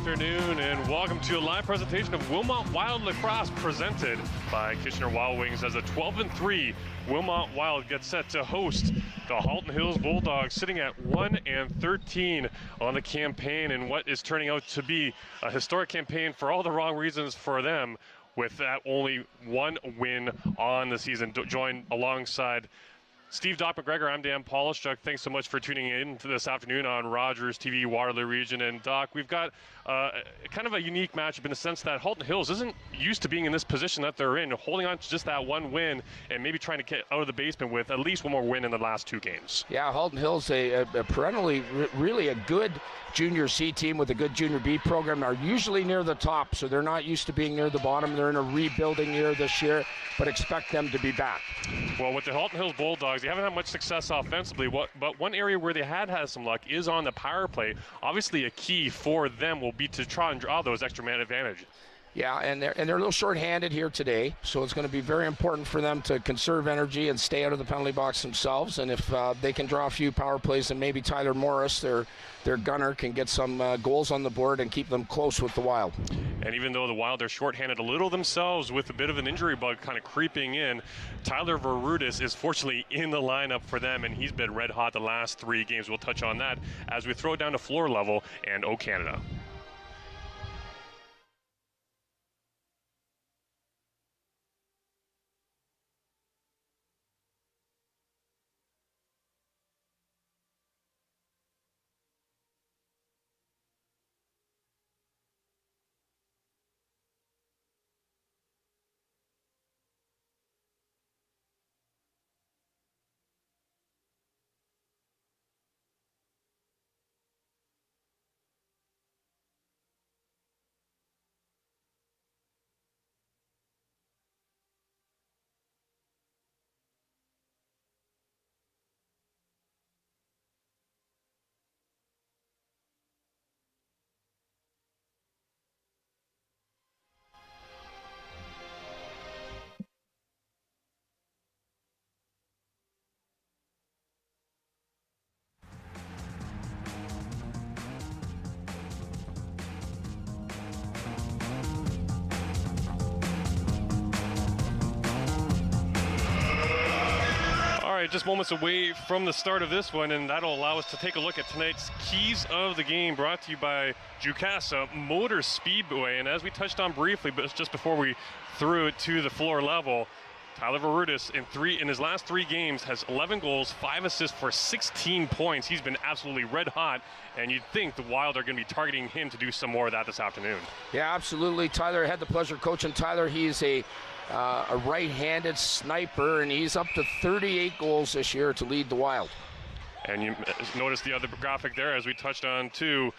afternoon, and welcome to a live presentation of WIlmot Wild Lacrosse presented by Kitchener Wild Wings as a 12-3 WIlmot Wild gets set to host the Halton Hills Bulldogs, sitting at 1-13 on the campaign in what is turning out to be a historic campaign for all the wrong reasons for them, with that only one win on the season. Joined alongside Steve Doc McGregor, I'm Dan Polishchuk. Thanks so much for tuning in to this afternoon on Rogers TV, Waterloo Region. And Doc, we've got kind of a unique matchup in the sense that Halton Hills isn't used to being in this position that they're in, holding on to just that one win and maybe trying to get out of the basement with at least one more win in the last two games. Yeah, Halton Hills, a perennially really a good junior C team with a good junior B program, are usually near the top, so they're not used to being near the bottom. They're in a rebuilding year this year, but expect them to be back. Well, with the Halton Hills Bulldogs, they haven't had much success offensively, but one area where they had some luck is on the power play. Obviously, a key for them will be to try and draw those extra man advantages. Yeah, and they're a little short-handed here today, so it's going to be very important for them to conserve energy and stay out of the penalty box themselves. And if they can draw a few power plays, and maybe Tyler Morris, their gunner, can get some goals on the board and keep them close with the Wild. And even though the Wild are short-handed a little themselves with a bit of an injury bug kind of creeping in, Tyler Varudis is fortunately in the lineup for them, and he's been red hot the last three games. We'll touch on that as we throw it down to floor level and O Canada. Just moments away from the start of this one, and that'll allow us to take a look at tonight's keys of the game, brought to you by Jukasa Motor Speedway. And as we touched on briefly, but just before we threw it to the floor level, Tyler Varudis in his last three games has 11 goals, 5 assists for 16 points. He's been absolutely red hot, and you'd think the Wild are going to be targeting him to do some more of that this afternoon. Yeah, absolutely. Tyler, I had the pleasure of coaching Tyler. He's a right-handed sniper, and he's up to 38 goals this year to lead the Wild. And you notice the other graphic there, as we touched on too.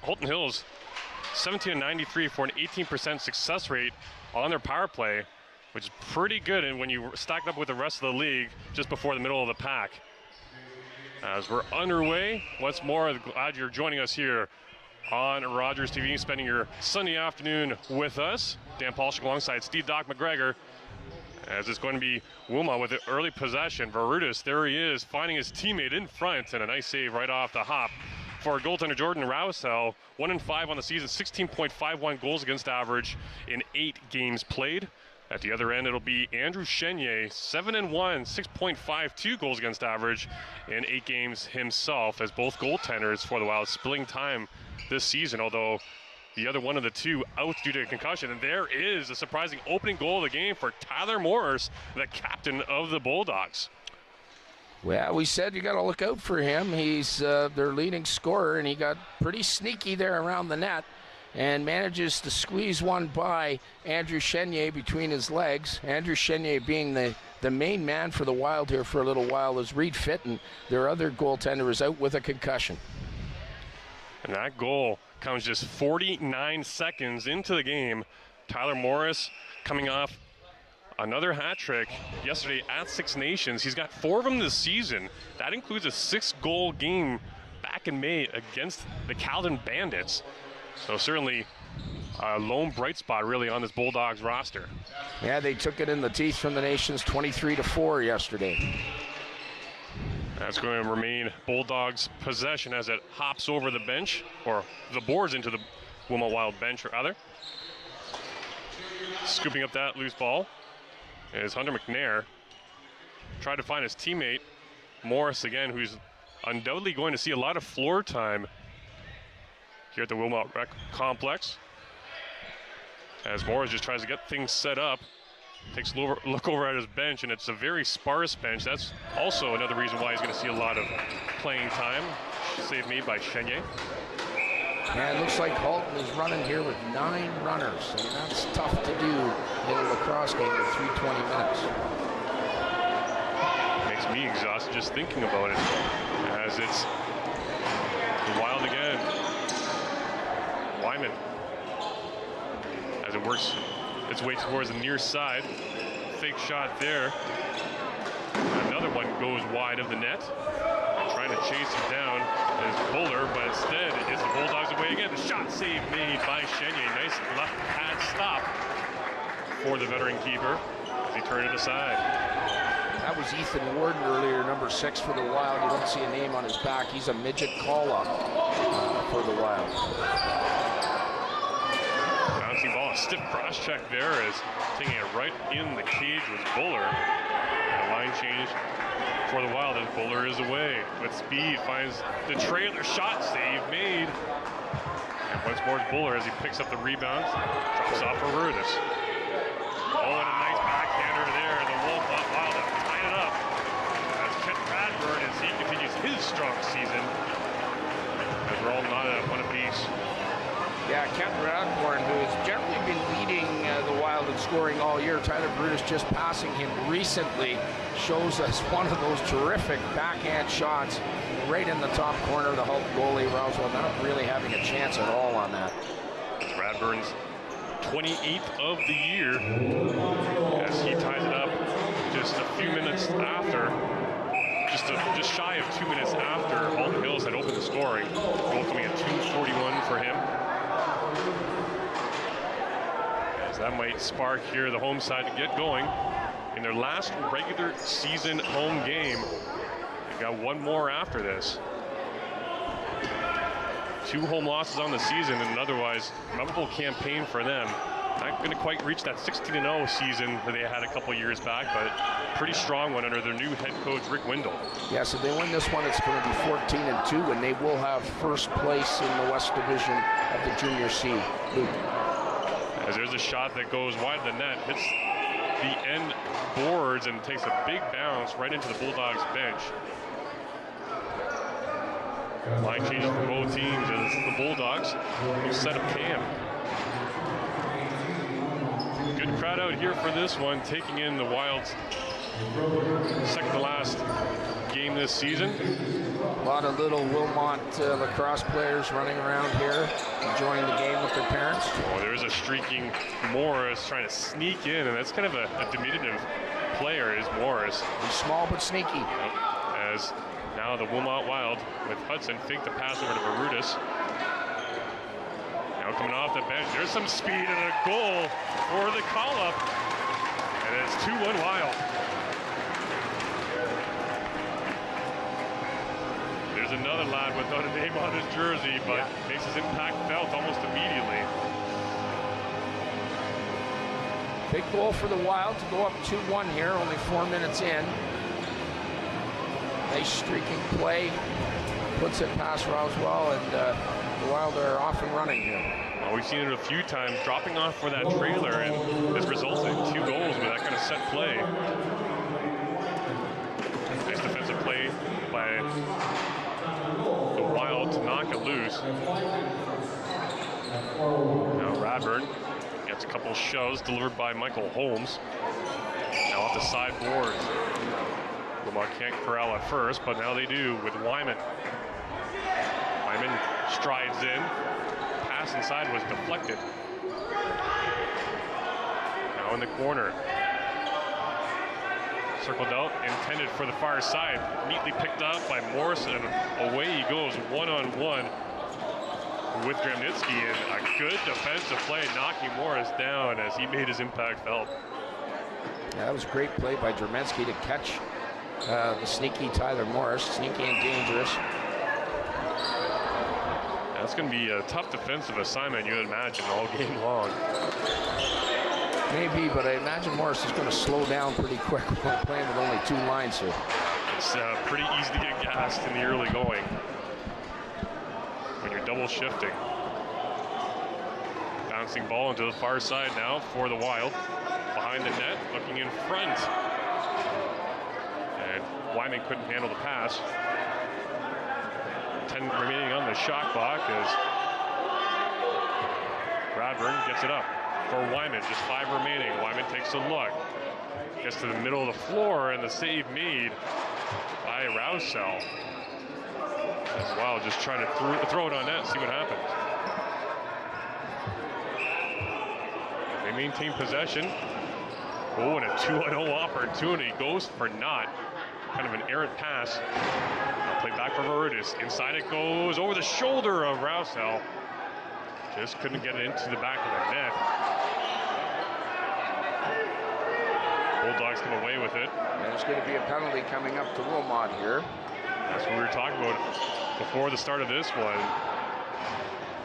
Halton Hills, 17-93 for an 18% success rate on their power play, which is pretty good, and when you stack it up with the rest of the league, just before the middle of the pack. As we're underway, once more, glad you're joining us here on Rogers TV, spending your Sunday afternoon with us. Dan Polishchuk alongside Steve Doc McGregor, as it's going to be WIlmot with the early possession. Varudis, there he is, finding his teammate in front, and a nice save right off the hop for goaltender Jordan Rousel. 1-5 on the season, 16.51 goals against average in 8 games played. At the other end, it'll be Andrew Chenier, 7-1, 6.52 goals against average in 8 games himself, as both goaltenders for the Wild splitting time this season, although the other one of the two out due to a concussion. And there is a surprising opening goal of the game for Tyler Morris, the captain of the Bulldogs. Well, we said you got to look out for him. He's their leading scorer, and he got pretty sneaky there around the net and manages to squeeze one by Andrew Chenier between his legs. Andrew Chenier being the main man for the Wild here for a little while, as Reed Fitton, their other goaltender, is out with a concussion. And that goal comes just 49 seconds into the game. Tyler Morris coming off another hat trick yesterday at Six Nations. He's got 4 of them this season. That includes a 6-goal game back in May against the Calden Bandits. So certainly a lone bright spot really on this Bulldogs roster. Yeah, they took it in the teeth from the Nations 23-4 yesterday. That's going to remain Bulldogs' possession as it hops over the bench, or the boards into the Wilmot Wild bench, rather. Scooping up that loose ball is Hunter McNair. Tried to find his teammate, Morris, again, who's undoubtedly going to see a lot of floor time here at the Wilmot Rec Complex. As Morris just tries to get things set up. Takes a look over at his bench, and it's a very sparse bench. That's also another reason why he's going to see a lot of playing time. Save made by Chenier. And it looks like Halton is running here with 9 runners, and that's tough to do in a lacrosse game with 3:20 minutes. Makes me exhausted just thinking about it, as it's the Wild again. Wyman, as it works its way towards the near side. Fake shot there. Another one goes wide of the net. Trying to chase him down is Buller, but instead it's the Bulldogs away again. The shot save made by Chenier. Nice left pad stop for the veteran keeper as he turned it aside. That was Ethan Warden earlier, number 6 for the Wild. You don't see a name on his back. He's a midget call-up for the Wild. Bouncing ball, a stiff cross check there as taking it right in the cage was Buller. And a line change for the Wild as Buller is away. With speed, finds the trailer, shot save made. And once more it's Buller as he picks up the rebound. Drops off for Rudis. Oh, and a nice backhander there. The Wild have tied it up. As Kent Radburn, as he continues his strong season. As we're all not at one apiece. Yeah, Kent Radburn, who has generally been leading the Wild in scoring all year. Tyler Brutus just passing him recently shows us one of those terrific backhand shots right in the top corner of the Halton goalie. Roswell not really having a chance at all on that. Radburn's 28th of the year as he ties it up just a few minutes after, just shy of 2 minutes after Halton Hills had opened the scoring. Goal coming at 2:41 for him. As that might spark here the home side to get going in their last regular season home game. They've got one more after this. 2 home losses on the season, and an otherwise memorable campaign for them. Not going to quite reach that 16-0 season that they had a couple years back, but pretty strong one under their new head coach, Rick Windle. Yeah, so they win this one, it's going to be 14-2, and they will have first place in the West Division of the Junior C. Luke. As there's a shot that goes wide of the net, hits the end boards and takes a big bounce right into the Bulldogs bench. Line changes for both teams as the Bulldogs will set up camp. Good crowd out here for this one, taking in the Wild's second to last game this season. A lot of little Wilmot lacrosse players running around here, enjoying the game with their parents. Oh, there's a streaking Morris trying to sneak in, and that's kind of a diminutive player is Morris. He's small but sneaky. As now the Wilmot Wild with Hudson fake the pass over to Barudis. Now coming off the bench, there's some speed and a goal for the call-up. And it's 2-1 Wild. There's another lad without a name on his jersey, but makes his impact felt almost immediately. Big goal for the Wild to go up 2-1 here, only 4 minutes in. Nice streaking play, puts it past Roswell, and the Wild are off and running here. Well, we've seen it a few times, dropping off for that trailer, and this resulted in 2 goals with that kind of set play. Nice defensive play by the Wild to knock it loose. Now Radburn gets a couple shoves delivered by Michael Holmes. Now off the sideboards. Wilmot can't corral at first, but now they do with Wyman. Wyman strides in. Pass inside was deflected. Now in the corner. Circled out, intended for the far side. Neatly picked up by Morrison. Away he goes one-on-one with Dramnitsky, and a good defensive play knocking Morris down as he made his impact felt. Yeah, that was a great play by Dramnitsky to catch the sneaky Tyler Morris, sneaky and dangerous. That's going to be a tough defensive assignment, you would imagine, all game long. Maybe, but I imagine Morris is going to slow down pretty quick when playing with only 2 lines here. It's pretty easy to get gassed in the early going when you're double shifting. Bouncing ball into the far side now for the Wild. Behind the net, looking in front. And Wyman couldn't handle the pass. 10 remaining on the shot clock as Bradburn gets it up for Wyman. Just 5 remaining. Wyman takes a look. Gets to the middle of the floor, and the save made by Rousel. As well, just trying to throw it on net and see what happens. They maintain possession. Oh, and a 2-0 opportunity goes for naught. Kind of an errant pass. Play back for Veridis. Inside it goes over the shoulder of Rousel. Just couldn't get it into the back of the net. Bulldogs come away with it. And there's going to be a penalty coming up to WIlmot here. That's what we were talking about before the start of this one.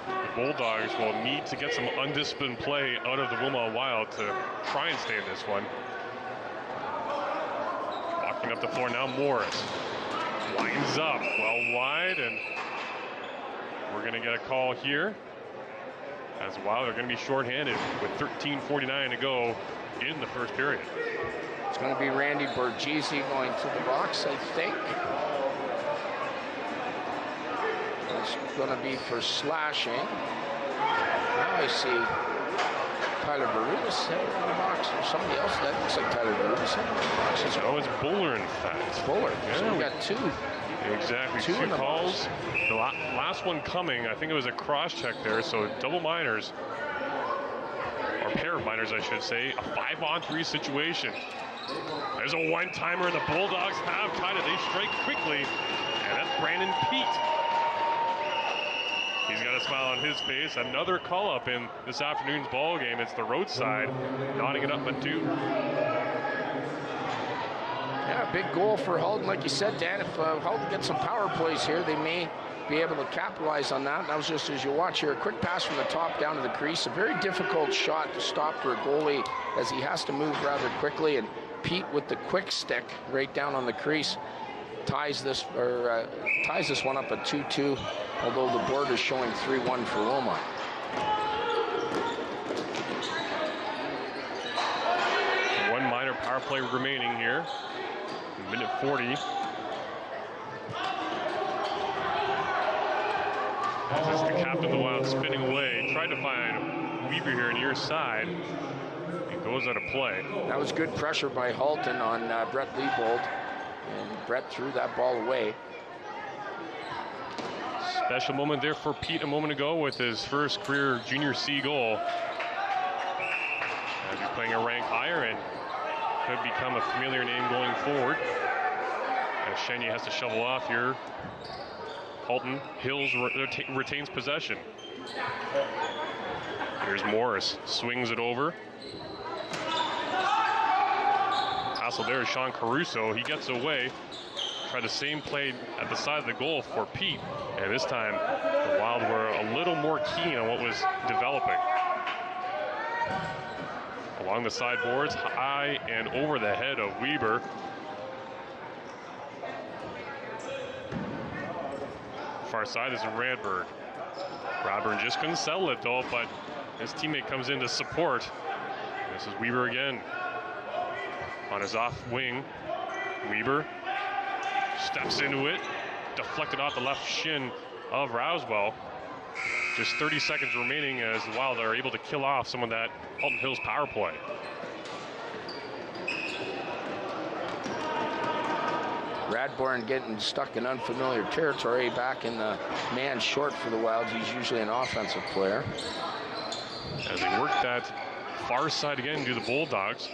The Bulldogs will need to get some undisciplined play out of the WIlmot Wild to try and stay in this one. Walking up the floor now, Morris. Winds up well wide, and we're going to get a call here. As Wild are going to be shorthanded with 13:49 to go in the first period. It's going to be Randy Borghese going to the box, I think. It's going to be for slashing. Now I see Tyler Veridis in the box, or somebody else. That looks like Tyler Veridis in the box. Oh, it's Buller, in fact. Buller. Yeah, So we got 2. Exactly. Two in the calls. The last one coming, I think it was a cross check there, so double minors, or pair of minors, I should say. A 5-on-3 situation. There's a one-timer, and the Bulldogs have tied it. They strike quickly, and that's Brandon Pete. He's got a smile on his face. Another call-up in this afternoon's ball game. It's the roadside, knotting it up at 2. Yeah, big goal for Halton. Like you said, Dan, if Halton gets some power plays here, they may be able to capitalize on that. That was just, as you watch here, a quick pass from the top down to the crease. A very difficult shot to stop for a goalie, as he has to move rather quickly. And Pete, with the quick stick right down on the crease, ties this one up at 2-2, although the board is showing 3-1 for WIlmot. One minor power play remaining here. Minute 40. This is the captain of the Wild spinning away. Tried to find Weaver here near side. It goes out of play. That was good pressure by Halton on Brett Leibold. And Brett threw that ball away. Special moment there for Pete a moment ago with his first career Junior C goal. As he's playing a rank higher and could become a familiar name going forward. As Chenier has to shovel off here. Halton, Hills retains possession. Here's Morris, swings it over. Hassle there is Sean Caruso. He gets away. Try the same play at the side of the goal for Pete. And this time, the Wild were a little more keen on what was developing. Along the sideboards, high and over the head of Weber. Far side is Radberg. Radberg just couldn't settle it though, but his teammate comes in to support. This is Weber again. On his off wing, Weber steps into it, deflected off the left shin of Rouswell. Just 30 seconds remaining as the Wild are able to kill off some of that Halton Hills power play. Radborn getting stuck in unfamiliar territory, back in the man short for the Wild. He's usually an offensive player. As they work that far side again to the Bulldogs.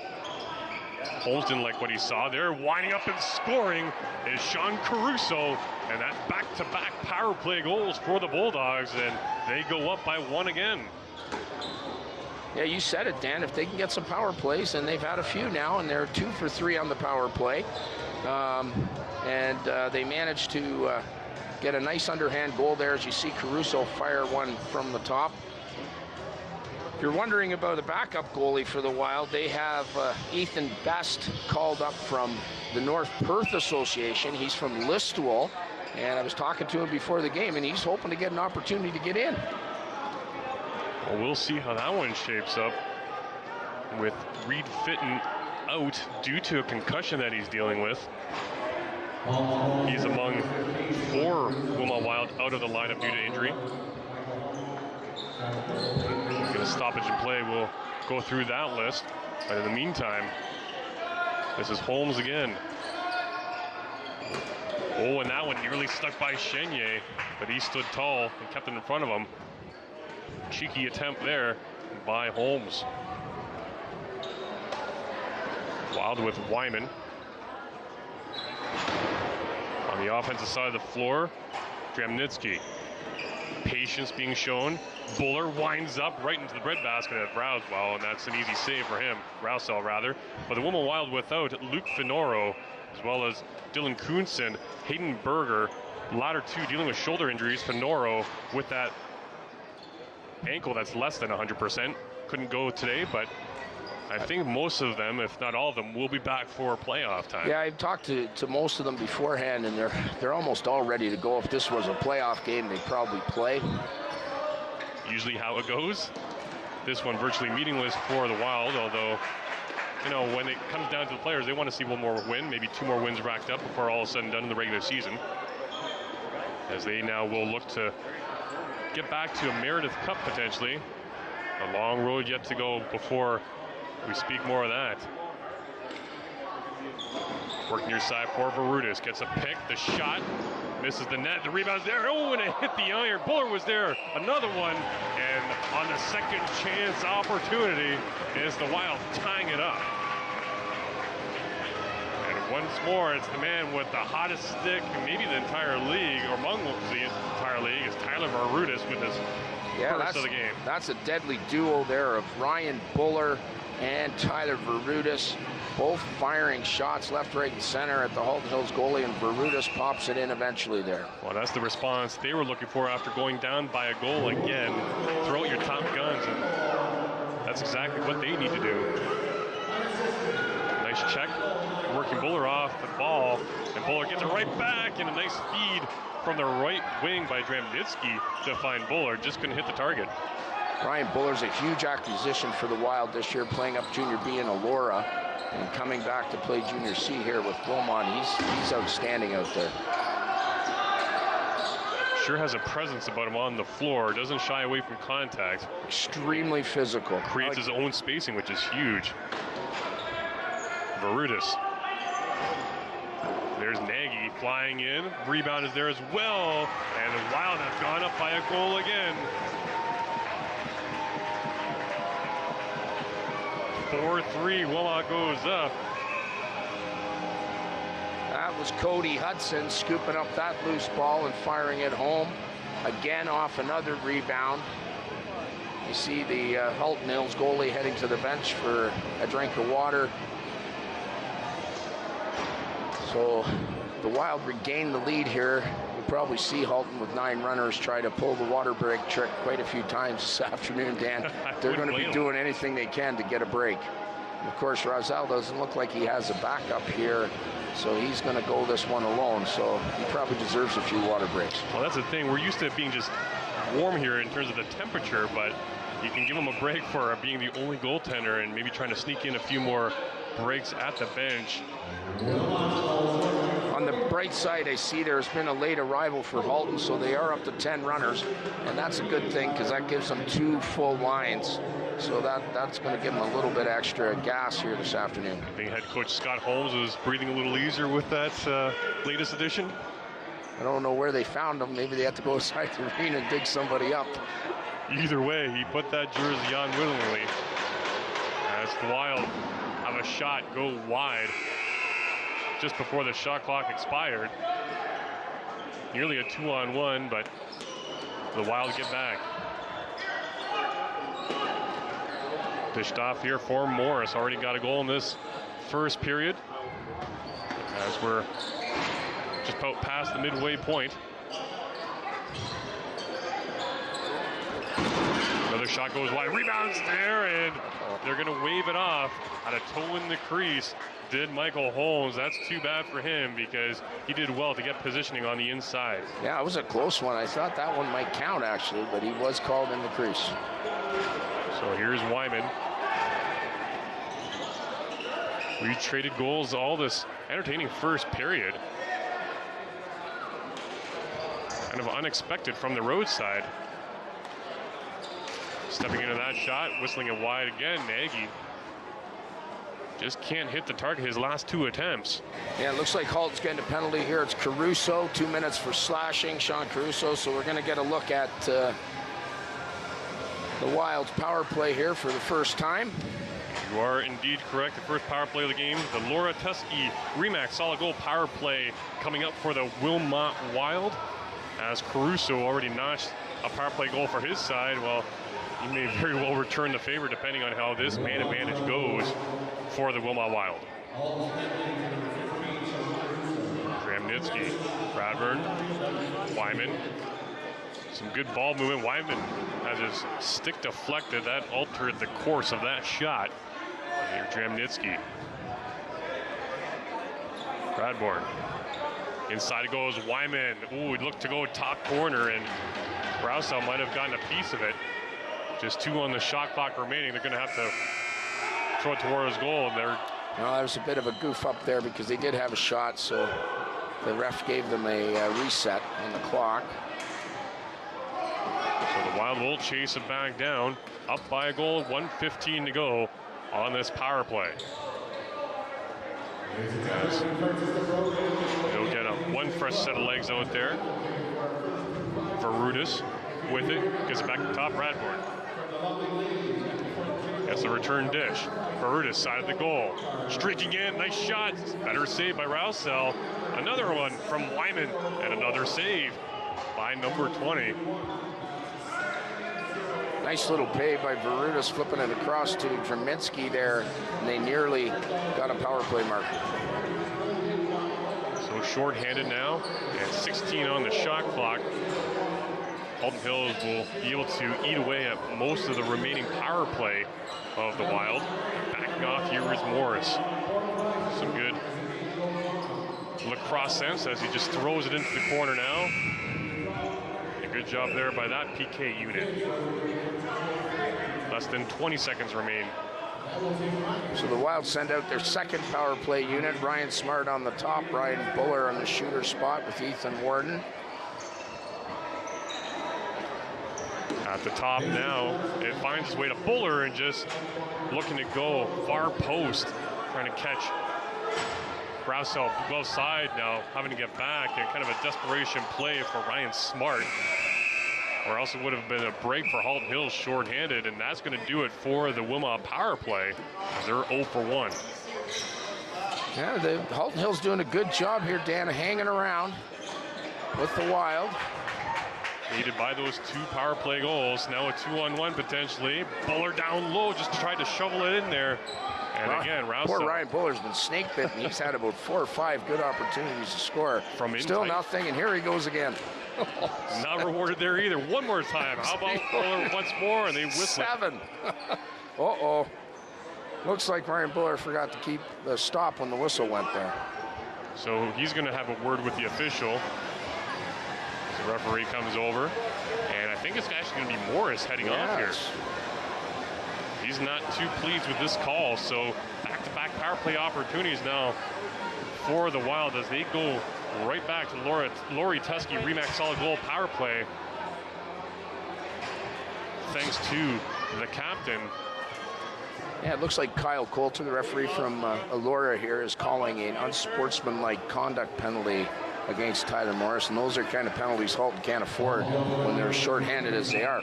Holmes didn't like what he saw there. Winding up and scoring is Sean Caruso. And that back-to-back power play goals for the Bulldogs. And they go up by 1 again. Yeah, you said it, Dan. If they can get some power plays, and they've had a few now, and they're 2 for 3 on the power play. They managed to get a nice underhand goal there as you see Caruso fire one from the top. If you're wondering about a backup goalie for the Wild, they have Ethan Best called up from the North Perth Association. He's from Listowel, and I was talking to him before the game, and he's hoping to get an opportunity to get in. Well, we'll see how that one shapes up with Reed Fitton out due to a concussion that he's dealing with. He's among 4 Wilmot Wild out of the lineup due to injury. Going to stoppage and play. We'll go through that list. But in the meantime, this is Holmes again. Oh, and that one nearly stuck by Chenier, but he stood tall and kept it in front of him. Cheeky attempt there by Holmes. Wild with Wyman. On the offensive side of the floor, Dramnitsky. Patience being shown. Buller winds up right into the breadbasket at Rousewell, and that's an easy save for him, Rousewell rather. But the Wilmot Wild without Luke Finoro, as well as Dylan Kuhnson, Hayden Berger, latter two dealing with shoulder injuries. Finoro with that ankle that's less than 100%. Couldn't go today, but I think most of them, if not all of them, will be back for playoff time. Yeah, I've talked to most of them beforehand, and they're almost all ready to go. If this was a playoff game, they'd probably play. Usually how it goes. This one virtually meaningless for the Wild, although, you know, when it comes down to the players, they want to see one more win, maybe 2 more wins racked up before all is said and done in the regular season. As they now will look to get back to a Meredith Cup potentially. A long road yet to go before we speak more of that. Working your side for Verutis, gets a pick, the shot, misses the net, the rebound's there, oh, and it hit the iron. Buller was there, another one, and on the second chance opportunity is the Wild tying it up. And once more, it's the man with the hottest stick, maybe the entire league, or among the entire league, is Tyler Verutis with his first of the game. That's a deadly duo there of Ryan Buller and Tyler Verutis, both firing shots left, right, and center at the Halton Hills goalie, and Verutis pops it in eventually there. Well, that's the response they were looking for after going down by a goal again. Throw out your top guns, and that's exactly what they need to do. Nice check, working Buller off the ball, and Buller gets it right back, and a nice feed from the right wing by Dramnitsky to find Buller. Just couldn't hit the target. Ryan Buller's a huge acquisition for the Wild this year, playing up Junior B in Elora and coming back to play Junior C here with WIlmot. He's outstanding out there. Sure has a presence about him on the floor, doesn't shy away from contact. Extremely physical. Creates his own spacing, which is huge. Verutis. There's Nagy flying in. Rebound is there as well, and the Wild have gone up by a goal again. 4-3, Wilmot goes up. That was Cody Hudson scooping up that loose ball and firing it home. Again off another rebound. You see the Halton Hills goalie heading to the bench for a drink of water. So the Wild regain the lead here. You'll probably see Halton with 9 runners try to pull the water break trick quite a few times this afternoon, Dan. They're going to be doing anything they can to get a break. And of course, Rosell doesn't look like he has a backup here, so he's going to go this one alone. So he probably deserves a few water breaks. Well, that's the thing. We're used to it being just warm here in terms of the temperature, but you can give him a break for being the only goaltender and maybe trying to sneak in a few more breaks at the bench. On the bright side, I see there's been a late arrival for Halton, so they are up to 10 runners, and that's a good thing because that gives them 2 full lines. So that's going to give them a little bit extra gas here this afternoon. I think head coach Scott Holmes was breathing a little easier with that latest addition. I don't know where they found him. Maybe they had to go inside the arena and dig somebody up. Either way, he put that jersey on willingly. As the Wild have a shot go wide just before the shot clock expired. Nearly a 2-on-1, but the Wild get back. Dished off here for Morris. Already got a goal in this first period. As we're just about past the midway point. Another shot goes wide, rebounds there, and they're gonna wave it off. Had a toe in the crease, did Michael Holmes. That's too bad for him because he did well to get positioning on the inside. Yeah, it was a close one. I thought that one might count actually, but he was called in the crease. So here's Wyman. We traded goals all this entertaining first period. Kind of unexpected from the roadside. Stepping into that shot, whistling it wide again. Nagy just can't hit the target his last 2 attempts. Yeah, it looks like Halton's getting a penalty here. It's Caruso, 2 minutes for slashing, Sean Caruso. So we're going to get a look at the Wild's power play here for the first time. You are indeed correct. The first power play of the game, the Laura Teskey Remax solid goal power play coming up for the Wilmot Wild. As Caruso already notched a power play goal for his side, well, he may very well return the favor depending on how this man advantage goes for the Wilmot Wild. Kramnitsky, Bradburn, Wyman. Some good ball movement. Wyman has his stick deflected. That altered the course of that shot. Here, Kramnitsky. Bradburn. Inside it goes Wyman. Ooh, he looked to go top corner, and Rousseau might have gotten a piece of it. Just 2 on the shot clock remaining. They're going to have to throw it towards goal. Well, there was a bit of a goof up there because they did have a shot, so the ref gave them a reset on the clock. So the Wild will chase it back down. Up by a goal, 1:15 to go on this power play. As they'll get one fresh set of legs out there. Verutis with it, gets it back to top. Bradburn. Gets the return dish. Verutis side of the goal. Streaking in, nice shot. Better save by Rousseau. Another one from Wyman, and another save by number 20. Nice little pay by Verutis, flipping it across to Kramnitsky there, and they nearly got a power play marker. So short-handed now, and 16 on the shot clock. Halton Hills will be able to eat away at most of the remaining power play of the Wild. Backing off here is Morris. Some good lacrosse sense as he just throws it into the corner now. A good job there by that PK unit. Less than 20 seconds remain. So the Wild send out their second power play unit. Ryan Smart on the top, Ryan Buller on the shooter spot with Ethan Warden. At the top now, it finds its way to Buller and just looking to go far post, trying to catch Rousseau glove side now, having to get back, and kind of a desperation play for Ryan Smart. Or else it would have been a break for Halton Hills short-handed, and that's going to do it for the Wilmot power play, as they're 0 for 1. Yeah, the Halton Hills doing a good job here, Dan, hanging around with the Wild. Aided by those 2 power play goals. Now a 2-on-1 potentially. Buller down low, just tried to shovel it in there. And again, Rousseau. Poor Ryan Buller's been snake bitten. He's had about 4 or 5 good opportunities to score. Still nothing, and here he goes again. Not rewarded there either. One more time. How about Buller once more, and they whistle. 7. Uh-oh. Looks like Ryan Buller forgot to keep the stop when the whistle went there. So he's going to have a word with the official. The referee comes over, and I think it's actually going to be Morris heading off here. He's not too pleased with this call, so back-to-back power play opportunities now for the Wild as they go right back to Lori Teskey Remax solid goal power play. Thanks to the captain. Yeah, it looks like Kyle Coulter, the referee from Elora here, is calling an unsportsmanlike conduct penalty against Tyler Morris, and those are kind of penalties Halton can't afford when they're short-handed as they are.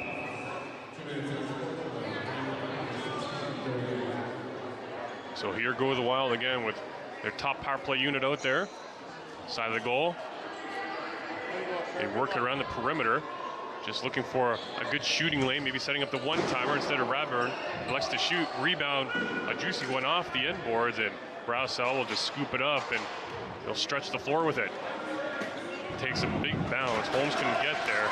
So here go the Wild again with their top power play unit out there, side of the goal. They work it around the perimeter, just looking for a good shooting lane, maybe setting up the one-timer instead of Bradburn. He likes to shoot, rebound, a juicy one off the end boards, and Rousseau will just scoop it up, and he'll stretch the floor with it. takes a big bounce. Holmes couldn't get there,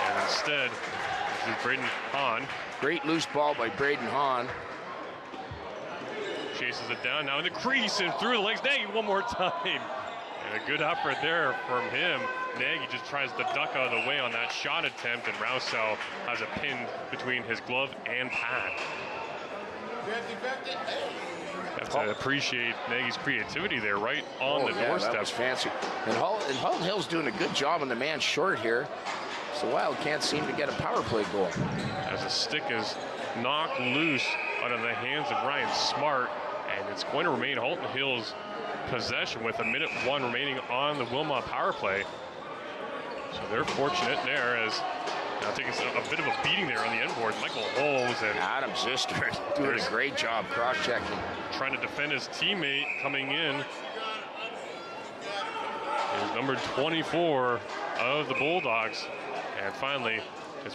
and instead, this is Braden Hahn. Great loose ball by Braden Hahn. Chases it down now in the crease and through the legs. Nagy one more time. And a good effort there from him. Nagy just tries to duck out of the way on that shot attempt, and Rousseau has a pin between his glove and pad. Have to appreciate Nagy's creativity there, right on the doorstep. That was fancy. And Halton Hill's doing a good job on the man short here. So Wild can't seem to get a power play goal. As the stick is knocked loose out of the hands of Ryan Smart, and it's going to remain Halton Hill's possession with 1:01 remaining on the Wilmot power play. So they're fortunate there, as now taking a bit of a beating there on the end board. Michael Holmes and Adam Zister doing a great job cross-checking. Trying to defend his teammate coming in. Is number 24 of the Bulldogs. And finally, his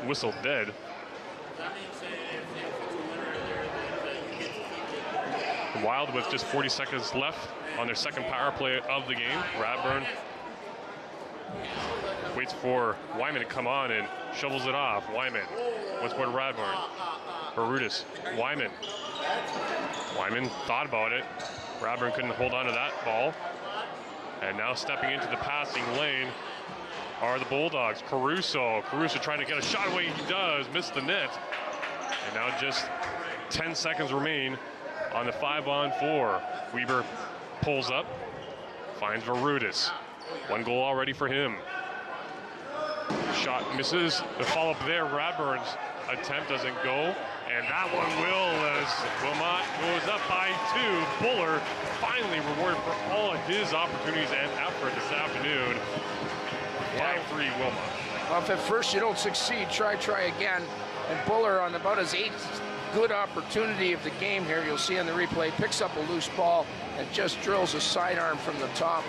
whistle dead. Wild with just 40 seconds left on their second power play of the game. Radburn waits for Wyman to come on and shovels it off. Wyman once more to Radburn. Barudis, Wyman. Wyman thought about it. Radburn couldn't hold on to that ball. And now stepping into the passing lane are the Bulldogs. Caruso trying to get a shot away. He does, missed the net. And now just 10 seconds remain on the 5-on-4. Weber pulls up, finds Varudis. One goal already for him. Shot misses. The follow-up there, Radburn's attempt doesn't go. And that one will, as Wilmot goes up by 2. Buller finally rewarded for all of his opportunities and effort this afternoon. 5-3 Wilmot. Well, if at first you don't succeed, try again. And Buller, on about his 8th good opportunity of the game here, you'll see on the replay, picks up a loose ball and just drills a sidearm from the top,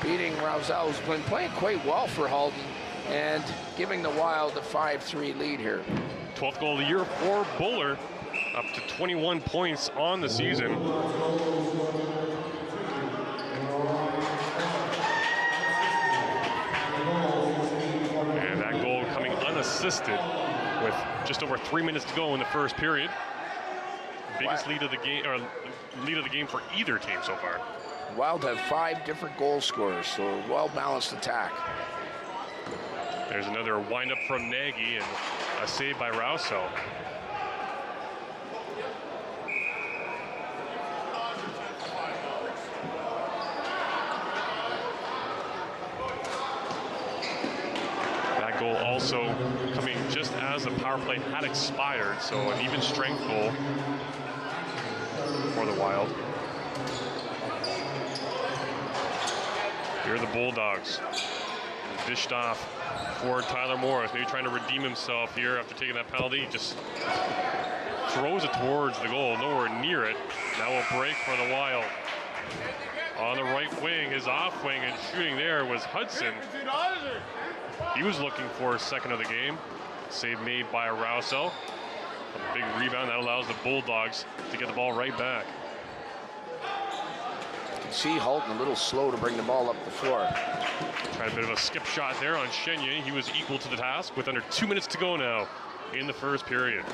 beating Rousseau, who's been playing quite well for Halton, and giving the Wild a 5-3 lead here. 12th goal of the year for Buller, up to 21 points on the season. And that goal coming unassisted with just over 3 minutes to go in the first period. Biggest lead of the game for either team so far. Wild have 5 different goal scorers, so a well-balanced attack. There's another windup from Nagy and a save by Rousseau. That goal also coming just as the power play had expired, so an even strength goal for the Wild. Here are the Bulldogs. Dished off for Tyler Morris, maybe trying to redeem himself here after taking that penalty. Just throws it towards the goal, nowhere near it. Now a break for the Wild. On the right wing, his off wing and shooting there was Hudson. He was looking for his second of the game. Save made by Rousseau. A big rebound that allows the Bulldogs to get the ball right back. You can see Halton a little slow to bring the ball up the floor. Tried a bit of a skip shot there on Chenier. He was equal to the task with under 2 minutes to go now in the first period.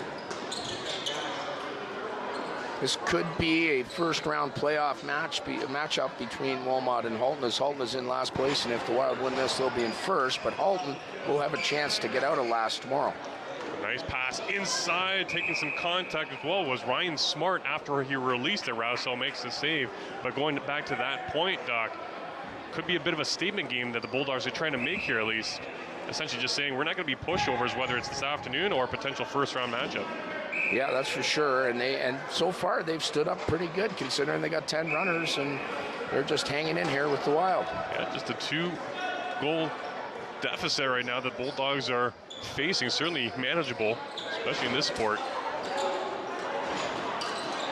This could be a first-round playoff matchup between Wilmot and Halton, as Halton is in last place, and if the Wild win this, they'll be in first, but Halton will have a chance to get out of last tomorrow. Nice pass inside, taking some contact as well, was Ryan Smart after he released it. Rousseau makes the save, but going back to that point, Doc, could be a bit of a statement game that the Bulldogs are trying to make here, at least. Essentially just saying we're not going to be pushovers, whether it's this afternoon or a potential first-round matchup. Yeah, that's for sure. And so far they've stood up pretty good, considering they got 10 runners and they're just hanging in here with the Wild. Yeah, just a 2-goal deficit right now that Bulldogs are facing. Certainly manageable, especially in this sport.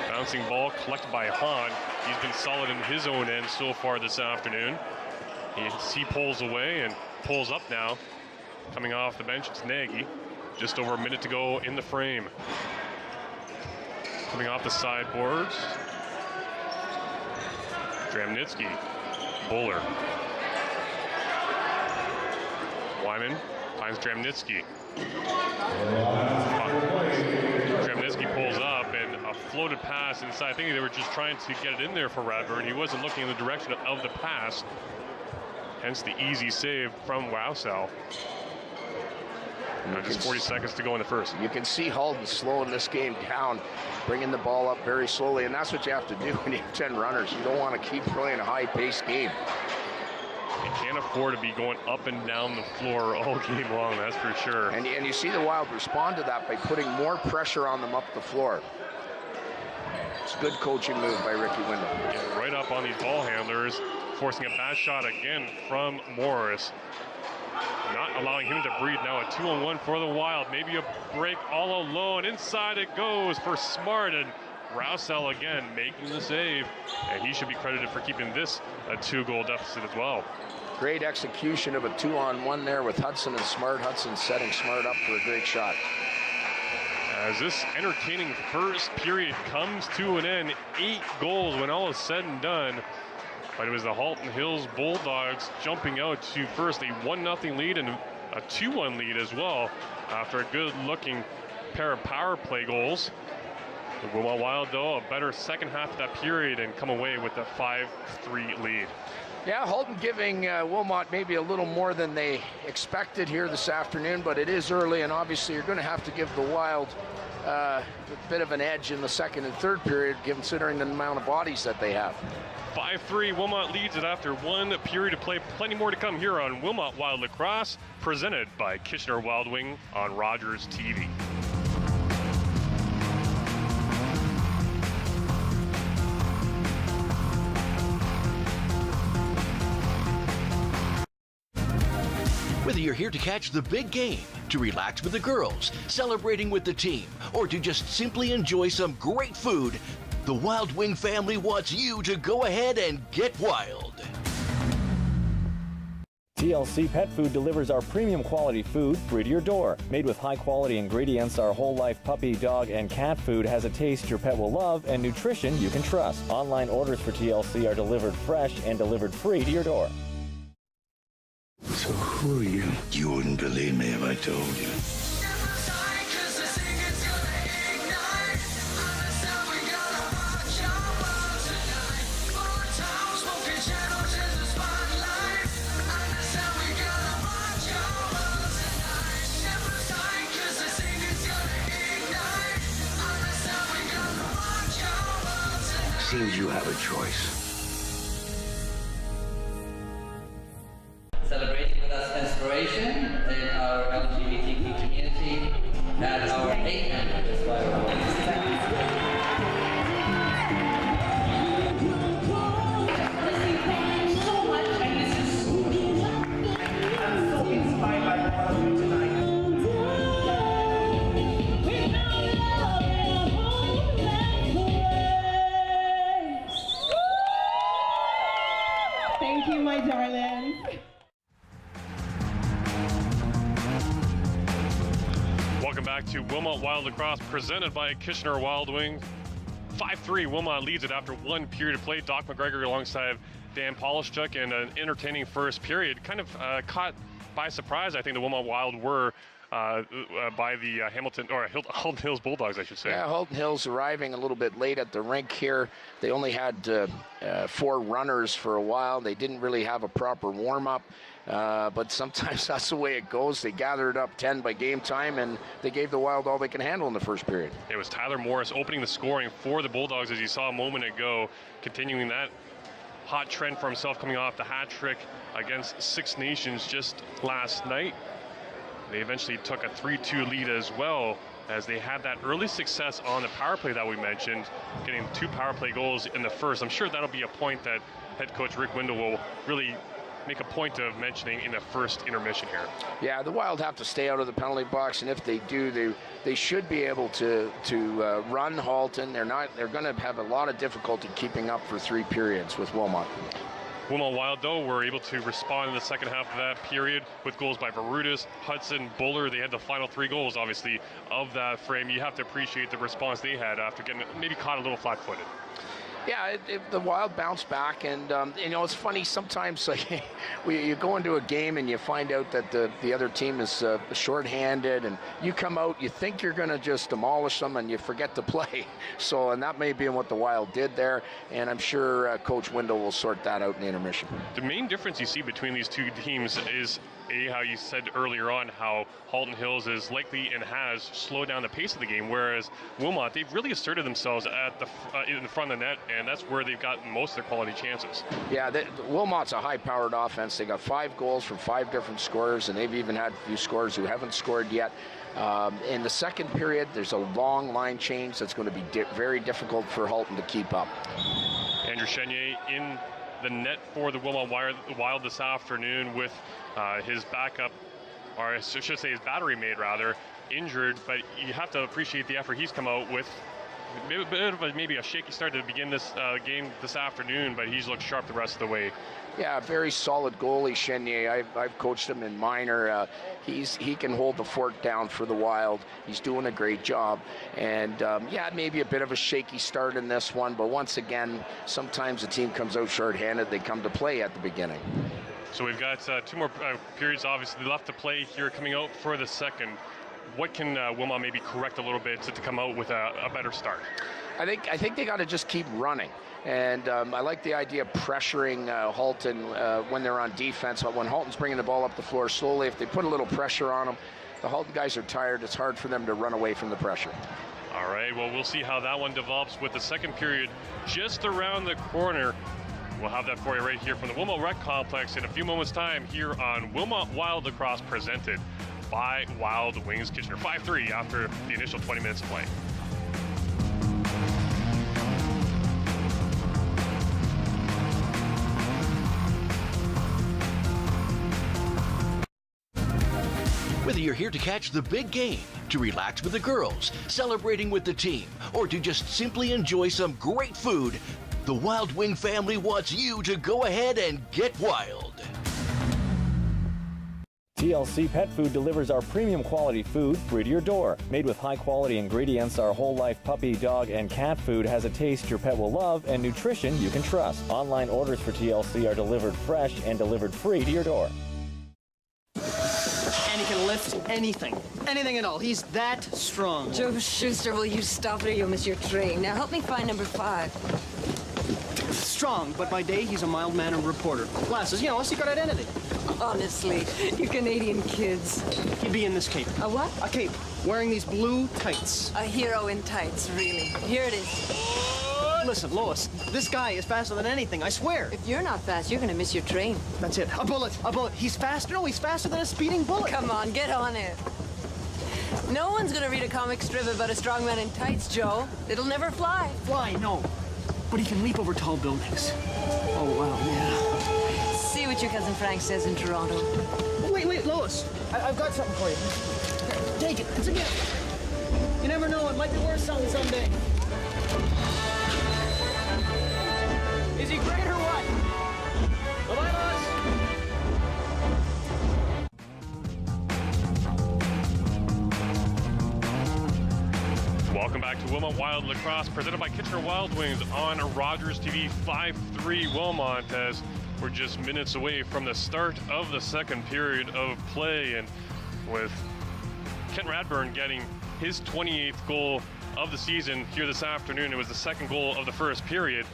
Bouncing ball collected by Hahn. He's been solid in his own end so far this afternoon. He pulls away and pulls up now. Coming off the bench, it's Nagy. Just over a minute to go in the frame. Coming off the sideboards, Dramnitsky, Buller. Wyman finds Dramnitsky. Dramnitsky pulls up and a floated pass inside. I think they were just trying to get it in there for Radburn. He wasn't looking in the direction of the pass. Hence the easy save from Wausau. Just 40 seconds to go in the first. You can see Halton slowing this game down, bringing the ball up very slowly, and that's what you have to do when you have 10 runners. You don't want to keep playing a high-paced game. You can't afford to be going up and down the floor all game long, that's for sure. And you see the Wild respond to that by putting more pressure on them up the floor. It's a good coaching move by Ricky Windham. Yeah, right up on these ball handlers, forcing a bad shot again from Morris. Not allowing him to breathe. Now a 2-on-1 for the Wild. Maybe a break all alone. Inside it goes for Smart, and Rousel again making the save. And he should be credited for keeping this a 2-goal deficit as well. Great execution of a 2-on-1 there with Hudson and Smart. Hudson setting Smart up for a great shot. As this entertaining first period comes to an end, 8 goals when all is said and done. But it was the Halton Hills Bulldogs jumping out to first a 1-0 lead and a 2-1 lead as well after a good-looking pair of power play goals. The Wilmot Wild, though, a better second half of that period and come away with a 5-3 lead. Yeah, Halton giving Wilmot maybe a little more than they expected here this afternoon, but it is early, and obviously you're going to have to give the Wild a bit of an edge in the second and third period, considering the amount of bodies that they have. 5-3, Wilmot leads it after 1 period to play. Plenty more to come here on Wilmot Wild Lacrosse, presented by Kitchener Wild Wing on Rogers TV. Whether you're here to catch the big game, to relax with the girls, celebrating with the team, or to just simply enjoy some great food, the Wild Wing family wants you to go ahead and get wild. TLC Pet Food delivers our premium quality food free to your door. Made with high quality ingredients, our whole life puppy, dog, and cat food has a taste your pet will love and nutrition you can trust. Online orders for TLC are delivered fresh and delivered free to your door. So who are you? You wouldn't believe me if I told you. Seems you have a choice. Celebrating with us inspiration in our LGBTQ community at our 8th anniversary. Thank you so much, and this is so beautiful. I'm so inspired by all of you tonight. Thank you, my darlings. Welcome back to Wilmot Wild Lacrosse, presented by Kitchener Wild Wing. 5-3, Wilmot leads it after 1 period of play. Doc McGregor alongside Dan Polishchuk in an entertaining first period. Kind of caught by surprise, I think, the Wilmot Wild were by the Halton Hills Bulldogs, I should say. Yeah, Halton Hills arriving a little bit late at the rink here. They only had 4 runners for a while. They didn't really have a proper warm-up, but sometimes that's the way it goes. They gathered up 10 by game time, and they gave the Wild all they can handle in the first period. It was Tyler Morris opening the scoring for the Bulldogs, as you saw a moment ago, continuing that hot trend for himself, coming off the hat trick against Six Nations just last night. They eventually took a 3-2 lead as well, as they had that early success on the power play that we mentioned, getting 2 power play goals in the first. I'm sure that'll be a point that head coach Rick Windle will really make a point of mentioning in the first intermission here. Yeah, the Wild have to stay out of the penalty box, and if they do, they should be able to run Halton. They're going to have a lot of difficulty keeping up for 3 periods with Wilmot. Wilmot Wild, though, were able to respond in the second half of that period with goals by Varutis, Hudson, Buller. They had the final 3 goals, obviously, of that frame. You have to appreciate the response they had after getting maybe caught a little flat-footed. Yeah, the Wild bounced back, and you know, it's funny sometimes. Like you go into a game and you find out that the other team is shorthanded, and you come out, you think you're going to just demolish them, and you forget to play. So, and that may be what the Wild did there, and I'm sure Coach Wendell will sort that out in the intermission. The main difference you see between these two teams is how you said earlier on how Halton Hills is likely and has slowed down the pace of the game, whereas Wilmot, they've really asserted themselves at the in the front of the net, and that's where they've gotten most of their quality chances. Yeah, Wilmot's a high-powered offense. They got 5 goals from 5 different scorers, and they've even had a few scorers who haven't scored yet. In the second period, there's a long line change that's going to be very difficult for Halton to keep up. Andrew Chenier in the net for the Wilmot Wild this afternoon with his backup, or I should say his battery mate rather, injured, but you have to appreciate the effort he's come out with. Maybe a shaky start to begin this game this afternoon, but he's looked sharp the rest of the way. Yeah, very solid goalie, Chenier. I've coached him in minor. He can hold the fort down for the Wild. He's doing a great job. And yeah, maybe a bit of a shaky start in this one, but once again, sometimes a team comes out shorthanded. They come to play at the beginning. So we've got 2 more periods obviously left to play here coming out for the second. What can Wilmot maybe correct a little bit to come out with a better start? I think they got to just keep running. And I like the idea of pressuring Halton when they're on defense. When Halton's bringing the ball up the floor slowly, if they put a little pressure on them, the Halton guys are tired. It's hard for them to run away from the pressure. All right, well, we'll see how that one develops with the second period just around the corner. We'll have that for you right here from the Wilmot Rec Complex in a few moments' time here on Wilmot Wild Lacrosse, presented by Wild Wings Kitchener. 5-3 after the initial 20 minutes of play. Whether you're here to catch the big game, to relax with the girls, celebrating with the team, or to just simply enjoy some great food, the Wild Wing family wants you to go ahead and get wild. TLC Pet Food delivers our premium quality food free to your door. Made with high quality ingredients, our whole life puppy, dog, and cat food has a taste your pet will love and nutrition you can trust. Online orders for TLC are delivered fresh and delivered free to your door. And he can lift anything at all. He's that strong. Joe Schuster, will you stop it or you'll miss your train? Now help me find number 5. Strong, but by day he's a mild-mannered reporter. Glasses, you know, a secret identity. Honestly, you Canadian kids. He'd be in this cape. A what? A cape, wearing these blue tights. A hero in tights, really. Here it is. Listen, Lois, this guy is faster than anything, I swear. If you're not fast, you're gonna miss your train. That's it. A bullet. He's faster? No, he's faster than a speeding bullet. Come on, get on it. No one's gonna read a comic strip about a strong man in tights, Joe. It'll never fly. Fly, no. But he can leap over tall buildings. Oh, wow, yeah. See what your cousin Frank says in Toronto. Wait, Lois. I've got something for you. Here, take it. It's a gift. You never know. It might be worth something someday. Is he great or what? Bye-bye, Lois. Welcome back to Wilmot Wild Lacrosse, presented by Kitchener Wild Wings on Rogers TV. 5-3 Wilmot, as we're just minutes away from the start of the second period of play, and with Kent Radburn getting his 28th goal of the season here this afternoon. It was the second goal of the first period.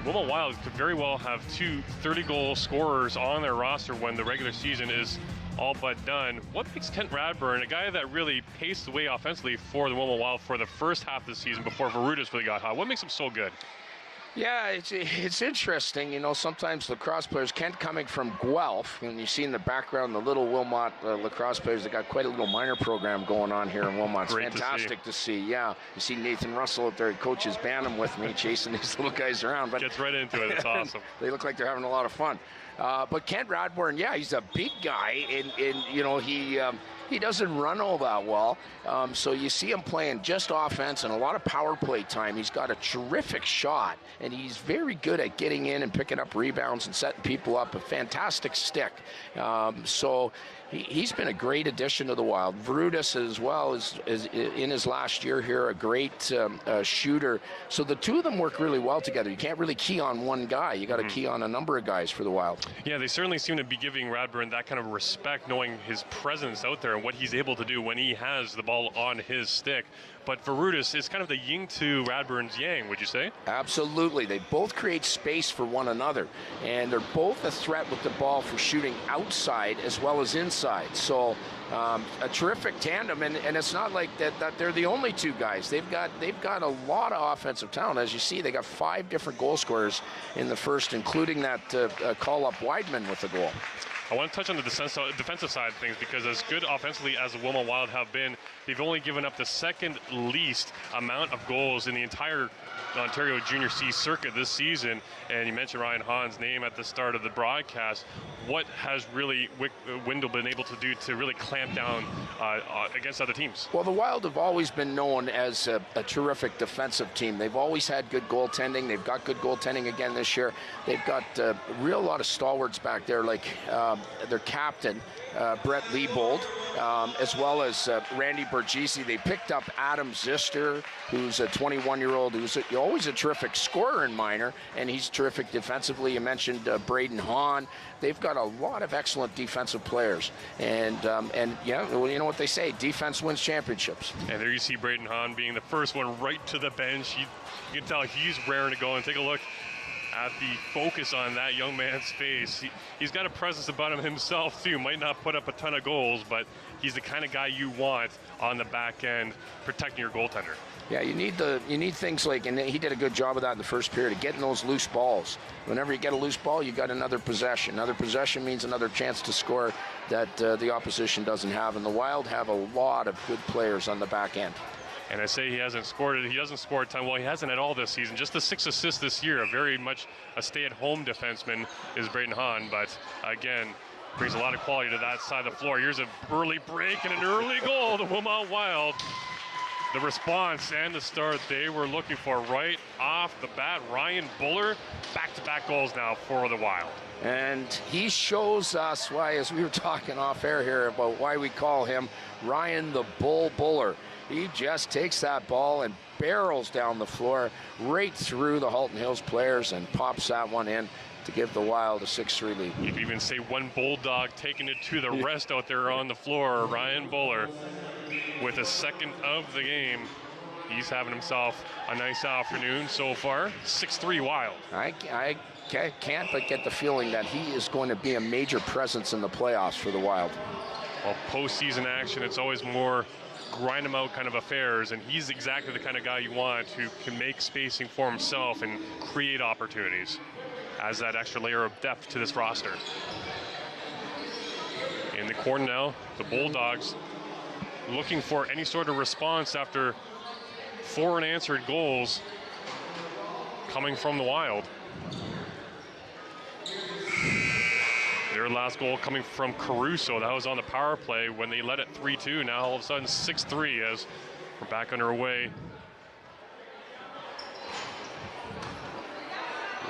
Wilmot Wild could very well have 2 30-goal scorers on their roster when the regular season is all but done. What makes Kent Radburn, a guy that really paced the way offensively for the Wilmot Wild for the first half of the season before Varudas really got hot, what makes him so good? Yeah, it's interesting. You know, sometimes lacrosse players, Kent coming from Guelph, and you see in the background the little Wilmot lacrosse players, they got quite a little minor program going on here in Wilmot. It's fantastic to see. Yeah, you see Nathan Russell out there, he coaches Bantam with me, chasing these little guys around. But gets right into it. It's awesome. They look like they're having a lot of fun. But Kent Radburn, yeah, he's a big guy, and you know, he doesn't run all that well. So you see him playing just offense and a lot of power play time. He's got a terrific shot, and he's very good at getting in and picking up rebounds and setting people up. A fantastic stick. So he's been a great addition to the Wild. Verutis as well is in his last year here, a great shooter. So the two of them work really well together. You can't really key on one guy. You got to key on a number of guys for the Wild. Yeah, they certainly seem to be giving Radburn that kind of respect, knowing his presence out there and what he's able to do when he has the ball on his stick. But Verutis is kind of the yin to Radburn's yang, would you say? Absolutely. They both create space for one another, and they're both a threat with the ball for shooting outside as well as inside. So a terrific tandem, and it's not like that they're the only two guys. They've got a lot of offensive talent. As you see, they got 5 different goal scorers in the first, including that call-up Weidman with a goal. I want to touch on the defensive side of things, because as good offensively as the Wilmot Wild have been, they've only given up the second least amount of goals in the entire Ontario Junior C circuit this season. And you mentioned Ryan Hahn's name at the start of the broadcast. What has really Wendell been able to do to really clamp down against other teams? Well, the Wild have always been known as a terrific defensive team. They've always had good goaltending. They've got good goaltending again this year. They've got a real lot of stalwarts back there, like their captain, Brett Leibold, as well as Randy Bergese. They picked up Adam Zister, who's a 21-year-old who's always a terrific scorer in minor, and he's terrific defensively. You mentioned Braden Hahn. They've got a lot of excellent defensive players, and yeah, well, you know what they say, defense wins championships. And there you see Braden Hahn being the first one right to the bench. You can tell he's raring to go, and take a look at the focus on that young man's face. He's got a presence about him himself too. Might not put up a ton of goals, but he's the kind of guy you want on the back end protecting your goaltender. Yeah, you need things like, and he did a good job of that in the first period, of getting those loose balls. Whenever you get a loose ball, you got another possession. Another possession means another chance to score that the opposition doesn't have, and the Wild have a lot of good players on the back end. And I say he hasn't scored it. He doesn't score a ton. Well, he hasn't at all this season. Just the 6 assists this year. Very much a stay-at-home defenseman is Braden Hahn. But again, brings a lot of quality to that side of the floor. Here's an early break and an early goal. The Wilmot Wild. The response and the start they were looking for right off the bat. Ryan Buller, back-to-back goals now for the Wild. And he shows us why, as we were talking off air here, about why we call him Ryan the Bull Buller. He just takes that ball and barrels down the floor right through the Halton Hills players and pops that one in to give the Wild a 6-3 lead. You could even say one Bulldog taking it to the rest out there on the floor. Ryan Buller with a second of the game. He's having himself a nice afternoon so far. 6-3 Wild. I can't but get the feeling that he is going to be a major presence in the playoffs for the Wild. Well, postseason action, it's always more grind him out kind of affairs, and he's exactly the kind of guy you want who can make spacing for himself and create opportunities. Adds that extra layer of depth to this roster. In the corner now, the Bulldogs looking for any sort of response after 4 unanswered goals coming from the Wild. Their last goal coming from Caruso. That was on the power play when they led it 3-2. Now all of a sudden 6-3 as we're back underway.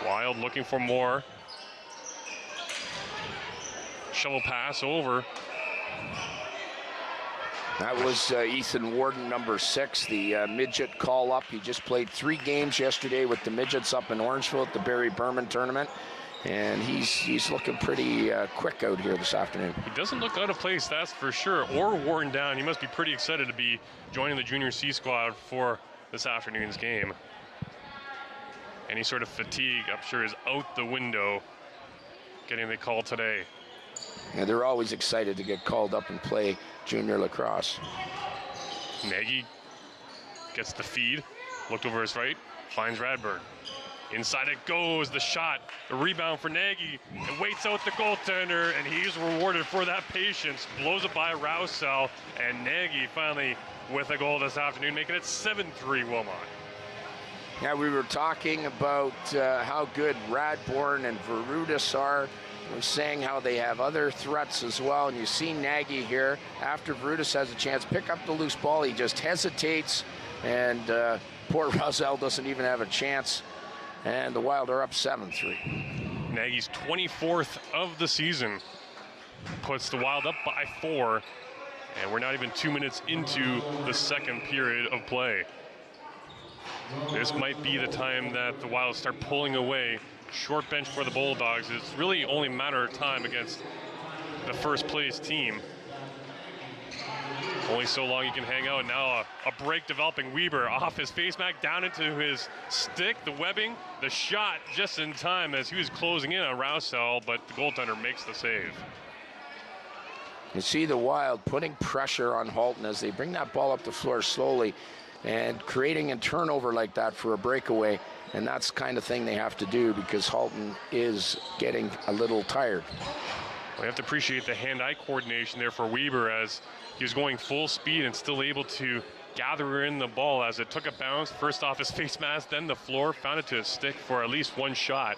Wild looking for more. Shovel pass over. That was Ethan Warden, number 6, the midget call-up. He just played 3 games yesterday with the midgets up in Orangeville at the Barry Berman tournament. And he's looking pretty quick out here this afternoon. He doesn't look out of place, that's for sure, or worn down. He must be pretty excited to be joining the Junior C squad for this afternoon's game. Any sort of fatigue, I'm sure, is out the window getting the call today. Yeah, they're always excited to get called up and play junior lacrosse. Nagy gets the feed, looked over his right, finds Radburn. Inside it goes, the shot, the rebound for Nagy, and waits out the goaltender, and he's rewarded for that patience. Blows it by Rousseau, and Nagy finally with a goal this afternoon, making it 7-3 Wilmot. Yeah, we were talking about how good Radbourne and Verutis are. we're saying how they have other threats as well, and you see Nagy here, after Verutis has a chance, pick up the loose ball, he just hesitates, and poor Rosell doesn't even have a chance, and the Wild are up 7-3. Nagy's 24th of the season puts the Wild up by 4, and we're not even 2 minutes into the second period of play. This might be the time that the Wild start pulling away. Short bench for the Bulldogs. It's really only a matter of time against the first place team. Only so long you can hang out. Now a break developing. Weber off his face mask, down into his stick, the webbing, the shot just in time as he was closing in on Rousel, but the goaltender makes the save. You see the Wild putting pressure on Halton as they bring that ball up the floor slowly and creating a turnover like that for a breakaway. And that's the kind of thing they have to do because Halton is getting a little tired. We have to appreciate the hand-eye coordination there for Weber as he was going full speed and still able to gather in the ball as it took a bounce, first off his face mask, then the floor, found it to his stick for at least one shot.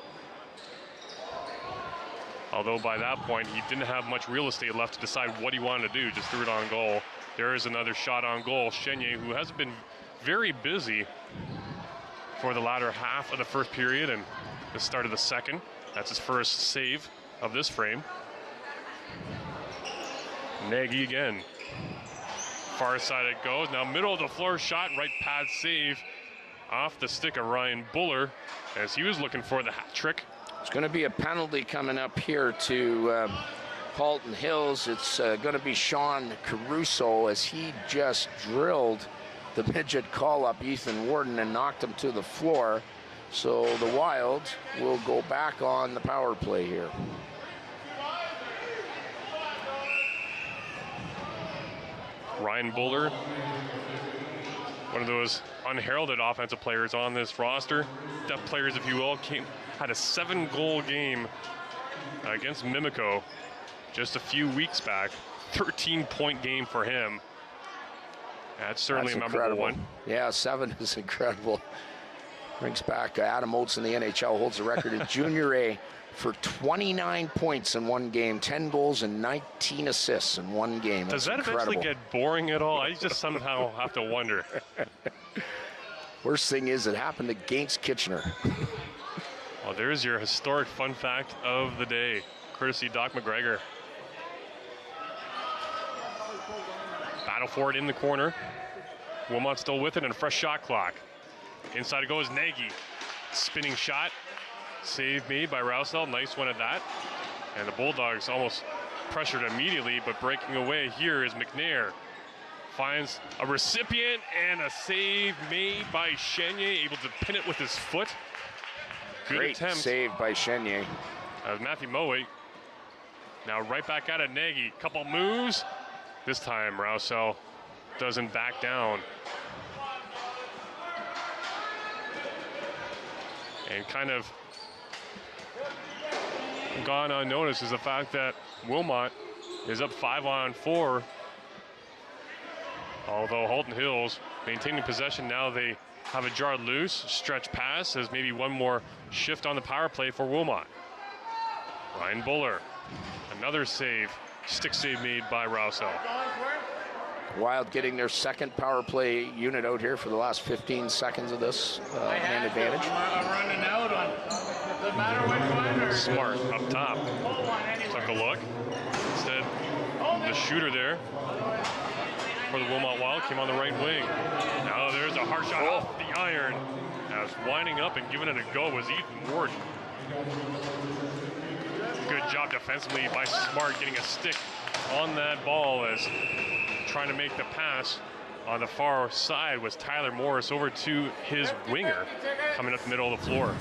Although by that point, he didn't have much real estate left to decide what he wanted to do, just threw it on goal. There is another shot on goal. Chenier, who has been very busy for the latter half of the first period and the start of the second. That's his first save of this frame. Nagy again. Far side it goes. Now middle of the floor shot, right pad save off the stick of Ryan Buller as he was looking for the hat trick. It's going to be a penalty coming up here to Halton Hills. It's going to be Sean Caruso as he just drilled the midget call-up Ethan Warden and knocked him to the floor. So the Wild will go back on the power play here. Ryan Buller, one of those unheralded offensive players on this roster, depth players if you will, had a 7-goal game against Mimico just a few weeks back. 13-point game for him. That's certainly a memorable one. Yeah, 7 is incredible. Brings back Adam Oates in the NHL, holds the record in Junior A for 29 points in one game, 10 goals and 19 assists in one game. Does that eventually get boring at all? I just somehow have to wonder. Worst thing is it happened against Kitchener. Well, there's your historic fun fact of the day, courtesy Doc McGregor. Battle for it in the corner. Wilmot still with it and a fresh shot clock. Inside it goes Nagy. Spinning shot. Save made by Rousel. Nice one at that. And the Bulldogs almost pressured immediately, but breaking away here is McNair. Finds a recipient and a save made by Chenier, able to pin it with his foot. Good Great attempt. Save by Chenier. That was Matthew Mowat. Now right back at it, Nagy. Couple moves. This time Rousel doesn't back down. And kind of gone unnoticed is the fact that Wilmot is up 5-on-4. Although Halton Hills maintaining possession, now they have a jar loose, stretch pass as maybe one more shift on the power play for Wilmot. Ryan Buller, another save, stick save made by Rousel. Wild getting their second power play unit out here for the last 15 seconds of this man advantage. I'm running out on. Doesn't matter which one. Smart up top. Took a look. Instead, the shooter there for the Wilmot Wild came on the right wing. Now there's a hard shot off the iron. As winding up and giving it a go was Ethan Warden. Good job defensively by Smart getting a stick on that ball as trying to make the pass on the far side was Tyler Morris over to his winger coming up the middle of the floor.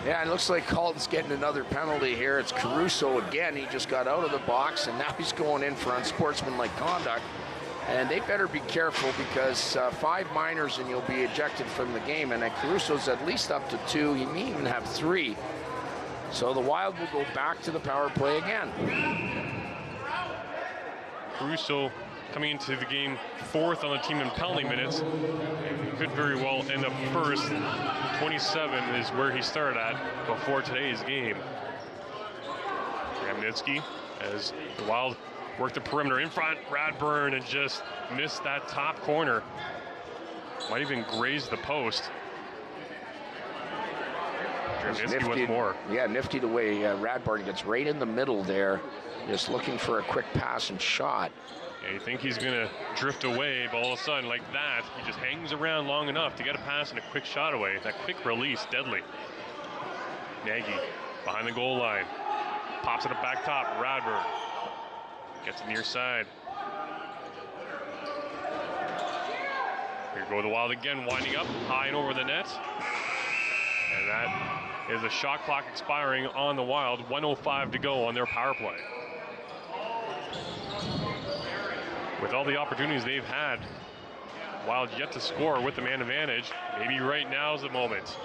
Yeah, it looks like Halton's getting another penalty here. It's Caruso again. He just got out of the box and now he's going in for unsportsmanlike conduct. And they better be careful because 5 minors and you'll be ejected from the game. And Caruso's at least up to 2. He may even have 3. So the Wild will go back to the power play again. Caruso coming into the game 4th on the team in penalty minutes. Could very well end up 1st. 27 is where he started at before today's game. Ramnitsky as the Wild work the perimeter in front. Radburn and just missed that top corner. Might even graze the post. Ramnitsky with more. Yeah, nifty the way Radburn gets right in the middle there, just looking for a quick pass and shot. Yeah, you think he's going to drift away, but all of a sudden, like that, he just hangs around long enough to get a pass and a quick shot away. That quick release, deadly. Nagy behind the goal line. Pops it up back top. Radburn gets it near side. Here go the Wild again, winding up high and over the net. And that is a shot clock expiring on the Wild. 1:05 to go on their power play. With all the opportunities they've had, Wild yet to score with the man advantage. Maybe right now is the moment.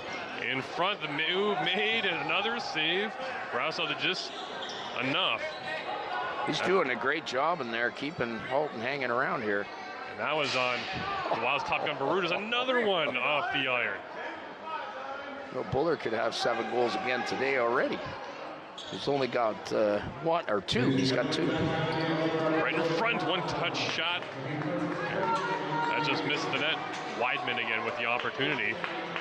In front, the move made, and another save. Brasso to just enough. He's doing a great job in there, keeping Halton hanging around here. And that was on the Wild's top gun, Barutas. Another one off the iron. Well, Buller could have 7 goals again today already. He's only got 1 or 2. He's got 2. Right in front, one-touch shot. That just missed the net. Weidman again with the opportunity.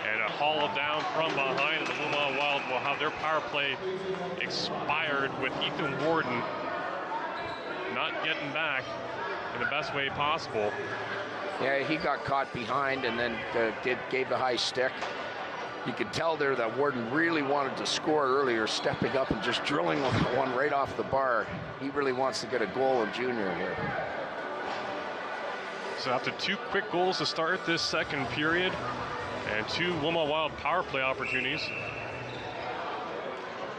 And a haul down from behind. The Wilmot Wild will have their power play expired with Ethan Warden not getting back in the best way possible. Yeah, he got caught behind and then gave the high stick. You could tell there that Warden really wanted to score earlier, stepping up and just drilling one right off the bar. He really wants to get a goal in junior here. So after 2 quick goals to start this second period and 2 Wilmot Wild power play opportunities,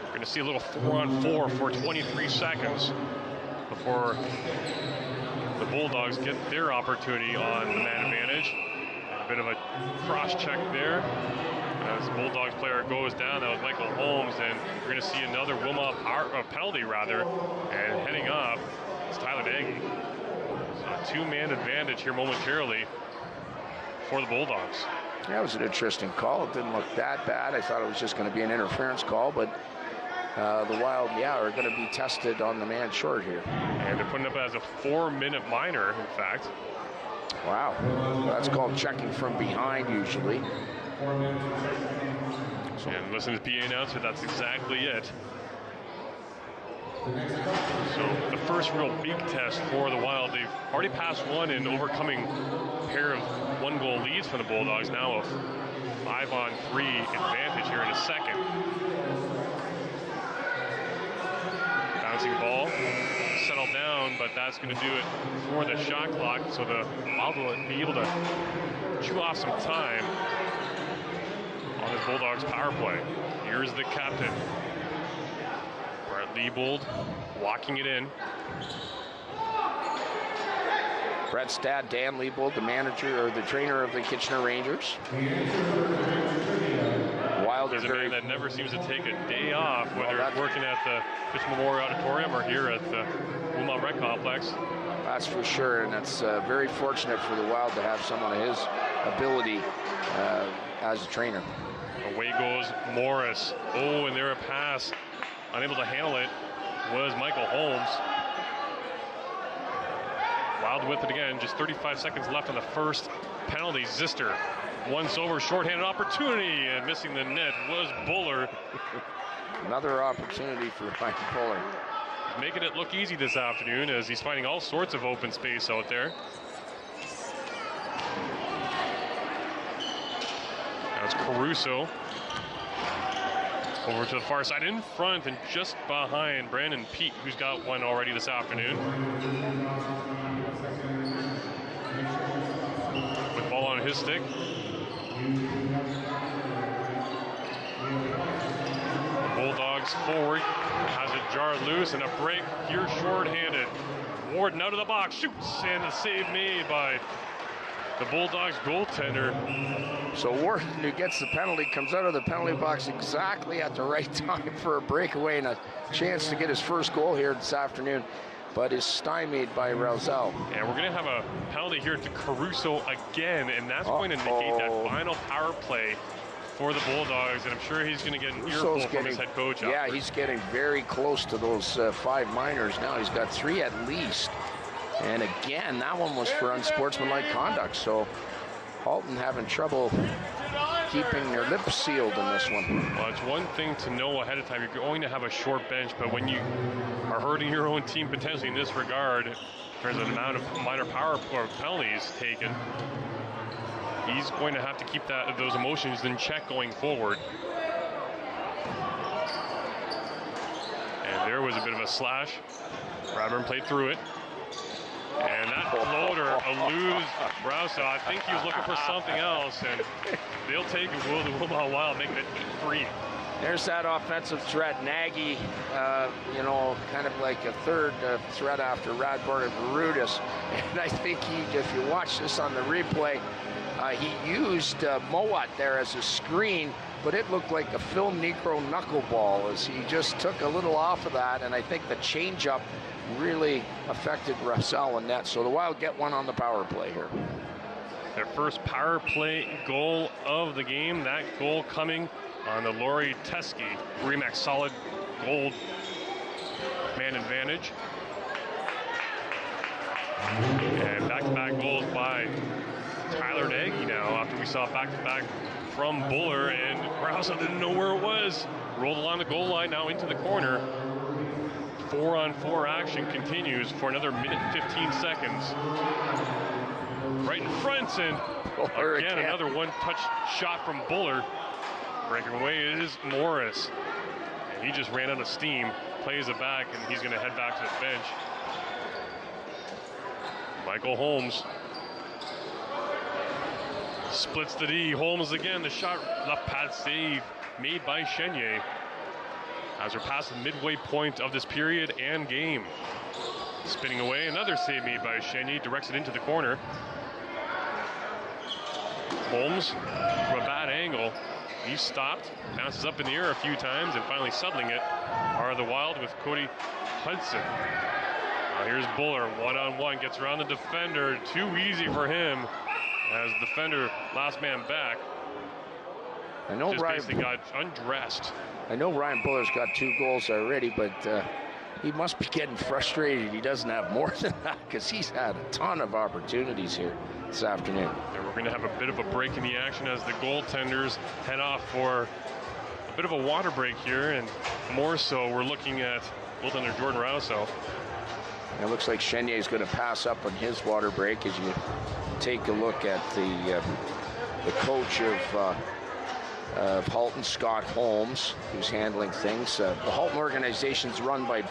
we're going to see a little 4-on-4 for 23 seconds before the Bulldogs get their opportunity on the man advantage. A bit of a cross-check there. As the Bulldogs player goes down, that was Michael Holmes, and we're going to see another Wilmot penalty, and heading up is Tyler Nagy. So a 2-man advantage here momentarily for the Bulldogs. That was an interesting call. It didn't look that bad. I thought it was just going to be an interference call, but the Wild, are going to be tested on the man short here. And they're putting up as a 4-minute minor, in fact. Wow, that's called checking from behind usually. And listen to the PA announcer, that's exactly it. So the first real big test for the Wild, they've already passed one in overcoming a pair of 1-goal leads for the Bulldogs. Now a 5-on-3 advantage here in a second. Bouncing ball, settle down, but that's going to do it for the shot clock. So the Wild will be able to chew off some time on this Bulldogs power play. Here's the captain, Brett Liebold, walking it in. Brett's dad, Dan Liebold, the manager or the trainer of the Kitchener Rangers. Wild There's a man that never seems to take a day off, whether it's working at the Fish Memorial Auditorium or here at the Wilmot Rec Complex. That's for sure, and it's very fortunate for the Wild to have someone of his ability as a trainer. Away goes Morris. Oh, and there a pass. Unable to handle it was Michael Holmes. Wild with it again. Just 35 seconds left on the first penalty. Zister once over, shorthanded opportunity, and missing the net was Buller. Another opportunity for Mike Buller. Making it look easy this afternoon as he's finding all sorts of open space out there. That's Caruso. Over to the far side in front and just behind Brandon Pete, who's got one already this afternoon. With the ball on his stick. The Bulldogs forward, has it jarred loose and a break here short-handed. Warden out of the box, shoots, and a save made by the Bulldogs goaltender. So Warden, who gets the penalty, comes out of the penalty box exactly at the right time for a breakaway and a chance to get his first goal here this afternoon, but is stymied by Rosell. And we're going to have a penalty here to Caruso again, and that's going to negate that final power play for the Bulldogs, and I'm sure he's going to get an earful from his head coach. Yeah, he's getting very close to those 5 minors now. He's got 3 at least. And again, that one was for unsportsmanlike conduct. So Halton having trouble keeping their lips sealed in this one. Well, it's one thing to know ahead of time you're going to have a short bench, but when you are hurting your own team potentially in this regard, there's an amount of minor power or penalties taken. He's going to have to keep those emotions in check going forward. And there was a bit of a slash. Bradburn played through it. And that floater eludes Rousseau. I think he was looking for something else, and they'll take it the Wilmot Wild, making it 8-3. There's that offensive threat. Nagy, you know, kind of like a third threat after Radbourne and Barudis. And I think if you watch this on the replay, he used Mowat there as a screen, but it looked like a Phil Negro knuckleball as he just took a little off of that, and I think the changeup really affected Russell in net. So the Wild get one on the power play here. Their first power play goal of the game. That goal coming on the Laurie Teskey Remax Solid Gold man advantage. And back-to-back goals by Tyler Nagy now after we saw back-to-back from Buller, and Rousseau didn't know where it was. Rolled along the goal line now into the corner. 4-on-4 action continues for another minute and 15 seconds. Right in front, and again another one-touch shot from Buller. Breaking away is Morris. And he just ran out of steam, plays it back, and he's going to head back to the bench. Michael Holmes splits the D. Holmes again, the shot, left pad save made by Chenier. As we're past the midway point of this period and game. Spinning away, another save made by Chenier, directs it into the corner. Holmes from a bad angle. He's stopped, bounces up in the air a few times, and finally settling it are the Wild with Cody Hudson. Now here's Buller, one-on-one, gets around the defender. Too easy for him as the defender, last man back. I know just Ryan basically got undressed. I know Ryan Buller's got 2 goals already, but he must be getting frustrated he doesn't have more than that, because he's had a ton of opportunities here this afternoon. And we're going to have a bit of a break in the action as the goaltenders head off for a bit of a water break here, and more so we're looking at goaltender Jordan Rousseau. It looks like Chenier is going to pass up on his water break as you take a look at the coach of Halton, Scott Holmes, who's handling things. The Halton organization is run by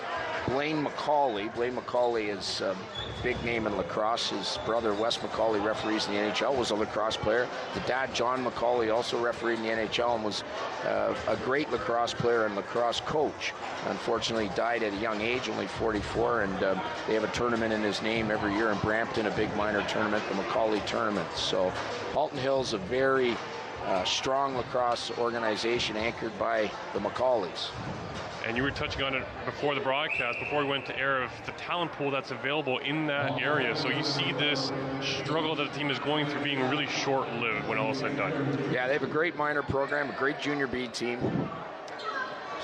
Blaine McCauley. Blaine McCauley is a big name in lacrosse. His brother, Wes McCauley, referees in the NHL, was a lacrosse player. The dad, John McCauley, also refereed in the NHL and was a great lacrosse player and lacrosse coach. Unfortunately, died at a young age, only 44, and they have a tournament in his name every year in Brampton, a big minor tournament, the McCauley Tournament. So Halton Hill's a very strong lacrosse organization anchored by the McCauleys. And you were touching on it before the broadcast, before we went to air, of the talent pool that's available in that area. So you see this struggle that the team is going through being really short-lived when all is said and done. Yeah, they have a great minor program, a great junior B team.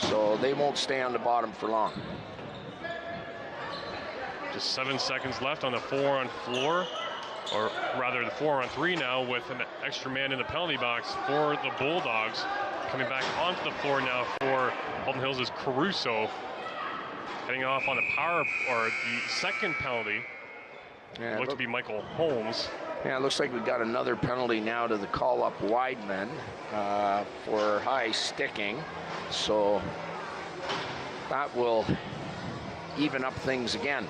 So they won't stay on the bottom for long. Just 7 seconds left on the 4-on-4, or rather the 4-on-3 now, with an extra man in the penalty box for the Bulldogs. Coming back onto the floor now for Halton Hills is Caruso, heading off on the power, or the second penalty. Yeah, looked to be Michael Holmes. Yeah, it looks like we got another penalty now to the call-up wideman for high sticking. So that will even up things again.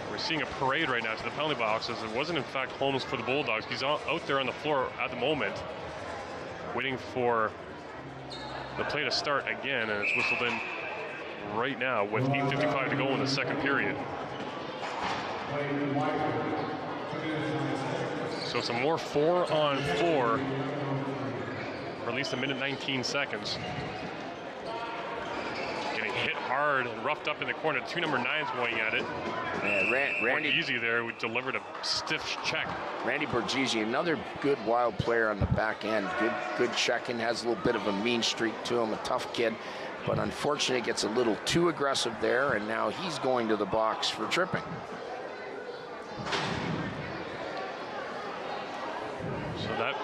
We're seeing a parade right now to the penalty box, as it wasn't in fact Holmes for the Bulldogs. He's out there on the floor at the moment, waiting for the play to start again, and it's whistled in right now with 8:55 to go in the second period. So some more 4-on-4 for at least a minute 19 seconds. Getting hit hard and roughed up in the corner. 2 number 9s going at it. Yeah, Randy Easy there. We delivered a stiff check. Randy Borghese, another good Wild player on the back end. Good checking, has a little bit of a mean streak to him, a tough kid. But unfortunately gets a little too aggressive there, and now he's going to the box for tripping. So that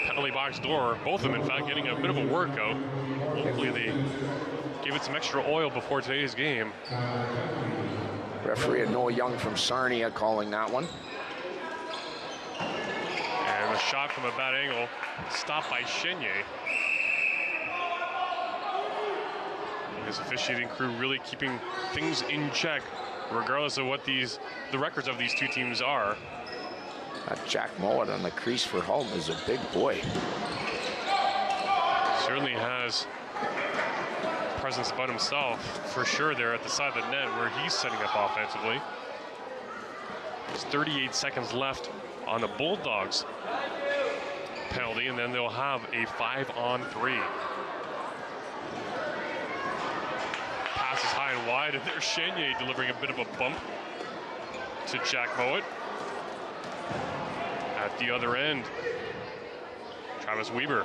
penalty box door, both of them in fact getting a bit of a workout. Hopefully they gave it some extra oil before today's game. Referee Noah Young from Sarnia calling that one. And a shot from a bad angle, stopped by Chenier. His officiating crew really keeping things in check, regardless of what the records of these two teams are. Jack Mowat on the crease for Halton is a big boy. Certainly has presence about himself, for sure, there at the side of the net where he's setting up offensively. There's 38 seconds left on the Bulldogs penalty, and then they'll have a 5-on-3. Passes high and wide, and there's Chenier delivering a bit of a bump to Jack Mowat. At the other end, Travis Weber.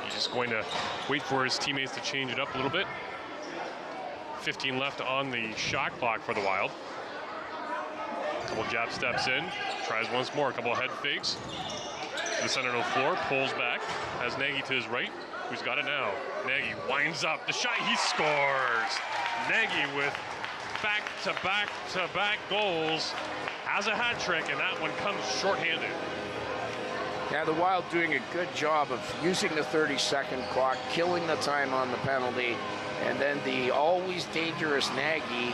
He's just going to wait for his teammates to change it up a little bit. 15 left on the shot clock for the Wild. Couple jab steps in, tries once more, a couple of head fakes. To the center of the floor, pulls back, has Nagy to his right. Who's got it now? Nagy winds up, the shot, he scores! Nagy with back-to-back-to-back goals, has a hat trick, and that one comes shorthanded. Yeah, the Wild doing a good job of using the 30-second clock, killing the time on the penalty, and then the always dangerous Nagy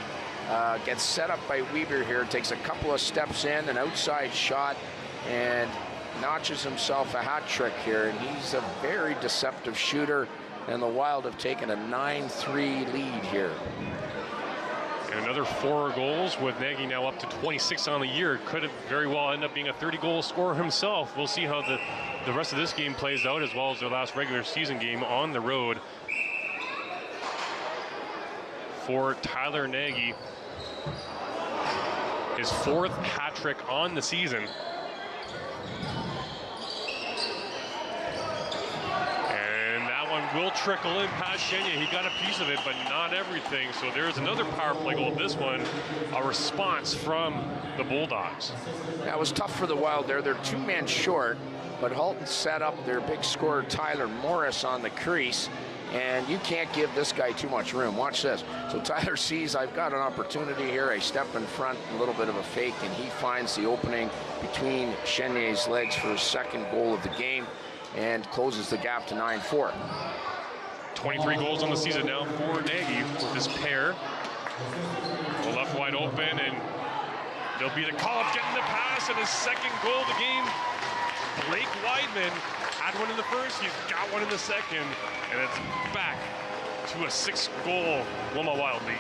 gets set up by Weber here, takes a couple of steps in, an outside shot, and notches himself a hat trick here, and he's a very deceptive shooter, and the Wild have taken a 9-3 lead here. And another 4 goals with Nagy now up to 26 on the year. Could have very well end up being a 30-goal scorer himself. We'll see how the rest of this game plays out, as well as their last regular season game on the road for Tyler Nagy. His 4th hat trick on the season. Will trickle in past Chenier. He got a piece of it, but not everything. So there's another power play goal. This one, a response from the Bulldogs. That was tough for the Wild there. They're 2-man short, but Halton set up their big scorer Tyler Morris on the crease, and you can't give this guy too much room. Watch this. So Tyler sees, I've got an opportunity here. I step in front, a little bit of a fake, and he finds the opening between Chenier's legs for his 2nd goal of the game, and closes the gap to 9-4. 23 goals on the season now for Nagy with this pair. The left wide open, and there'll be the call-up, getting the pass, and his 2nd goal of the game. Blake Weidman had one in the first, he's got one in the 2nd, and it's back to a 6-goal Wilmot Wild lead.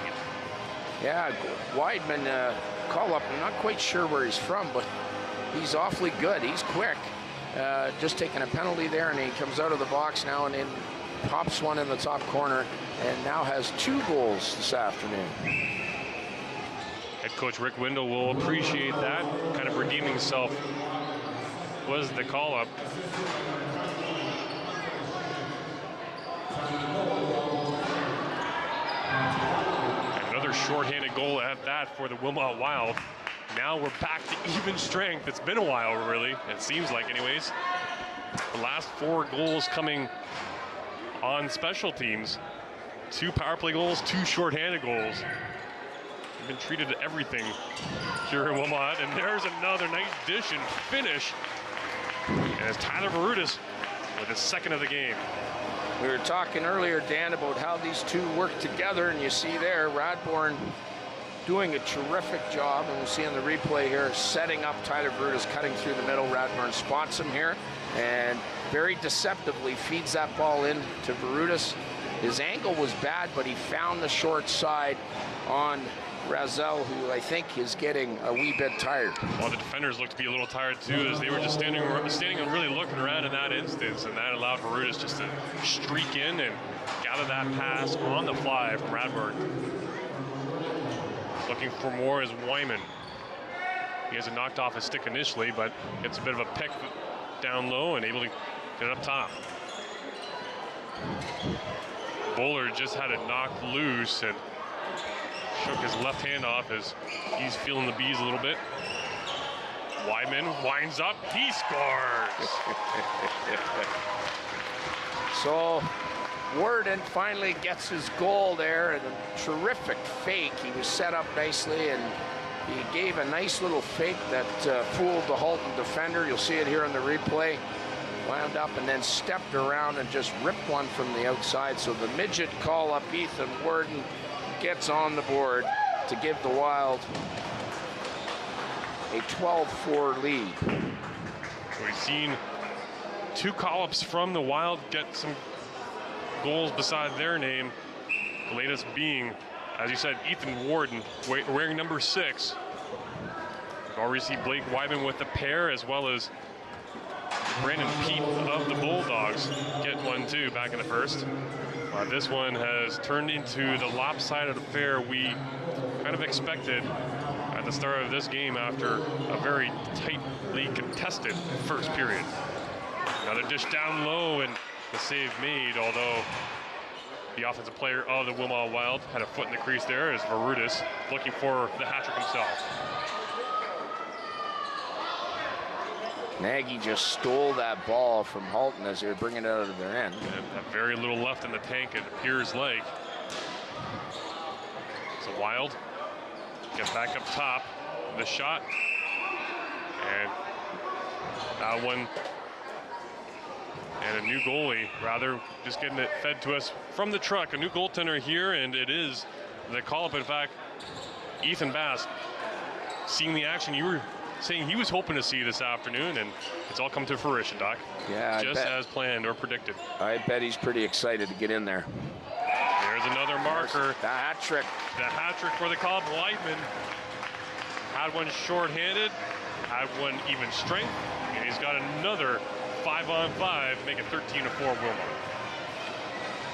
Yeah, Weidman call-up, I'm not quite sure where he's from, but he's awfully good, he's quick. Just taking a penalty there, and he comes out of the box now and pops one in the top corner, and now has 2 goals this afternoon. Head coach Rick Wendell will appreciate that, kind of redeeming himself. Was the call-up. Another shorthanded goal at that for the Wilmot Wild. Now we're back to even strength. It's been a while, really. It seems like, anyways. The last 4 goals coming on special teams. 2 power play goals, 2 shorthanded goals. We've been treated to everything here in Wilmot. And there's another nice dish and finish. And it's Tyler Verutis with his 2nd of the game. We were talking earlier, Dan, about how these two work together, and you see there, Radbourne doing a terrific job, and we'll see on the replay here, setting up Tyler Verutis, cutting through the middle. Radbourne spots him here, and very deceptively feeds that ball in to Verutis. His angle was bad, but he found the short side on Razel, who I think is getting a wee bit tired. Well, the defenders looked to be a little tired too, as they were just standing and really looking around in that instance, and that allowed Verutis just to streak in and gather that pass on the fly from Radburn. Looking for more is Wyman. He hasn't knocked off his stick initially, but gets a bit of a pick down low and able to get it up top. Bowler just had it knocked loose and shook his left hand off as he's feeling the bees a little bit. Wyman winds up, he scores! So Worden finally gets his goal there, and a terrific fake. He was set up nicely, and he gave a nice little fake that fooled the Halton defender. You'll see it here on the replay. Wound up and then stepped around and just ripped one from the outside. So the midget call-up, Ethan Worden, gets on the board to give the Wild a 12-4 lead. We've seen two call-ups from the Wild get some goals beside their name. The latest being, as you said, Ethan Worden, wearing number 6. We've already seen Blake Wyman with the pair, as well as Brandon Pete of the Bulldogs get one too back in the first. This one has turned into the lopsided affair we kind of expected at the start of this game after a very tightly contested first period. Another dish down low and the save made, although the offensive player of the Wilmot Wild had a foot in the crease there as Varutis looking for the hat-trick himself. Nagy just stole that ball from Halton as they were bringing it out of their end. And very little left in the tank, it appears like. So Wild gets back up top, the shot, and that one, and a new goalie, rather, just getting it fed to us from the truck. A new goaltender here, and it is the call-up. In fact, Ethan Bass, seeing the action you were saying he was hoping to see this afternoon, and it's all come to fruition, Doc. Yeah, just as planned or predicted. I bet he's pretty excited to get in there. There's another marker. The hat trick. The hat trick for the call. Weidman had one short-handed, had one even strength, and he's got another 5-on-5, make it 13-4 Wilmot.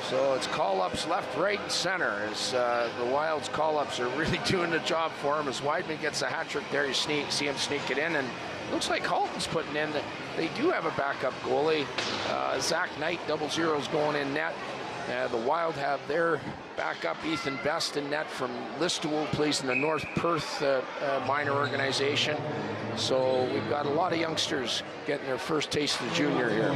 So it's call-ups left, right, and center as the Wild's call-ups are really doing the job for him. As Weidman gets a hat trick there, you see him sneak it in, and looks like Halton's putting in. They do have a backup goalie. Zach Knight, 0-0's going in net. The Wild have their backup, Ethan Best, in net from Listowel, plays in the North Perth minor organization. So we've got a lot of youngsters getting their first taste of the junior here.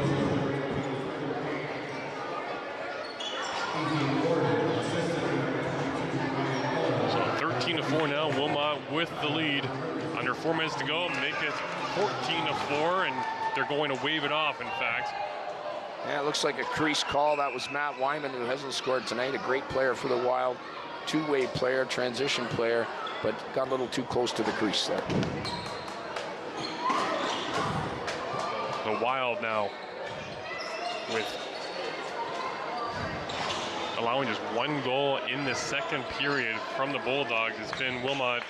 So 13-4 now, Wilmot with the lead. Under 4 minutes to go, make it 14-4, and they're going to wave it off, in fact. Yeah, it looks like a crease call. That was Matt Wyman, who hasn't scored tonight. A great player for the Wild. Two-way player, transition player, but got a little too close to the crease there. The Wild now with allowing just one goal in the second period from the Bulldogs. It's been Wilmot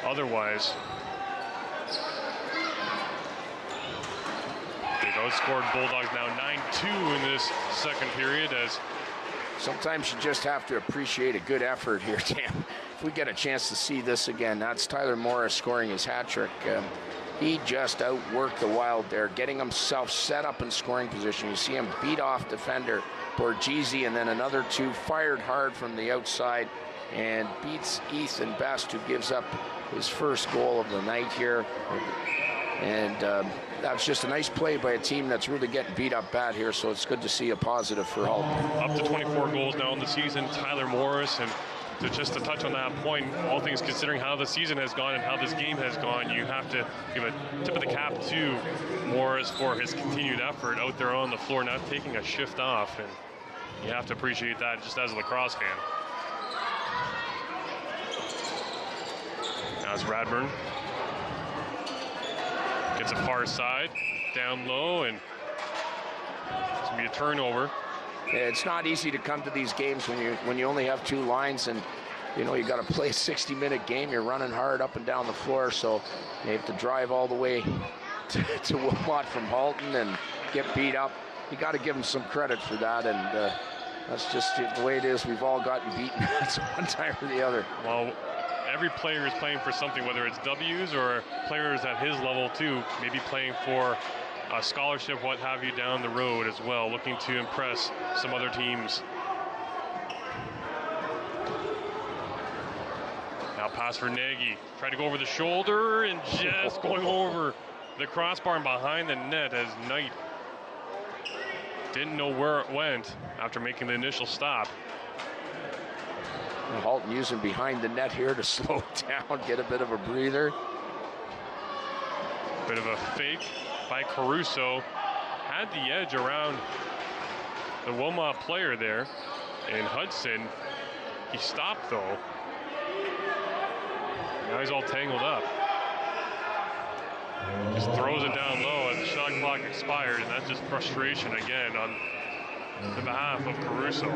otherwise. They've outscored Bulldogs now 9-2 in this second period. As sometimes you just have to appreciate a good effort here, Tim. If we get a chance to see this again, that's Tyler Morris scoring his hat trick. He just outworked the Wild there, getting himself set up in scoring position. You see him beat off defender Borghese, and then another two fired hard from the outside and beats Ethan Best, who gives up his first goal of the night here. And that's just a nice play by a team that's really getting beat up bad here, so it's good to see a positive for Halton. Up to 24 goals now in the season, Tyler Morris. And just to touch on that point, all things considering how the season has gone and how this game has gone, you have to give a tip of the cap to Morris for his continued effort out there on the floor, not taking a shift off, and you have to appreciate that just as a lacrosse fan. Now it's Radburn. Gets a far side, down low, and it's gonna be a turnover. It's not easy to come to these games when you only have two lines, and you know you got to play a 60-minute game. You're running hard up and down the floor, so you have to drive all the way to Wilmot from Halton and get beat up. You got to give them some credit for that, and That's just the way it is. We've all gotten beaten at one time or the other. Well, every player is playing for something, whether it's W's or players at his level too, maybe playing for a scholarship, what have you, down the road as well, looking to impress some other teams. Now pass for Nagy, tried to go over the shoulder and just going over the crossbar and behind the net as Knight didn't know where it went after making the initial stop. And Halton using behind the net here to slow it down, get a bit of a breather. Bit of a fake by Caruso. Had the edge around the Wilmot player there. And Hudson, he stopped though. Now he's all tangled up. Just throws it down low as the shot clock expired, and that's just frustration again on the behalf of Caruso.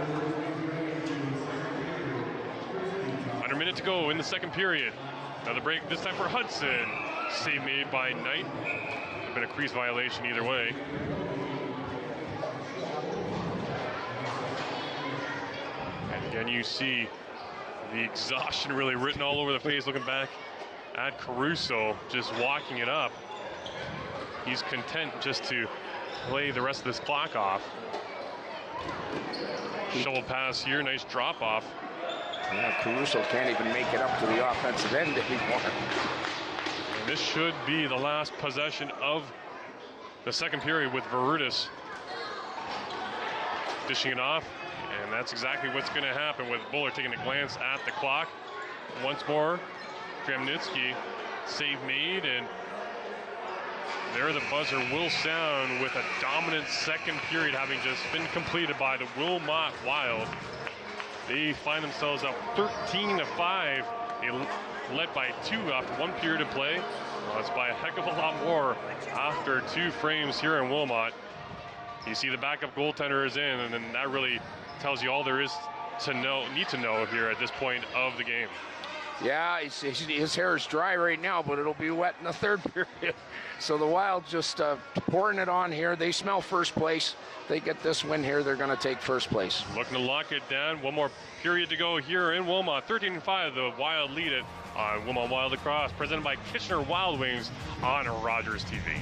Under a minute to go in the second period. Another break, this time for Hudson. Save made by Knight. Could have been a crease violation either way. And again, you see the exhaustion really written all over the face, looking back at Caruso, just walking it up. He's content just to play the rest of this clock off. Shovel pass here, nice drop off. Yeah, Caruso can't even make it up to the offensive end anymore. And this should be the last possession of the second period with Verutis dishing it off. And that's exactly what's going to happen with Buller taking a glance at the clock. Once more, Kramnitsky, save made, and there the buzzer will sound with a dominant second period having just been completed by the Wilmot Wild. They find themselves up 13-5. They led by 2 after 1 period of play. Well, it's by a heck of a lot more after 2 frames here in Wilmot. You see the backup goaltender is in, and then that really tells you all there is to need to know here at this point of the game. Yeah, his hair is dry right now, but it'll be wet in the third period. So the Wild just pouring it on here. They smell first place. They get this win here, they're going to take first place. Looking to lock it down. One more period to go here in Wilmot. 13-5, the Wild lead it on Wilmot Wild Lacrosse, presented by Kitchener Wild Wings on Rogers TV.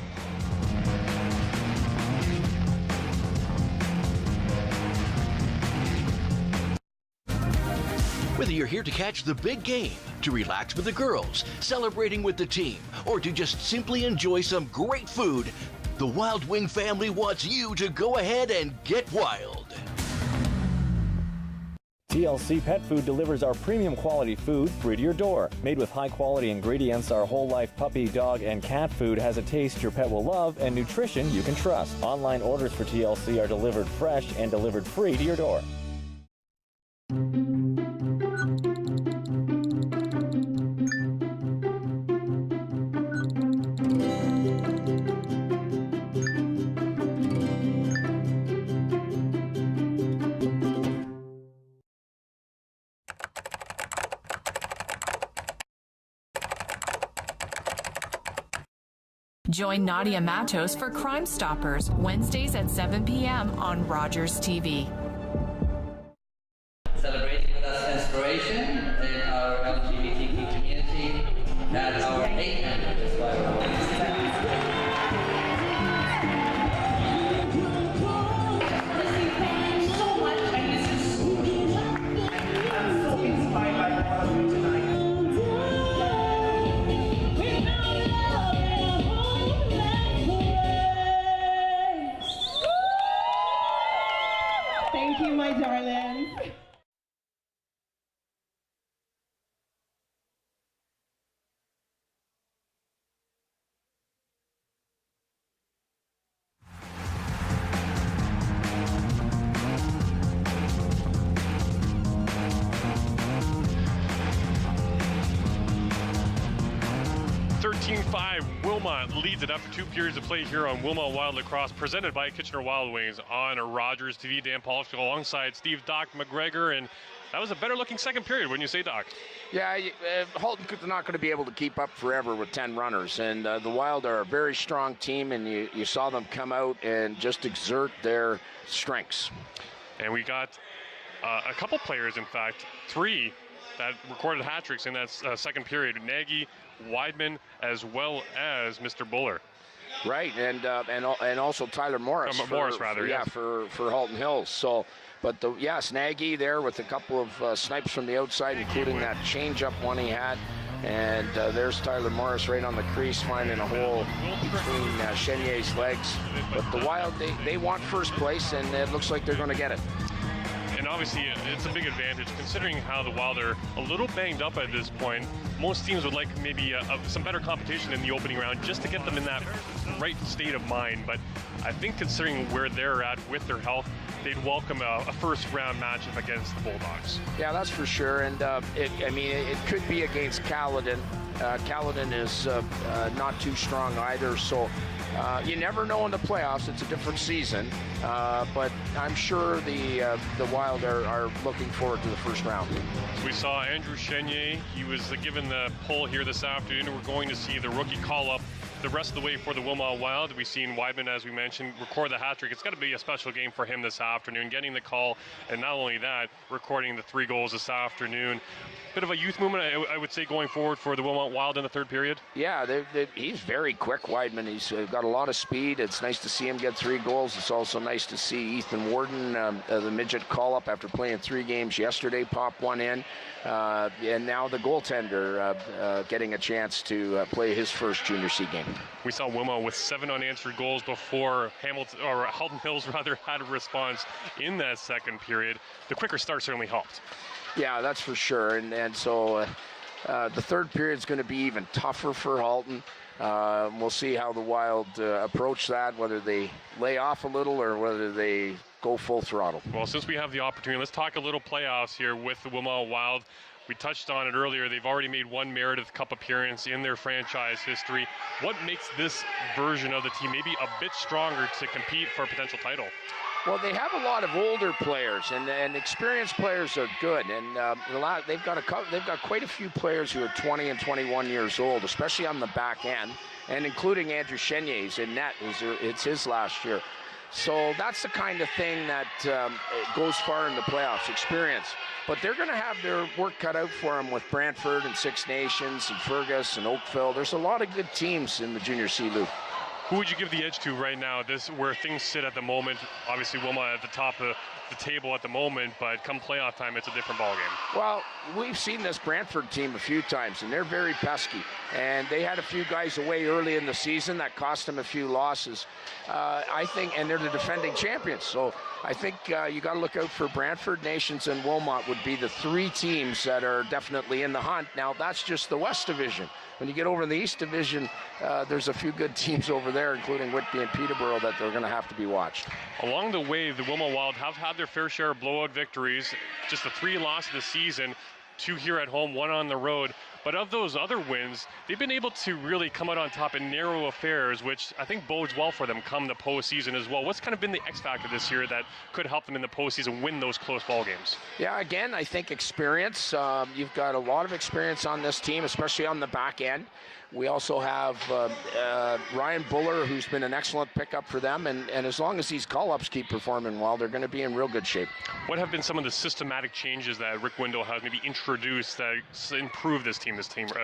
Whether you're here to catch the big game, to relax with the girls, celebrating with the team, or to just simply enjoy some great food, the Wild Wing family wants you to go ahead and get wild. TLC Pet Food delivers our premium quality food free to your door. Made with high quality ingredients, our whole life puppy, dog, and cat food has a taste your pet will love and nutrition you can trust. Online orders for TLC are delivered fresh and delivered free to your door. Join Nadia Matos for Crime Stoppers, Wednesdays at 7 p.m. on Rogers TV. Celebrating with us inspiration in our LGBTQ community at our 8th anniversary. So much, and this is so beautiful. I'm so inspired by all of you tonight. Thank you, my darlings. Wilmot leads it after 2 periods of play here on Wilmot Wild Lacrosse, presented by Kitchener Wild Wings on Rogers TV. Dan Pollock alongside Steve Doc McGregor, and that was a better looking second period, wouldn't you say, Doc? Yeah, Halton's not going to be able to keep up forever with 10 runners, and the Wild are a very strong team, and you saw them come out and just exert their strengths. And we got a couple players, in fact, 3 that recorded hat tricks in that second period. Nagy, Weidman, as well as Mr. Buller. Right, and also Tyler Morris. For Halton Hills. So, but yes, Nagy there with a couple of snipes from the outside, including that change-up one he had. And there's Tyler Morris right on the crease, finding a hole between Chenier's legs. But the Wild, they want first place, and it looks like they're going to get it. And obviously, it's a big advantage considering how the Wild are a little banged up at this point. Most teams would like maybe some better competition in the opening round just to get them in that right state of mind. But I think considering where they're at with their health, they'd welcome a first-round matchup against the Bulldogs. Yeah, that's for sure. And it could be against Caledon. Caledon is not too strong either, so you never know in the playoffs. It's a different season, but I'm sure the Wild are looking forward to the first round. We saw Andrew Chenier. He was given the pull here this afternoon. We're going to see the rookie call-up the rest of the way for the Wilmot Wild. We've seen Weidman, as we mentioned, record the hat trick. It's got to be a special game for him this afternoon, getting the call, and not only that, recording the 3 goals this afternoon. Bit of a youth movement, I would say, going forward for the Wilmot Wild in the third period. Yeah, he's very quick, Weidman. He's got a lot of speed. It's nice to see him get 3 goals. It's also nice to see Ethan Warden, the midget call-up after playing 3 games yesterday, pop one in. And now the goaltender getting a chance to play his first Junior C game. We saw Wilmot with 7 unanswered goals before Halton Hills had a response in that second period. The quicker start certainly helped. Yeah, that's for sure. And so the third period is going to be even tougher for Halton. We'll see how the Wild approach that, whether they lay off a little or whether they go full throttle. Well, since we have the opportunity, let's talk a little playoffs here with the Wilmot Wild. We touched on it earlier. They've already made 1 Meredith Cup appearance in their franchise history. What makes this version of the team maybe a bit stronger to compete for a potential title? Well, they have a lot of older players, and experienced players are good. And they've got quite a few players who are 20 and 21 years old, especially on the back end, and including Andrew Chenier's in net. It's his last year. So that's the kind of thing that goes far in the playoffs, experience. But they're going to have their work cut out for them with Brantford and Six Nations and Fergus and Oakville. There's a lot of good teams in the Junior C Loop. Who would you give the edge to right now? This where things sit at the moment. Obviously, Wilmot at the top of the table at the moment, but come playoff time, it's a different ballgame. Well, we've seen this Brantford team a few times, and they're very pesky. And they had a few guys away early in the season that cost them a few losses. I think, and they're the defending champions. So I think you got to look out for Brantford, Nations, and Wilmot would be the 3 teams that are definitely in the hunt. Now, that's just the West Division. When you get over in the East Division, there's a few good teams over there, including Whitby and Peterborough, that they're going to have to be watched. Along the way, the Wilmot Wild have had their fair share of blowout victories. Just the 3 losses this season, 2 here at home, 1 on the road. But of those other wins, they've been able to really come out on top in narrow affairs, which I think bodes well for them come the postseason as well. What's kind of been the X factor this year that could help them in the postseason win those close ball games? Yeah, again, I think experience. You've got a lot of experience on this team, especially on the back end. We also have Ryan Buller, who's been an excellent pickup for them, and as long as these call-ups keep performing well, they're going to be in real good shape. What have been some of the systematic changes that Rick Wendell has maybe introduced that improve this team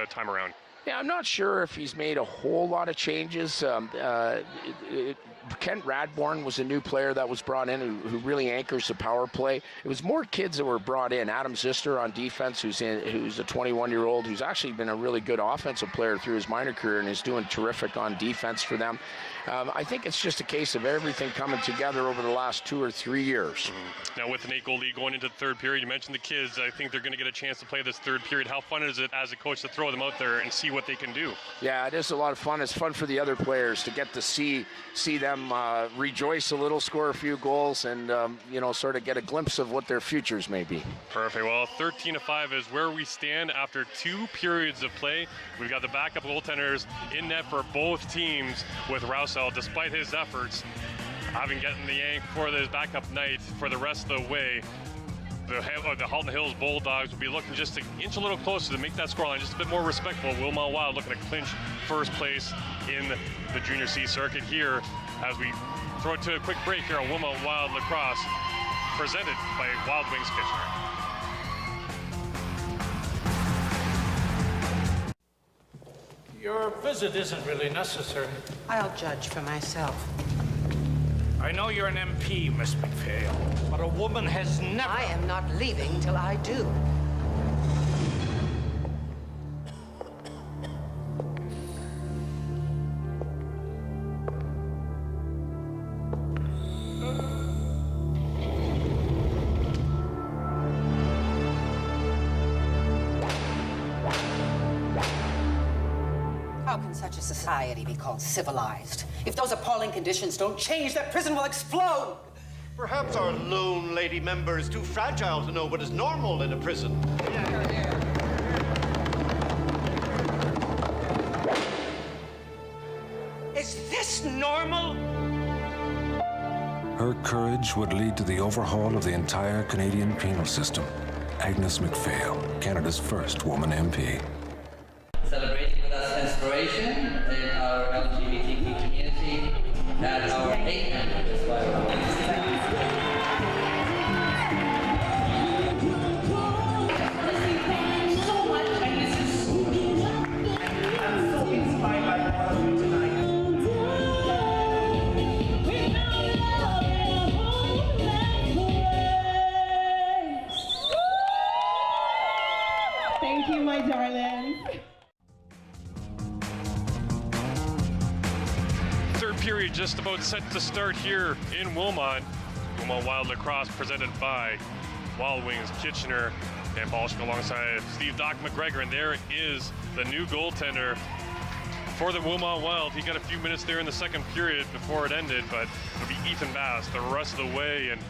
time around? Yeah, I'm not sure if he's made a whole lot of changes. Kent Radbourne was a new player that was brought in who really anchors the power play. It was more kids that were brought in. Adam Zister on defense, who's a 21-year-old who's actually been a really good offensive player through his minor career and is doing terrific on defense for them. I think it's just a case of everything coming together over the last 2 or 3 years. Now with an 8-goal lead going into the third period, you mentioned the kids. I think they're going to get a chance to play this third period. How fun is it as a coach to throw them out there and see what they can do? Yeah, it is a lot of fun. It's fun for the other players to get to see them rejoice a little, score a few goals, and sort of get a glimpse of what their futures may be. Perfect. Well, 13-5 is where we stand after 2 periods of play. We've got the backup goaltenders in net for both teams with Rousseau, despite his efforts, having gotten the yank for his backup night for the rest of the way. The Halton Hills Bulldogs will be looking just to inch a little closer to make that scoreline just a bit more respectful. Wilmot Wild looking to clinch first place in the Junior C circuit here as we throw it to a quick break here on Wilmot Wild Lacrosse. presented by Wild Wings Kitchener. Your visit isn't really necessary. I'll judge for myself. I know you're an MP, Miss McPhail, but a woman has never... I am not leaving till I do. How can such a society be called civilized? If those appalling conditions don't change, that prison will explode! Perhaps our lone lady member is too fragile to know what is normal in a prison. Is this normal? Her courage would lead to the overhaul of the entire Canadian penal system. Agnes McPhail, Canada's first woman MP. Celebrating with us inspiration in our LGBTQ community at our 8th anniversary. Thank you, my darlings. Third period just about set to start here in Wilmot. Wilmot Wild Lacrosse presented by Wild Wings Kitchener. Dan Polishik alongside Steve Doc McGregor, and there is the new goaltender for the Wilmot Wild. He got a few minutes there in the second period before it ended, but it'll be Ethan Bass the rest of the way. And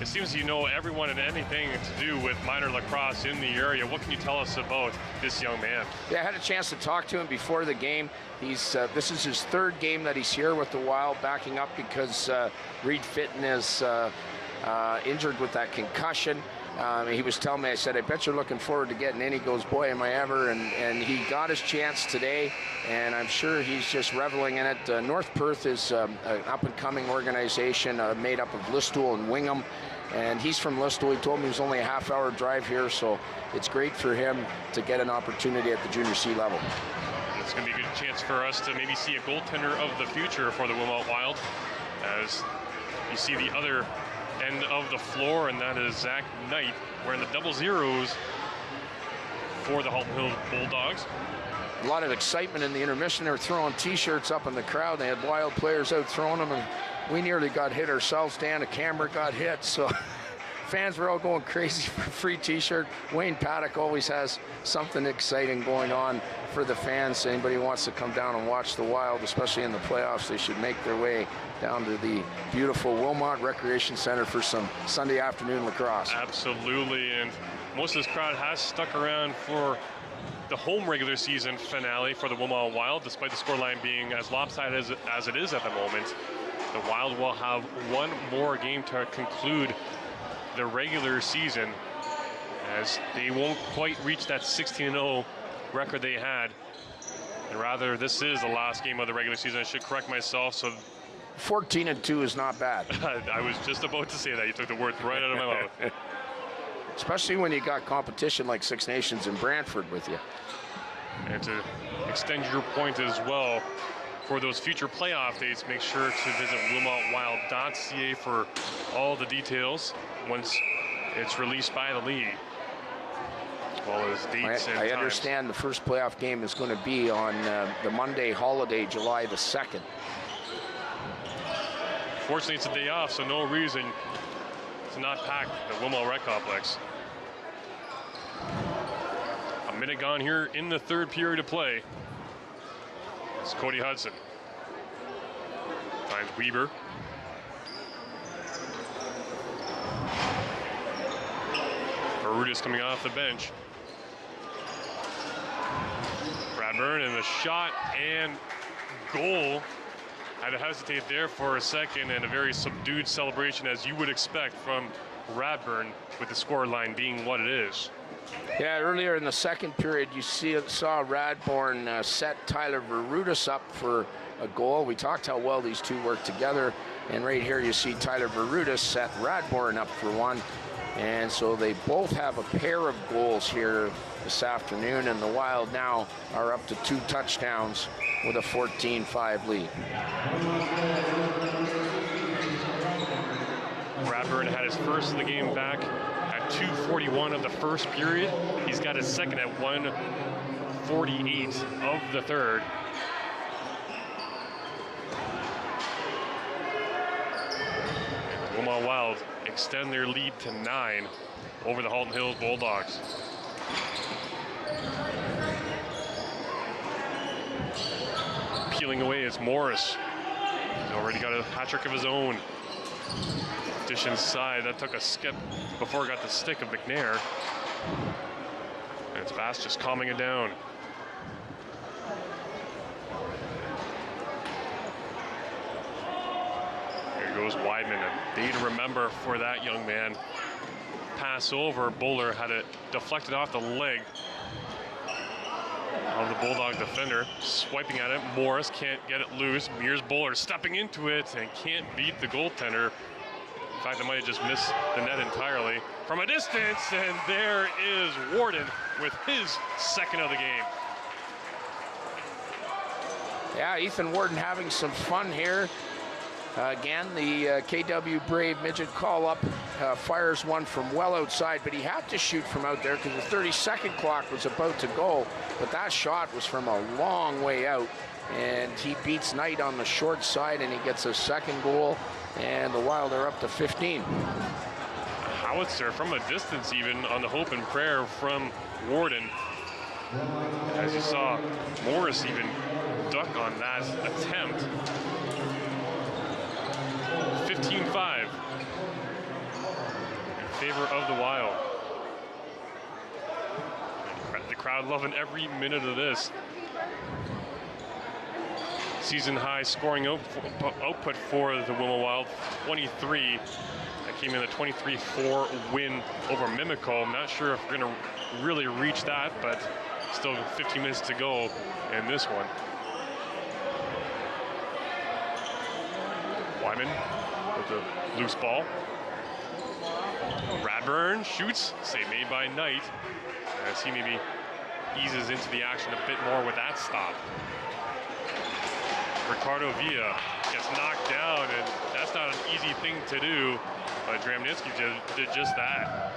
it seems you know everyone and anything to do with minor lacrosse in the area. What can you tell us about this young man? Yeah, I had a chance to talk to him before the game. He's this is his third game that he's here with the Wild, backing up because Reed Fitton is injured with that concussion. He was telling me, I said, I bet you're looking forward to getting in. He goes, boy, am I ever. And he got his chance today, and I'm sure he's just reveling in it. North Perth is an up-and-coming organization made up of Listowel and Wingham. And he's from Listowel. He told me it was only a half-hour drive here, so it's great for him to get an opportunity at the junior C level. It's going to be a good chance for us to maybe see a goaltender of the future for the Wilmot Wild, as you see the other end of the floor, and that is Zach Knight wearing the double zeros for the Halton Hill Bulldogs. A lot of excitement in the intermission. They were throwing T-shirts up in the crowd. They had Wild players out throwing them, and we nearly got hit ourselves. Dan, the camera got hit, so fans were all going crazy for a free T-shirt. Wayne Paddock always has something exciting going on for the fans. Anybody who wants to come down and watch the Wild, especially in the playoffs, they should make their way down to the beautiful Wilmot Recreation Center for some Sunday afternoon lacrosse. Absolutely, and most of this crowd has stuck around for the home regular season finale for the Wilmot Wild, despite the scoreline being as lopsided as it is at the moment. The Wild will have one more game to conclude the regular season, as they won't quite reach that 16-0 record they had. And rather, this is the last game of the regular season. I should correct myself. So 14-2 is not bad. I was just about to say that. You took the words right out of my mouth. Especially when you got competition like Six Nations in Brantford with you. And to extend your point as well, for those future playoff dates, make sure to visit wilmotwild.ca for all the details once it's released by the league, as well as dates and I times. understand the first playoff game is going to be on the Monday holiday, July the 2nd. Fortunately, it's a day off, so no reason to not pack the Wilmot Rec Complex. A minute gone here in the third period of play. It's Cody Hudson. Finds Weber. Barudis coming off the bench. Bradburn, and the shot and goal. Had to hesitate there for a second, and a very subdued celebration, as you would expect from Bradburn, with the score line being what it is. Yeah, earlier in the second period, you saw Radbourne set Tyler Barudis up for a goal. We talked how well these two work together. And right here you see Tyler Verutis set Radbourne up for one. And so they both have a pair of goals here this afternoon, and the Wild now are up to 2 touchdowns with a 14-5 lead. Radbourne had his first of the game back at 2:41 of the first period. He's got his second at 1:48 of the third. And the Wilmot Wild extend their lead to 9 over the Halton Hills Bulldogs. Peeling away is Morris. He's already got a hat trick of his own. Dish inside, that took a skip before it got the stick of McNair. And it's Bass just calming it down. Here goes Weidman, a day to remember for that young man. Pass over, Bowler had it deflected off the leg of the Bulldog defender. Swiping at it, Morris can't get it loose. Mears Bowler stepping into it and can't beat the goaltender. In fact, I might have just missed the net entirely from a distance, and there is Warden with his second of the game. Yeah, Ethan Warden having some fun here. Again, the KW Brave midget call-up fires one from well outside, but he had to shoot from out there because the 30-second clock was about to go, but that shot was from a long way out, and he beats Knight on the short side, and he gets a second goal, and the Wild are up to 15. Howitzer from a distance even on the hope and prayer from Warden. As you saw, Morris even duck on that attempt. 15-5 in favor of the Wild. The crowd loving every minute of this. Season high scoring output for the Wilmot Wild, 23. That came in a 23-4 win over Mimico. I'm not sure if we're going to really reach that, but still 15 minutes to go in this one. Wyman with the loose ball. Radbourne shoots, save made by Knight, as he maybe eases into the action a bit more with that stop. Ricardo Villa gets knocked down, and that's not an easy thing to do, but Dramnitsky did just that.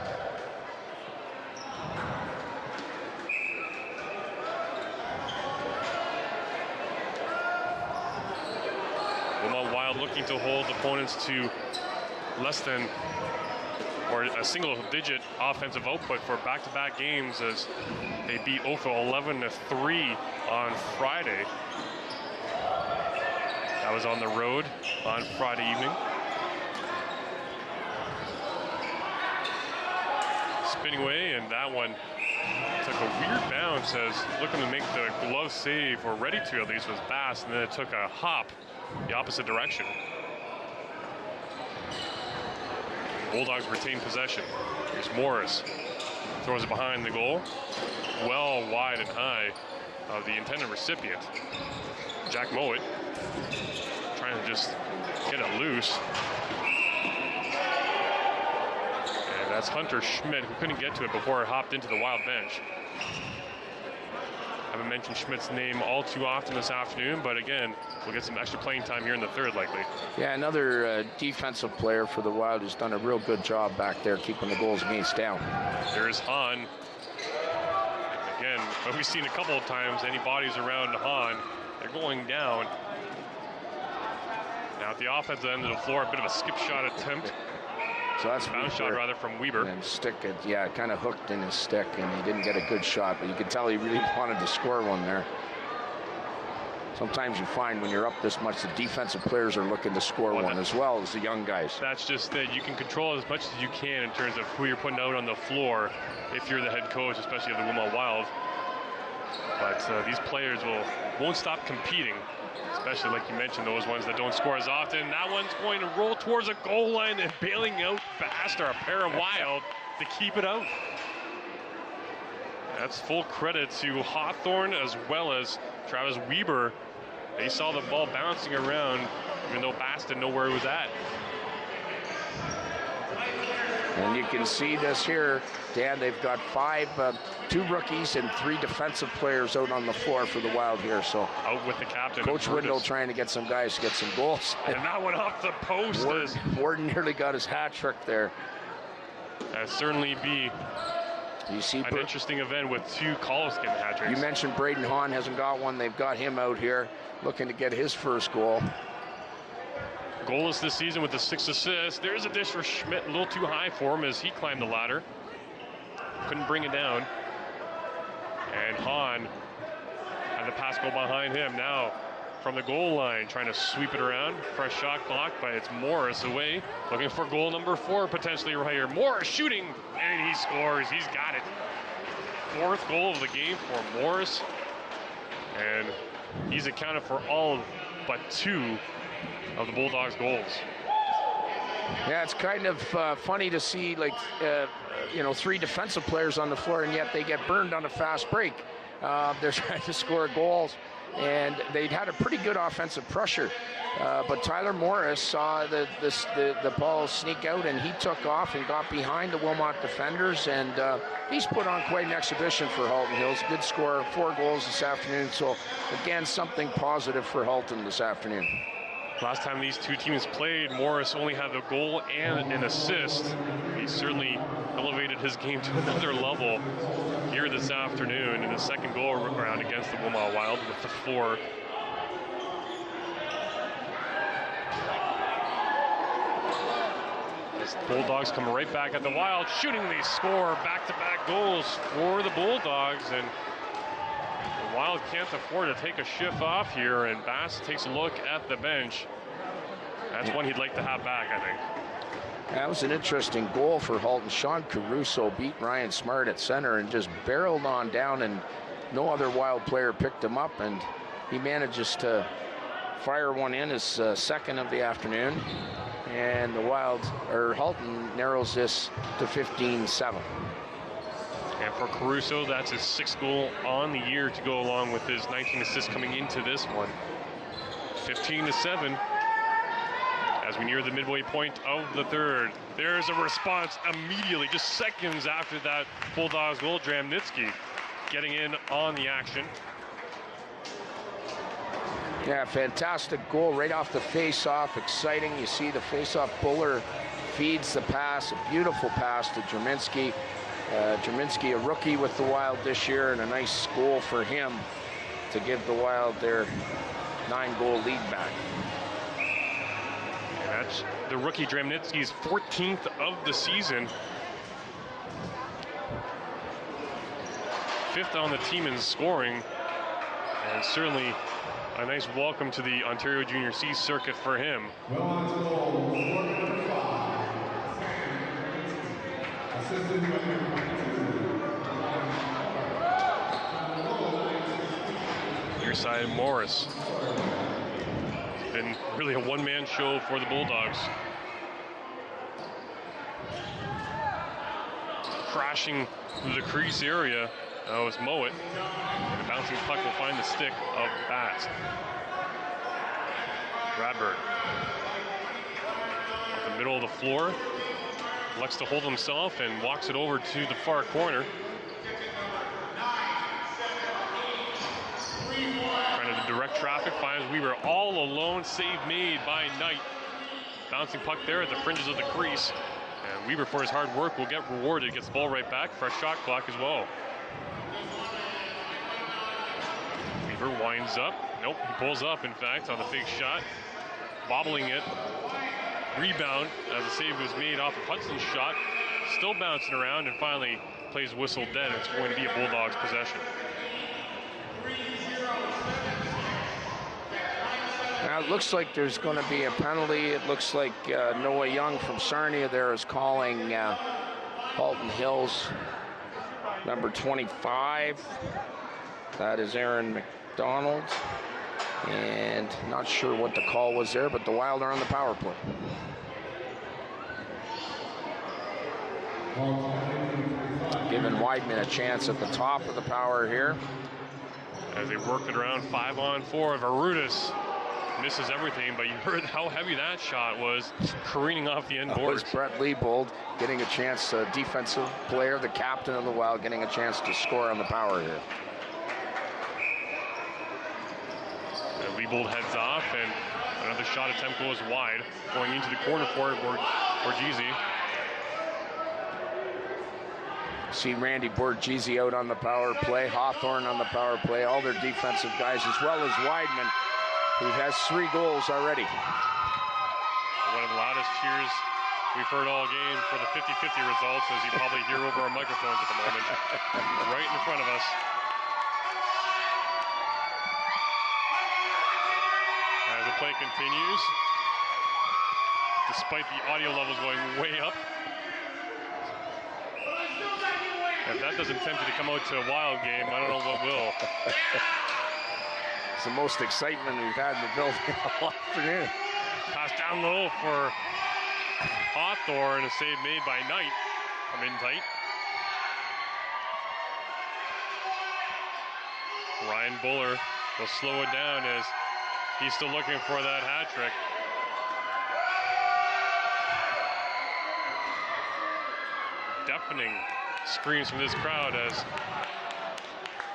Wilmot Wild looking to hold opponents to less than or a single-digit offensive output for back-to-back games as they beat Ophel 11-3 on Friday. That was on the road on Friday evening. Spinning away, and that one took a weird bounce as looking to make the glove save, or ready to at least, was Bass, and then it took a hop the opposite direction. Bulldogs retain possession. Here's Morris. Throws it behind the goal. Well wide and high of the intended recipient. Jack Mowat trying to just get it loose. And that's Hunter Schmidt, who couldn't get to it before it hopped into the Wild bench. I haven't mentioned Schmidt's name all too often this afternoon, but again, we'll get some extra playing time here in the third, likely. Yeah, another defensive player for the Wild who's done a real good job back there keeping the goals against down. There's Hahn. And again, what we've seen a couple of times, any bodies around Hahn, they're going down. Now at the offensive end of the floor, a bit of a skip shot attempt. So that's bounce shot rather from Weber. And stick it, yeah, kind of hooked in his stick, and he didn't get a good shot, but you could tell he really wanted to score one there. Sometimes you find when you're up this much, the defensive players are looking to score one as well as the young guys. That's just that you can control as much as you can in terms of who you're putting out on the floor if you're the head coach, especially of the Wilmot Wild. But these players won't stop competing, especially like you mentioned, those ones that don't score as often. That one's going to roll towards a goal line and bailing out fast, or a pair of Wild to keep it out. That's full credit to Hawthorne as well as Travis Weber. They saw the ball bouncing around even though Bass didn't know where he was at. And you can see this here, Dan, they've got 2 rookies and 3 defensive players out on the floor for the Wild here. So out with the captain. Coach Windle trying to get some guys to get some goals. And that went off the post. Warden nearly got his hat trick there. That'd certainly be an interesting event with 2 calls getting hat tricks. You mentioned Braden Hahn hasn't got one. They've got him out here looking to get his first goal. Goalless this season with the 6 assists. There's a dish for Schmidt, a little too high for him as he climbed the ladder. Couldn't bring it down. And Hahn had the pass go behind him. Now from the goal line, trying to sweep it around. Fresh shot blocked, but it's Morris away. Looking for goal number 4 potentially right here. Morris shooting, and he scores. He's got it. 4th goal of the game for Morris. And he's accounted for all but 2 of the Bulldogs' goals. Yeah, it's kind of funny to see, like, 3 defensive players on the floor, and yet they get burned on a fast break. They're trying to score goals, and they'd had a pretty good offensive pressure. But Tyler Morris saw the ball sneak out, and he took off and got behind the Wilmot defenders, and he's put on quite an exhibition for Halton Hills. Good score, 4 goals this afternoon. So, again, something positive for Halton this afternoon. Last time these 2 teams played, Morris only had a goal and an assist. He certainly elevated his game to another level here this afternoon in the second goal round against the Wilmot Wild with the 4. As the Bulldogs come right back at the Wild, shooting, they score back-to-back goals for the Bulldogs, and the Wild can't afford to take a shift off here, and Bass takes a look at the bench. That's one he'd like to have back, I think. That was an interesting goal for Halton. Sean Caruso beat Ryan Smart at center and just barreled on down, and no other Wild player picked him up, and he manages to fire one in, his second of the afternoon, and the Halton narrows this to 15-7. And for Caruso, that's his 6th goal on the year to go along with his 19 assists coming into this one. 15-7 as we near the midway point of the 3rd. There's a response immediately, just seconds after that Bulldogs goal. Dramnitsky getting in on the action. Yeah, fantastic goal right off the face-off. Exciting. You see the face-off. Buller feeds the pass. A beautiful pass to Jerminski. Jerminski, a rookie with the Wild this year, and a nice goal for him to give the Wild their 9-goal lead back. And that's the rookie Dramnitsky's 14th of the season. 5th on the team in scoring, and certainly a nice welcome to the Ontario Junior C circuit for him. Near side, Morris. It's been really a one-man show for the Bulldogs. Crashing through the crease area. That was Mowat. And the bouncing puck will find the stick of Bass. Bradburn. Up the middle of the floor. Elects to hold himself and walks it over to the far corner. Trying to direct traffic, finds Weaver all alone. Save made by Knight. Bouncing puck there at the fringes of the crease. And Weaver, for his hard work, will get rewarded. Gets the ball right back. Fresh shot clock as well. Weaver winds up. Nope, he pulls up, in fact, on the big shot. Bobbling it. Rebound as the save was made off of Hudson's shot. Still bouncing around and finally plays whistle dead. It's going to be a Bulldogs possession. Now it looks like there's going to be a penalty. It looks like Noah Young from Sarnia there is calling Halton Hills number 25. That is Aaron McDonald. And not sure what the call was there, but the Wild are on the power play. Giving Weidman a chance at the top of the power here. As they work it around 5-on-4, Varutis misses everything, but you heard how heavy that shot was, careening off the end That boards. was Brett Leibold getting a chance, defensive player, the captain of the Wild, getting a chance to score on the power here. And Leibold heads off, and another shot attempt goes wide, going into the corner for Borghese. See Randy Borghese out on the power play, Hawthorne on the power play, all their defensive guys, as well as Weidman, who has 3 goals already. One of the loudest cheers we've heard all game for the 50-50 results, as you probably hear over our microphones at the moment, right in front of us. As the play continues, despite the audio levels going way up. If that doesn't tempt you to come out to a Wild game, I don't know what will. It's the most excitement we've had in the building all afternoon. Pass down low for Hawthorne, a save made by Knight. Come in tight. Ryan Buller will slow it down as he's still looking for that hat trick. Deafening screams from this crowd as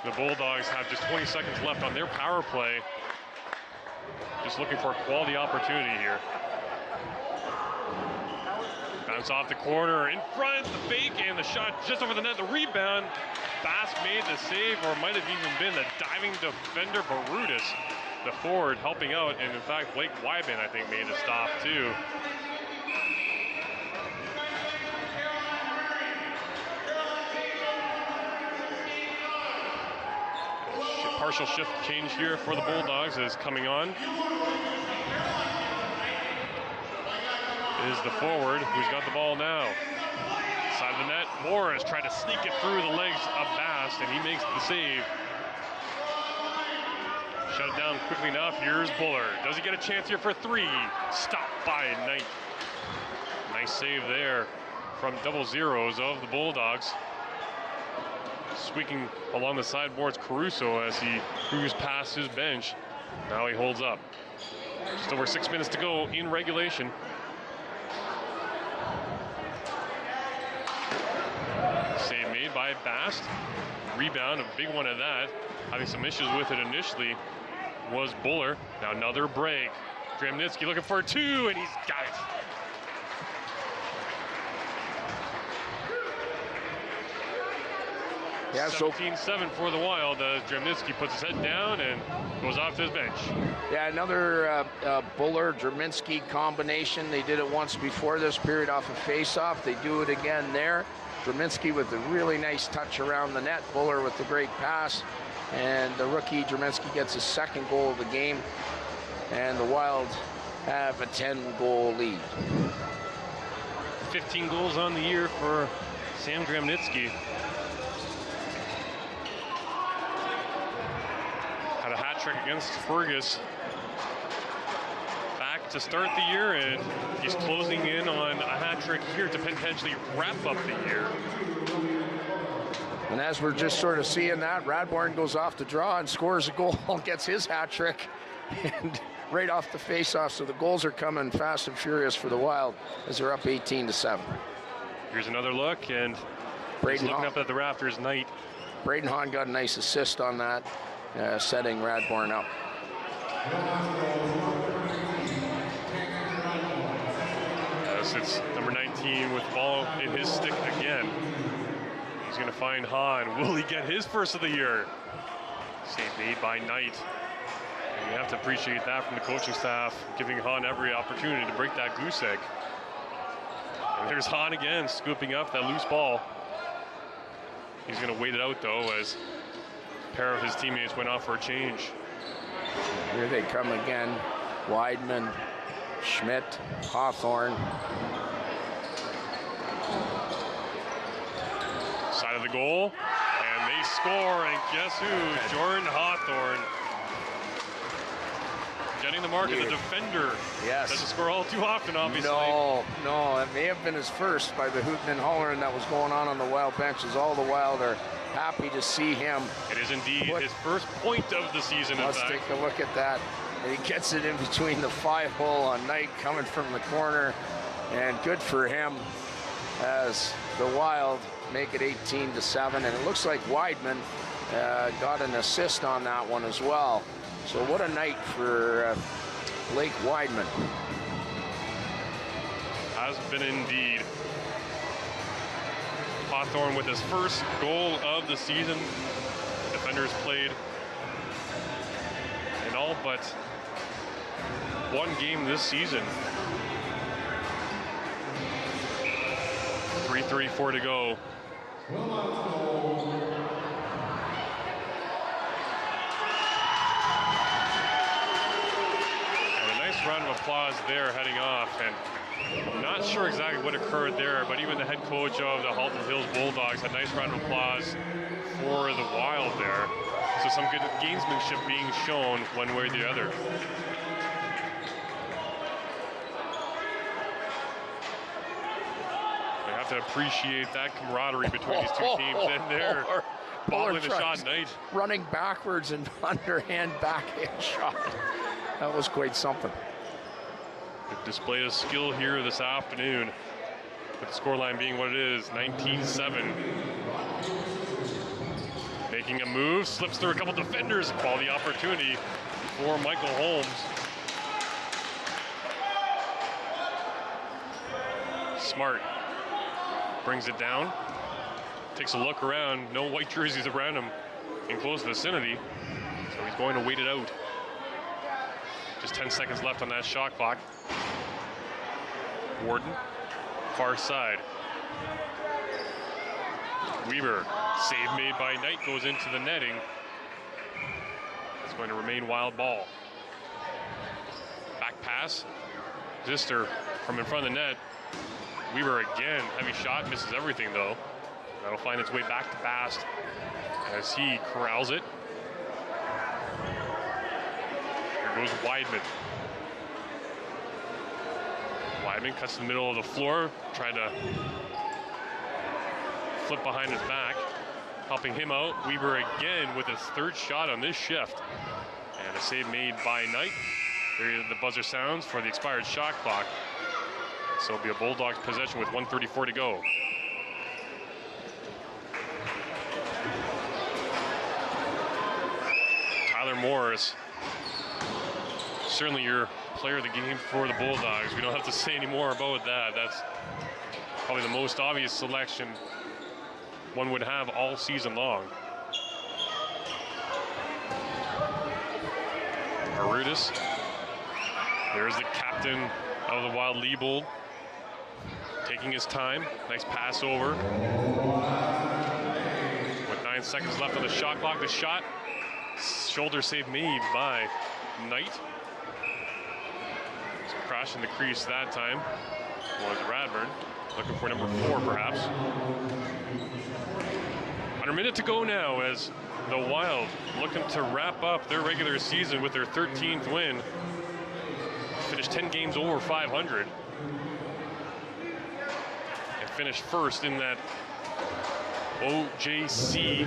the Bulldogs have just 20 seconds left on their power play. Just looking for a quality opportunity here. Bounce off the corner, in front, the fake, and the shot just over the net. The rebound, Bass made the save, or might have even been the diving defender, Barutis, the forward, helping out. And in fact, Blake Weidman, I think, made a stop too. Partial shift change here for the Bulldogs is coming on. Is the forward who's got the ball now. Side of the net, Morris tried to sneak it through the legs of Bass, and he makes the save. Shut it down quickly enough. Here's Buller. Does he get a chance here for 3? Stopped by Knight. Nice save there from double zeros of the Bulldogs. Squeaking along the sideboards, Caruso, as he cruised past his bench. Now he holds up. Just over 6 minutes to go in regulation. Save made by Bast. Rebound, a big one at that. Having some issues with it initially was Buller. Now another break. Dremnitsky looking for 2, and he's got it. Yeah, 17-7 for the Wild. Dremnitsky puts his head down and goes off to his bench. Yeah, another Buller Dremnitsky combination. They did it once before this period off a face-off. They do it again there. Dremnitsky with a really nice touch around the net. Buller with the great pass. And the rookie Dremnitsky gets his 2nd goal of the game. And the Wild have a 10-goal lead. 15 goals on the year for Sam Dremnitsky. Had a hat trick against Fergus back to start the year, and he's closing in on a hat trick here to potentially wrap up the year. And as we're just sort of seeing that, Radbourne goes off the draw and scores a goal, gets his hat trick, and right off the face-off. So the goals are coming fast and furious for the Wild as they're up 18-7. Here's another look, and he's looking up at the rafters. Knight. Braden Hahn got a nice assist on that, setting Radbourne up. It's number 19 with the ball in his stick again. He's going to find Hahn. Will he get his first of the year? Save made by Knight. And you have to appreciate that from the coaching staff, giving Hahn every opportunity to break that goose egg. And there's Hahn again, scooping up that loose ball. He's going to wait it out, though, as a pair of his teammates went off for a change. Here they come again. Weidman, Schmidt, Hawthorne. Side of the goal, and they score, and guess who? Jordan Hawthorne. Getting the mark as a defender. Yes. Doesn't score all too often, obviously. No, it may have been his first by the hooting and hollering that was going on the Wild benches. All the Wild are happy to see him. It is indeed his first point of the season. Let's take a look at that. He gets it in between the 5-hole on Knight coming from the corner, and good for him as the Wild make it 18-7. And it looks like Weidman got an assist on that one as well. So what a night for Blake Weidman. Has been indeed. Hawthorne with his first goal of the season. Defenders played in all but one game this season. 3:34 to go. And a nice round of applause there heading off. And I'm not sure exactly what occurred there, but even the head coach of the Halton Hills Bulldogs had a nice round of applause for the Wild there. So some good gamesmanship being shown one way or the other. We have to appreciate that camaraderie between these two teams, and they're bobbling the shot Knight. Running backwards and underhand backhand shot. That was quite something. Good display of skill here this afternoon, with the scoreline being what it is, 19-7. Making a move, slips through a couple defenders, quality opportunity for Michael Holmes. Smart brings it down, takes a look around, no white jerseys around him in close vicinity, so he's going to wait it out. Just 10 seconds left on that shot clock. Warden, far side. Weber, save made by Knight, goes into the netting. It's going to remain Wild ball. Back pass. Zister from in front of the net. Weber again, heavy shot, misses everything though. That'll find its way back to Bast as he corrals it. Here goes Weidman. Weidman cuts in the middle of the floor, trying to flip behind his back, helping him out. Weber again with his third shot on this shift. And a save made by Knight. There the buzzer sounds for the expired shot clock. So it'll be a Bulldogs possession with 1:34 to go. Tyler Morris, certainly your player of the game for the Bulldogs. We don't have to say any more about that. That's probably the most obvious selection one would have all season long. Arudis, there's the captain of the Wild, Leibold, taking his time. Nice pass over. With 9 seconds left on the shot clock, the shot, shoulder save made by Knight. Crashing the crease that time was Radburn, looking for number 4 perhaps. Under a minute to go now as the Wild looking to wrap up their regular season with their 13th win. Finished 10 games over 500 and finished first in that OJCLL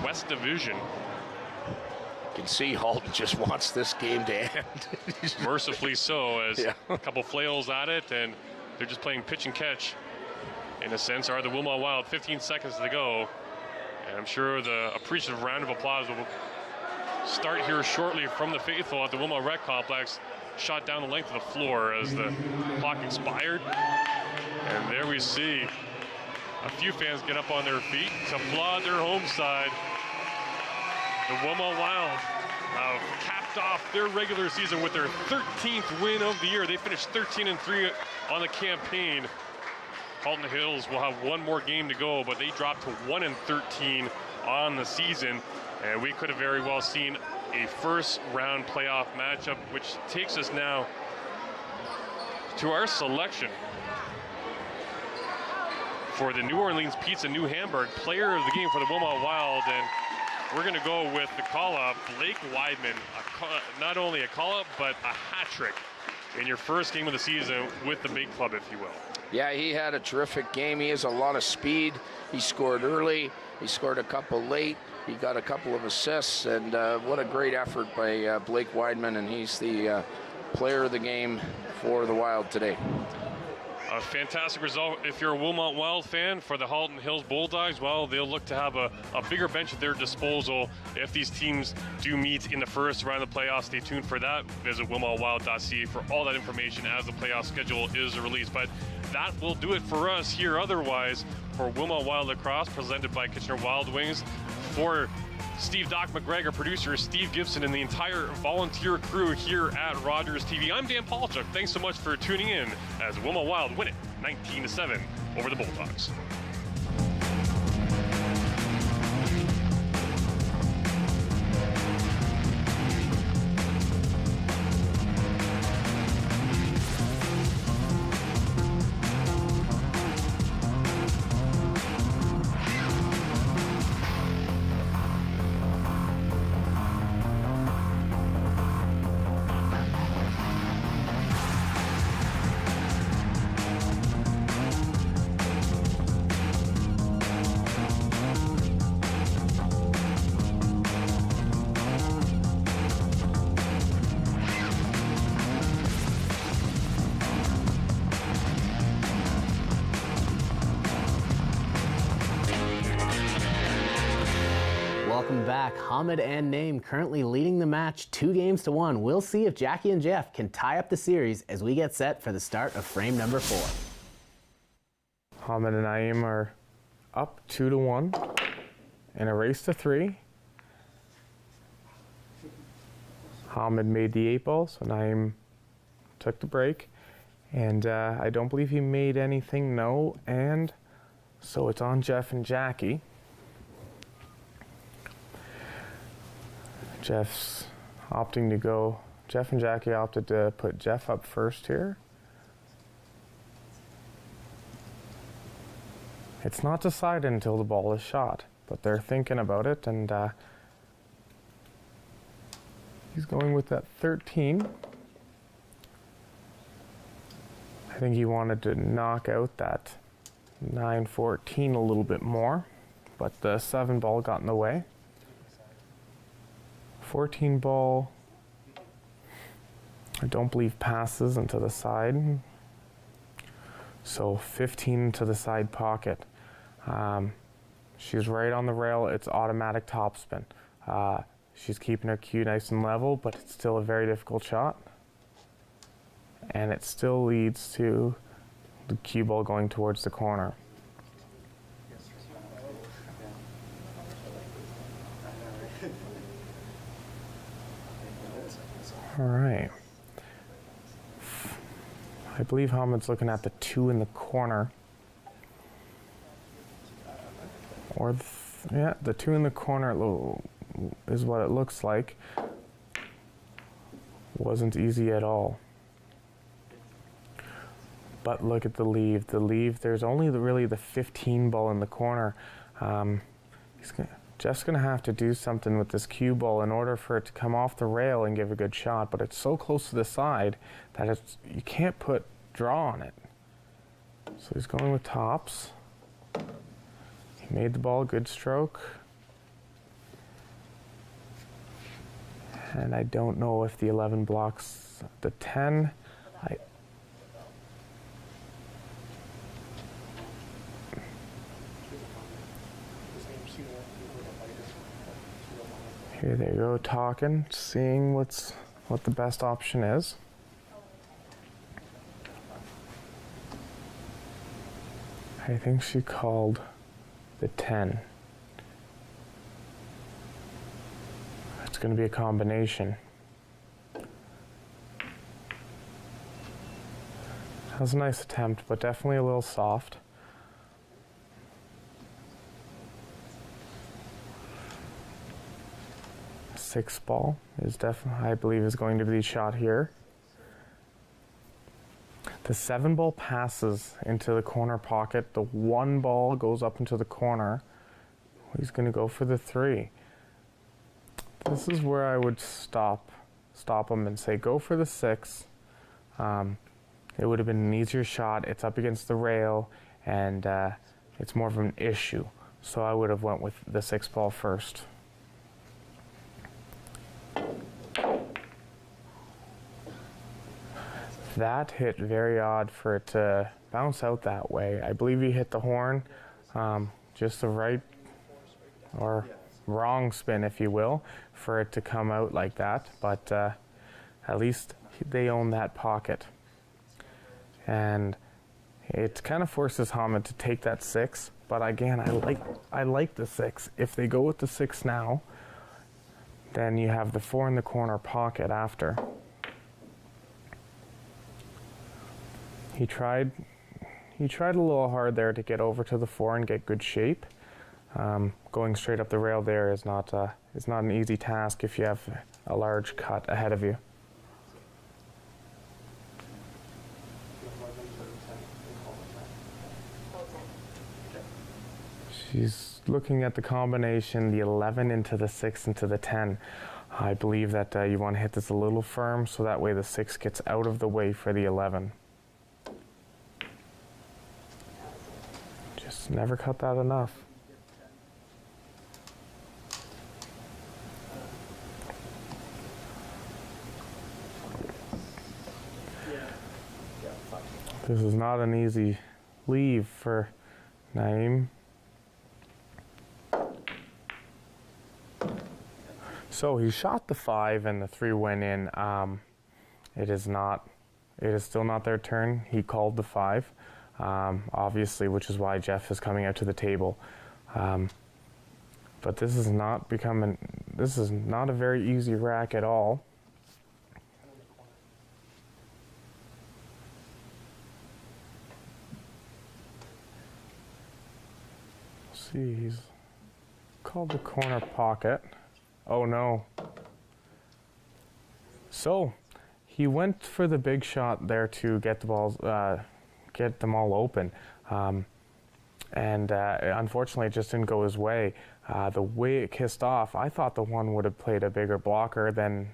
West Division. You can see Halton just wants this game to end. Mercifully so, as a couple flails at it, and they're just playing pitch and catch in a sense. Are the Wilmot Wild, 15 seconds to go, and I'm sure the appreciative round of applause will start here shortly from the faithful at the Wilmot Rec Complex. Shot down the length of the floor as the clock expired, and there we see a few fans get up on their feet to applaud their home side. The Wilmot Wild have capped off their regular season with their 13th win of the year. They finished 13-3 on the campaign. Halton Hills will have one more game to go, but they dropped to 1-13 on the season. And we could have very well seen a first round playoff matchup, which takes us now to our selection for the New Orleans Pizza New Hamburg player of the game for the Wilmot Wild. And we're going to go with the call-up, Blake Weidman. Not only a call-up, but a hat trick in your first game of the season with the big club, if you will. Yeah, he had a terrific game. He has a lot of speed. He scored early. He scored a couple late. He got a couple of assists, and what a great effort by Blake Weidman, and he's the player of the game for the Wild today. A fantastic result if you're a Wilmot Wild fan for the Halton Hills Bulldogs. Well, they'll look to have a bigger bench at their disposal if these teams do meet in the first round of the playoffs. Stay tuned for that. Visit wilmotwild.ca for all that information as the playoff schedule is released. But that will do it for us here. Otherwise, for Wilmot Wild Lacrosse, presented by Kitchener Wild Wings, for Steve Doc McGregor, producer Steve Gibson, and the entire volunteer crew here at Rogers TV. I'm Dan Paulchuk. Thanks so much for tuning in as Wilmot Wild win it 19-7 over the Bulldogs. Welcome back. Hamid and Naim currently leading the match 2-1. We'll see if Jackie and Jeff can tie up the series as we get set for the start of frame number 4. Hamid and Naim are up 2-1 in a race to 3. Hamid made the 8 ball, so Naim took the break. And I don't believe he made anything, no. And so it's on Jeff and Jackie. Jeff's opting to go. Jeff and Jackie opted to put Jeff up first here. It's not decided until the ball is shot, but they're thinking about it, and he's going with that 13. I think he wanted to knock out that 9-14 a little bit more, but the 7 ball got in the way. 14 ball, I don't believe passes into the side. So 15 to the side pocket. She's right on the rail. It's automatic topspin. She's keeping her cue nice and level, but it's still a very difficult shot. And it still leads to the cue ball going towards the corner. All right. I believe Hamid's looking at the 2 in the corner. Or, yeah, the 2 in the corner is what it looks like. Wasn't easy at all. But look at the leave. The leave, there's only really the 15 ball in the corner. Jeff's going to have to do something with this cue ball in order for it to come off the rail and give a good shot, but it's so close to the side that you can't put draw on it. So he's going with tops. He made the ball, good stroke. And I don't know if the 11 blocks the 10. Here they go, talking, seeing what the best option is. I think she called the 10. It's going to be a combination. That was a nice attempt, but definitely a little soft. Six ball is definitely, I believe, is going to be shot here. The 7 ball passes into the corner pocket. The 1 ball goes up into the corner. He's going to go for the 3. This is where I would stop him and say, go for the 6. it would have been an easier shot. It's up against the rail, and it's more of an issue. So I would have went with the 6 ball first. That hit very odd for it to bounce out that way. I believe he hit the horn, just the right or wrong spin, if you will, for it to come out like that. But at least they own that pocket. And it kind of forces Hamid to take that 6. But again, I like the 6. If they go with the 6 now, then you have the 4 in the corner pocket after. He tried a little hard there to get over to the 4 and get good shape. Going straight up the rail there is not an easy task if you have a large cut ahead of you. She's looking at the combination, the 11 into the 6 into the 10. I believe that you want to hit this a little firm so that way the 6 gets out of the way for the 11. Just never cut that enough. This is not an easy leave for Naeem. So he shot the 5 and the 3 went in. It is still not their turn. He called the 5, obviously, which is why Jeff is coming out to the table. But this is not a very easy rack at all. See, he's called the corner pocket. Oh no. So he went for the big shot there to get the balls, get them all open. And unfortunately it just didn't go his way. The way it kissed off, I thought the 1 would have played a bigger blocker than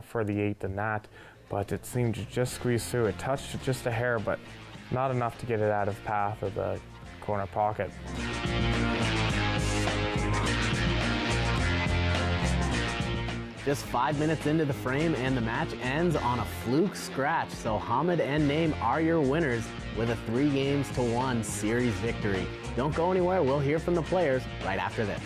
for the 8 than that, but it seemed to just squeeze through. It touched just a hair, but not enough to get it out of path of the corner pocket. Just 5 minutes into the frame and the match ends on a fluke scratch. So Hamid and Naeem are your winners with a 3-1 series victory. Don't go anywhere. We'll hear from the players right after this.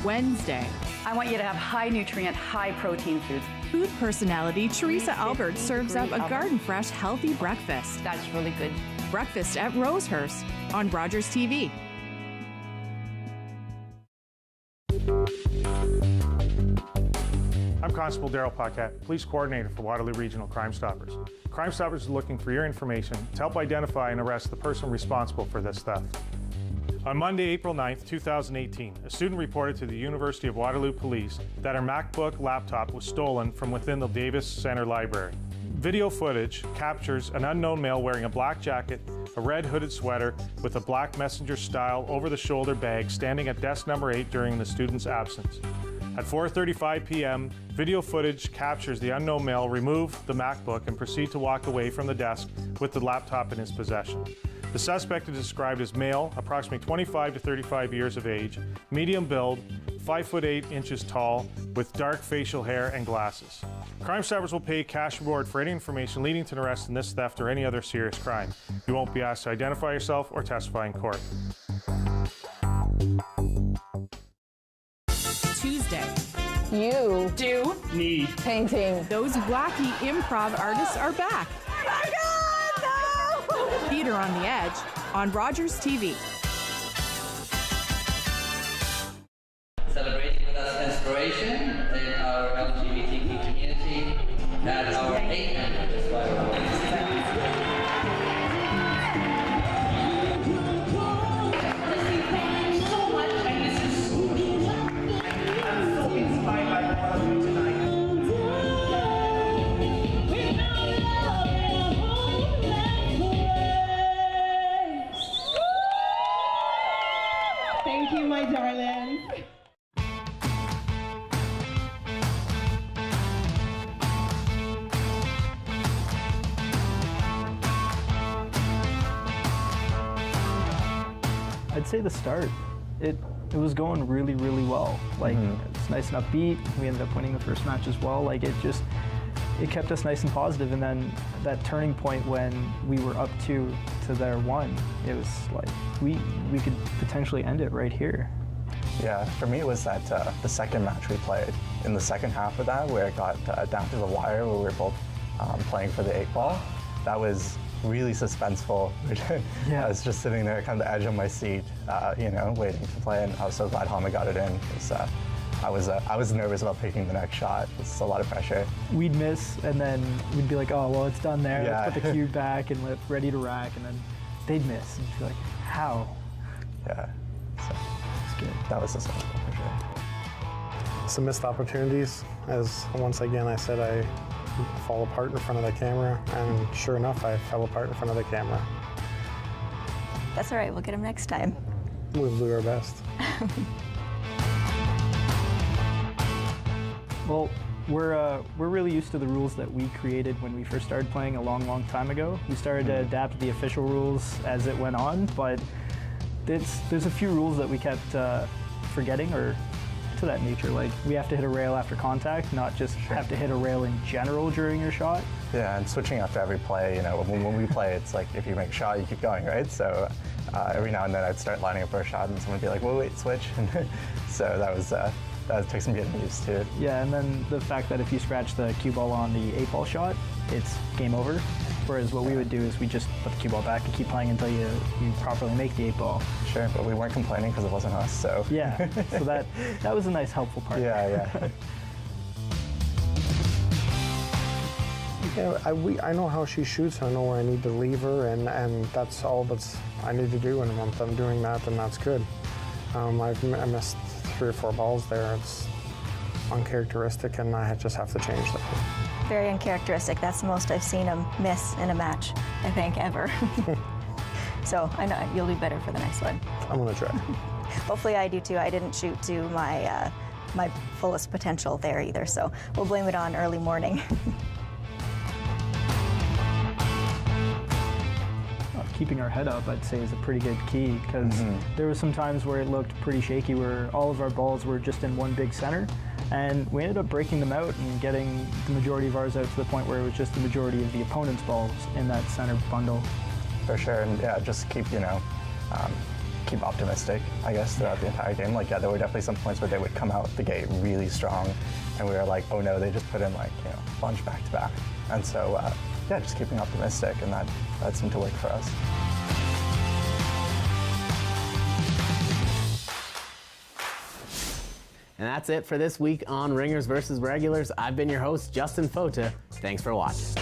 Wednesday. I want you to have high nutrient, high protein foods. Food personality Teresa Albert serves up a garden fresh, healthy breakfast. That's really good. Breakfast at Rosehurst on Rogers TV. I'm Constable Daryl Paquette, Police Coordinator for Waterloo Regional Crime Stoppers. Crime Stoppers is looking for your information to help identify and arrest the person responsible for this theft. On Monday, April 9th, 2018, a student reported to the University of Waterloo Police that her MacBook laptop was stolen from within the Davis Center Library. Video footage captures an unknown male wearing a black jacket, a red hooded sweater with a black messenger-style over-the-shoulder bag standing at desk number 8 during the student's absence. At 4:35 p.m., video footage captures the unknown male remove the MacBook and proceed to walk away from the desk with the laptop in his possession. The suspect is described as male, approximately 25 to 35 years of age, medium build, 5'8" tall, with dark facial hair and glasses. Crime Stoppers will pay cash reward for any information leading to an arrest in this theft or any other serious crime. You won't be asked to identify yourself or testify in court. Tuesday. You do need painting. Those wacky improv artists are back. Oh my God, no! Theater on the Edge on Rogers TV. Celebrating with us inspiration in our LGBTQ community at our 8th anniversary. I'd say the start. It was going really, really well. Like, it's nice and upbeat. We ended up winning the first match as well. Like, it kept us nice and positive. And then that turning point when we were up 2 to their 1, it was like, we could potentially end it right here. Yeah, for me it was that the second match we played. In the second half of that, where it got down to the wire, where we were both playing for the 8 ball, that was really suspenseful. I was just sitting there, kind of the edge of my seat, you know, waiting to play, and I was so glad Hamid got it in. I was nervous about picking the next shot. It's a lot of pressure. We'd miss, and then we'd be like, oh, well, it's done there. Yeah. Let's put the cue back and we're ready to rack, and then they'd miss. And you'd be like, how? Yeah. So, it's good. That was suspenseful for sure. Some missed opportunities. As once again I said, I fall apart in front of the camera, and sure enough, I fell apart in front of the camera. That's all right, we'll get him next time. We'll do our best. Well, we're really used to the rules that we created when we first started playing a long, long time ago. We started to adapt the official rules as it went on, but there's a few rules that we kept forgetting, or to that nature. Like, we have to hit a rail after contact, not just have to hit a rail in general during your shot. Yeah, and switching after every play, you know, when we play, it's like if you make a shot, you keep going, right? So every now and then I'd start lining up for a shot and someone would be like, wait, switch. So that took some getting used to. Yeah, and then the fact that if you scratch the cue ball on the 8 ball shot, it's game over. Whereas what we would do is we just put the cue ball back and keep playing until you properly make the 8 ball. Sure, but we weren't complaining because it wasn't us, so. Yeah, so that was a nice helpful part. Yeah. Yeah, I know how she shoots. I know where I need to leave her, and that's all I need to do. And if I'm doing that, then that's good. I missed 3 or 4 balls there. It's uncharacteristic, and I just have to change that. Very uncharacteristic. That's the most I've seen him miss in a match, I think, ever. So I know you'll do better for the next one. I'm gonna try. Hopefully I do too. I didn't shoot to my my fullest potential there either, so we'll blame it on early morning. Keeping our head up, I'd say, is a pretty good key, because there were some times where it looked pretty shaky, where all of our balls were just in one big center, and we ended up breaking them out and getting the majority of ours out to the point where it was just the majority of the opponent's balls in that center bundle. For sure, and yeah, just keep keep optimistic, I guess, throughout the entire game. Like, yeah, there were definitely some points where they would come out the gate really strong, and we were like, oh no, they just put in like, you know, a bunch back to back. And so, yeah, just keeping optimistic, and that seemed to work for us. And that's it for this week on Ringers vs. Regulars. I've been your host, Justin Fota. Thanks for watching.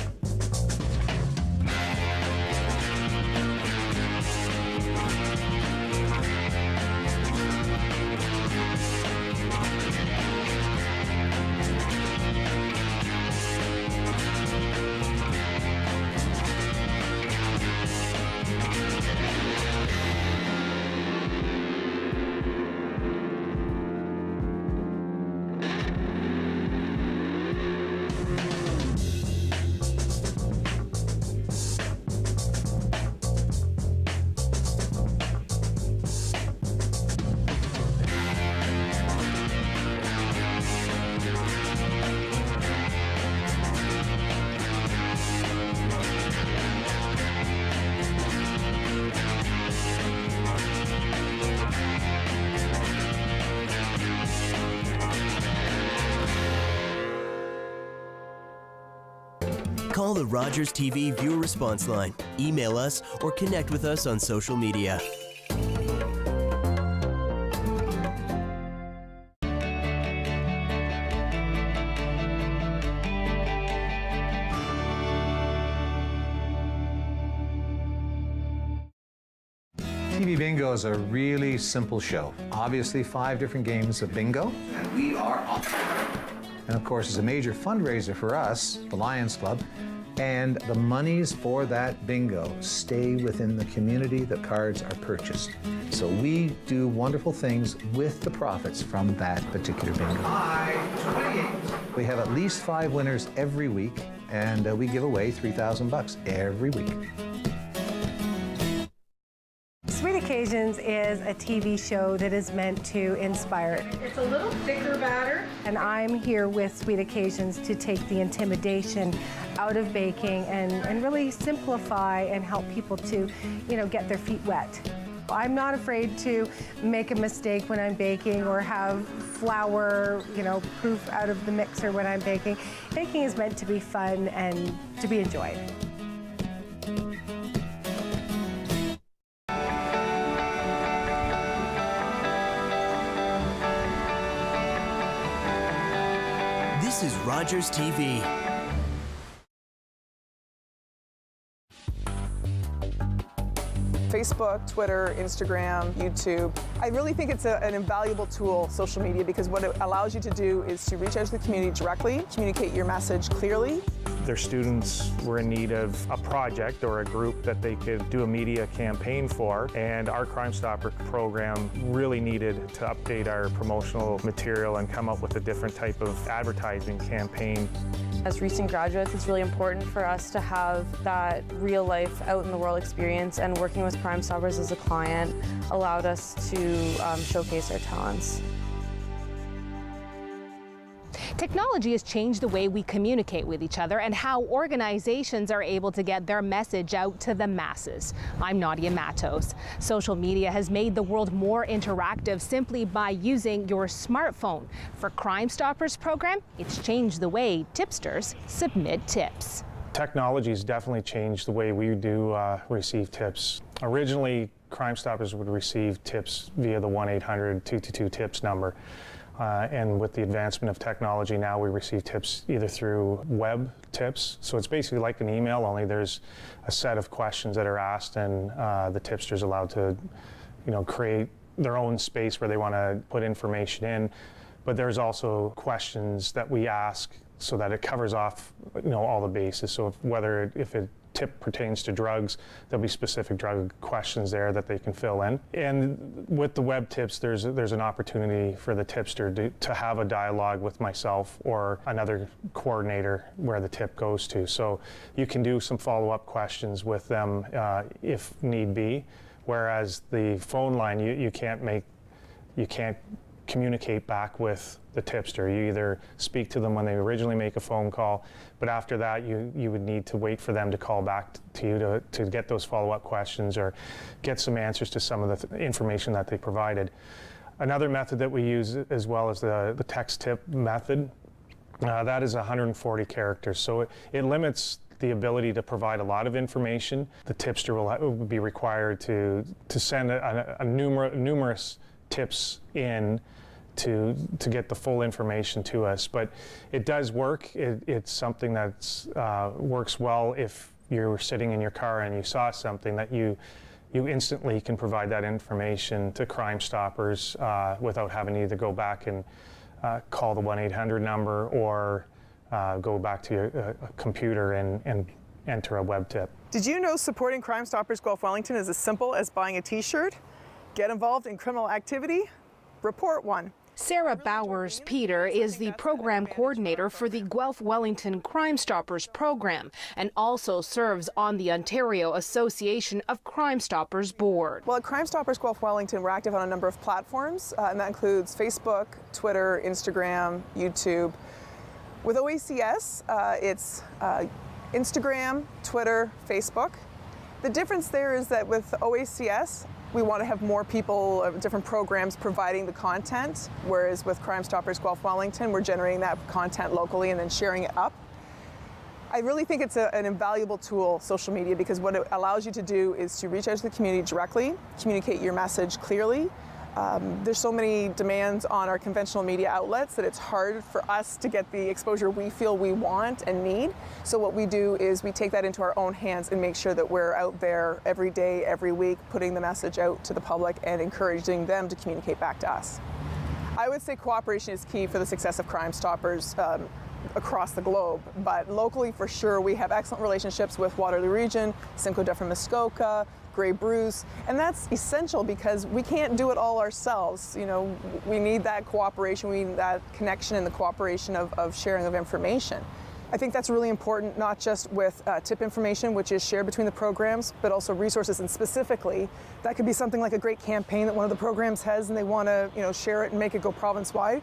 Call the Rogers TV viewer response line, email us, or connect with us on social media. TV Bingo is a really simple show. Obviously, 5 different games of bingo. And we are off. And of course, it's a major fundraiser for us, the Lions Club, and the monies for that bingo stay within the community that cards are purchased. So we do wonderful things with the profits from that particular bingo. 28. We have at least 5 winners every week, and we give away $3,000 every week. It's really Occasions is a TV show that is meant to inspire. It's a little thicker batter. And I'm here with Sweet Occasions to take the intimidation out of baking and really simplify and help people to, get their feet wet. I'm not afraid to make a mistake when I'm baking or have flour, proof out of the mixer when I'm baking. Baking is meant to be fun and to be enjoyed. This is Rogers TV. Facebook, Twitter, Instagram, YouTube. I really think it's an invaluable tool, social media, because what it allows you to do is to reach out to the community directly, communicate your message clearly. Their students were in need of a project or a group that they could do a media campaign for, and our Crime Stopper program really needed to update our promotional material and come up with a different type of advertising campaign. As recent graduates, it's really important for us to have that real life out in the world experience, and working with Crime Stoppers as a client allowed us to showcase our talents. Technology has changed the way we communicate with each other and how organizations are able to get their message out to the masses. I'm Nadia Matos. Social media has made the world more interactive simply by using your smartphone. For Crime Stoppers program, it's changed the way tipsters submit tips. Technology has definitely changed the way we do receive tips. Originally, Crime Stoppers would receive tips via the 1-800-222-TIPS number. And with the advancement of technology, now we receive tips either through web tips. So it's basically like an email, only there's a set of questions that are asked, and the tipster's allowed to, create their own space where they want to put information in. But there's also questions that we ask so that it covers off, all the bases. So if a tip pertains to drugs, there'll be specific drug questions there that they can fill in. And with the web tips, there's an opportunity for the tipster to have a dialogue with myself or another coordinator where the tip goes to. So you can do some follow-up questions with them if need be, whereas the phone line, you can't communicate back with the tipster. You either speak to them when they originally make a phone call, but after that you would need to wait for them to call back to you to get those follow-up questions or get some answers to some of the information that they provided. Another method that we use as well is the text tip method. That is 140 characters, so it limits the ability to provide a lot of information. The tipster will be required to send numerous tips in to get the full information to us, but it does work. It's something that works well if you're sitting in your car and you saw something that you instantly can provide that information to Crime Stoppers without having to either go back and call the 1-800 number or go back to your computer and enter a web tip. Did you know supporting Crime Stoppers Guelph Wellington is as simple as buying a t-shirt? Get involved in criminal activity? Report one. Sarah Bowers-Peter is the program coordinator for the Guelph Wellington Crime Stoppers program and also serves on the Ontario Association of Crime Stoppers board. Well, at Crime Stoppers Guelph Wellington, we're active on a number of platforms, and that includes Facebook, Twitter, Instagram, YouTube. With OACS, it's Instagram, Twitter, Facebook. The difference there is that with OACS, we want to have more people, different programs providing the content, whereas with Crime Stoppers Guelph Wellington, we're generating that content locally and then sharing it up. I really think it's an invaluable tool, social media, because what it allows you to do is to reach out to the community directly, communicate your message clearly. There's so many demands on our conventional media outlets that it's hard for us to get the exposure we feel we want and need. So what we do is we take that into our own hands and make sure that we're out there every day, every week, putting the message out to the public and encouraging them to communicate back to us. I would say cooperation is key for the success of Crime Stoppers across the globe, but locally for sure we have excellent relationships with Waterloo Region, Simcoe Dufferin Muskoka, Grey Bruce, and that's essential because we can't do it all ourselves. We need that cooperation, we need that connection and the cooperation of sharing of information. I think that's really important, not just with tip information, which is shared between the programs, but also resources. And specifically, that could be something like a great campaign that one of the programs has, and they want to, share it and make it go province-wide.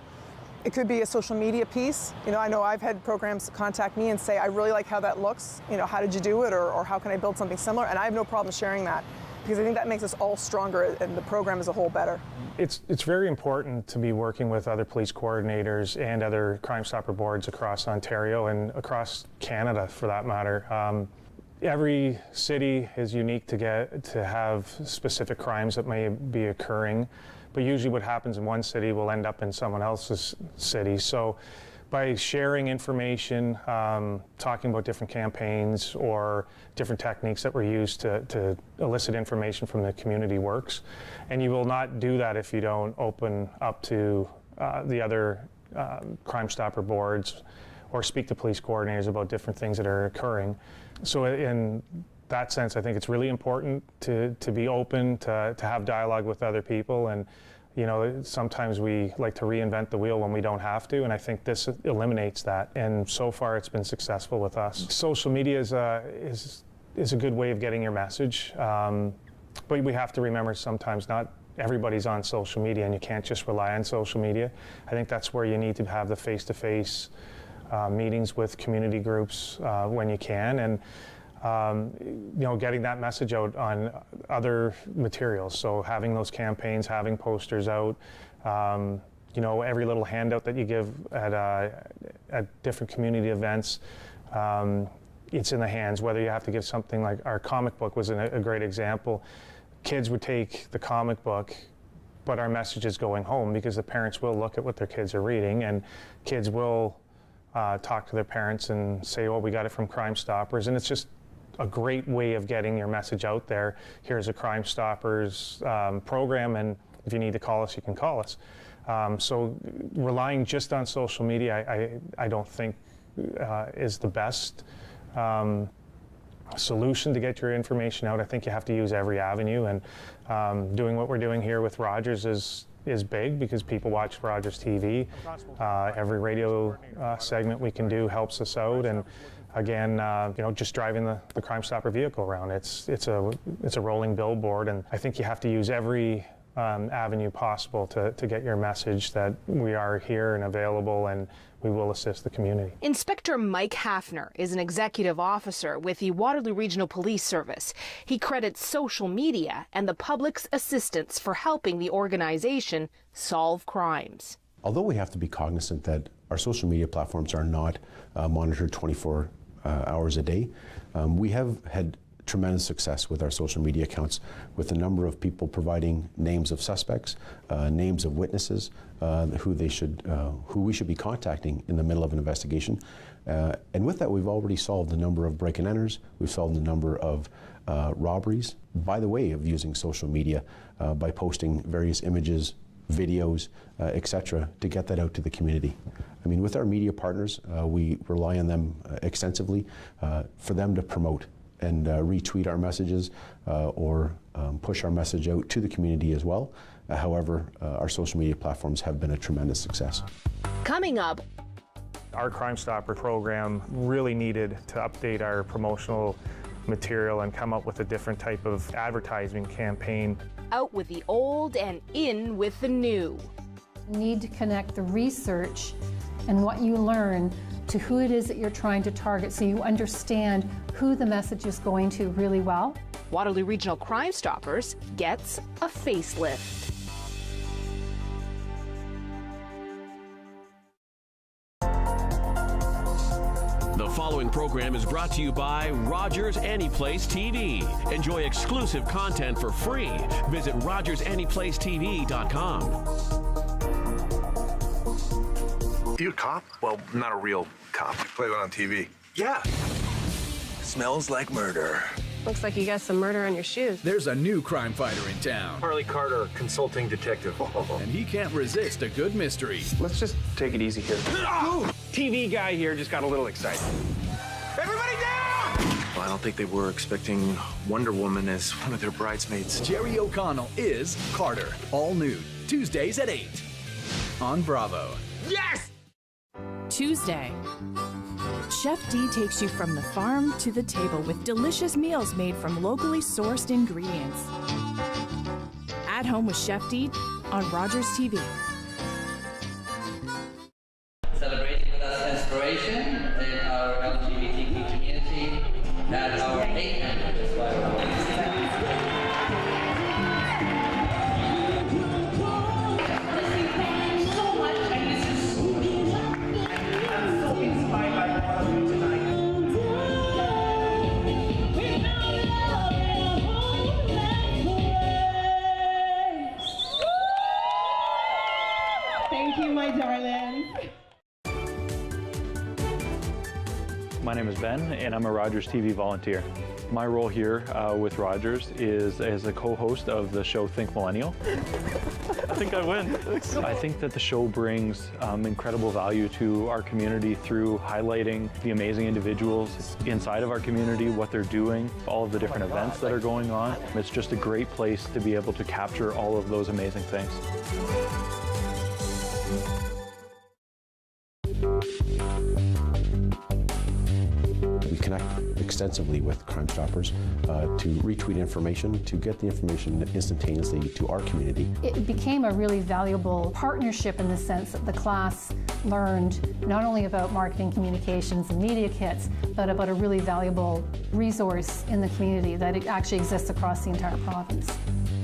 It could be a social media piece. I know I've had programs contact me and say, I really like how that looks. How did you do it, or how can I build something similar? And I have no problem sharing that, because I think that makes us all stronger and the program as a whole better. It's very important to be working with other police coordinators and other Crime Stopper boards across Ontario and across Canada, for that matter. Every city is unique to have specific crimes that may be occurring, but usually what happens in one city will end up in someone else's city. So by sharing information, talking about different campaigns or different techniques that were used to elicit information from the community works. And you will not do that if you don't open up to the other Crime Stopper boards or speak to police coordinators about different things that are occurring. So in that sense, I think it's really important to be open, to have dialogue with other people. And sometimes we like to reinvent the wheel when we don't have to, and I think this eliminates that. And so far, it's been successful with us. Social media is a good way of getting your message, but we have to remember sometimes not everybody's on social media, and you can't just rely on social media. I think that's where you need to have the face-to-face meetings with community groups when you can, and getting that message out on other materials. So having those campaigns, having posters out, every little handout that you give at different community events, it's in the hands. Whether you have to give something like our comic book was a great example. Kids would take the comic book, but our message is going home, because the parents will look at what their kids are reading, and kids will talk to their parents and say, oh, we got it from Crime Stoppers. And it's just a great way of getting your message out there. Here's a Crime Stoppers program, and if you need to call us, you can call us. So relying just on social media, I don't think is the best solution to get your information out. I think you have to use every avenue, and doing what we're doing here with Rogers is big, because people watch Rogers TV. Every radio segment we can do helps us out, and again, just driving the Crime Stopper vehicle around. It's a rolling billboard, and I think you have to use every avenue possible to get your message that we are here and available, and we will assist the community. Inspector Mike Hafner is an executive officer with the Waterloo Regional Police Service. He credits social media and the public's assistance for helping the organization solve crimes. Although we have to be cognizant that our social media platforms are not monitored 24 hours a day, we have had tremendous success with our social media accounts, with a number of people providing names of suspects, names of witnesses, who we should be contacting in the middle of an investigation. And with that, we've already solved a number of break and enters. We've solved a number of robberies by the way of using social media, by posting various images, videos, etc., to get that out to the community. I mean, with our media partners, we rely on them extensively for them to promote and retweet our messages or push our message out to the community as well. However, our social media platforms have been a tremendous success. Coming up, our Crime Stopper program really needed to update our promotional material and come up with a different type of advertising campaign. Out with the old and in with the new. You need to connect the research and what you learn to who it is that you're trying to target, so you understand who the message is going to really well. Waterloo Regional Crime Stoppers gets a facelift. The following program is brought to you by Rogers Anyplace TV. Enjoy exclusive content for free. Visit RogersAnyPlaceTV.com. You a cop? Well, not a real cop. You play one on TV. Yeah. Smells like murder. Looks like you got some murder on your shoes. There's a new crime fighter in town. Harley Carter, consulting detective. And he can't resist a good mystery. Let's just take it easy here. TV guy here just got a little excited. Everybody down! Well, I don't think they were expecting Wonder Woman as one of their bridesmaids. Jerry O'Connell is Carter. All new. Tuesdays at 8 on Bravo. Yes! Tuesday. Chef D takes you from the farm to the table with delicious meals made from locally sourced ingredients. At Home with Chef D on Rogers TV. Celebrating with us inspiration in our LGBTQ community at our 8th anniversary. Thank you, my darling. My name is Ben, and I'm a Rogers TV volunteer. My role here with Rogers is as a co-host of the show Think Millennial. I think I win. I think that the show brings incredible value to our community through highlighting the amazing individuals inside of our community, what they're doing, all of the different events that are going on. It's just a great place to be able to capture all of those amazing things. We connect extensively with Crime Stoppers to retweet information, to get the information instantaneously to our community. It became a really valuable partnership in the sense that the class learned not only about marketing, communications, and media kits, but about a really valuable resource in the community that it actually exists across the entire province.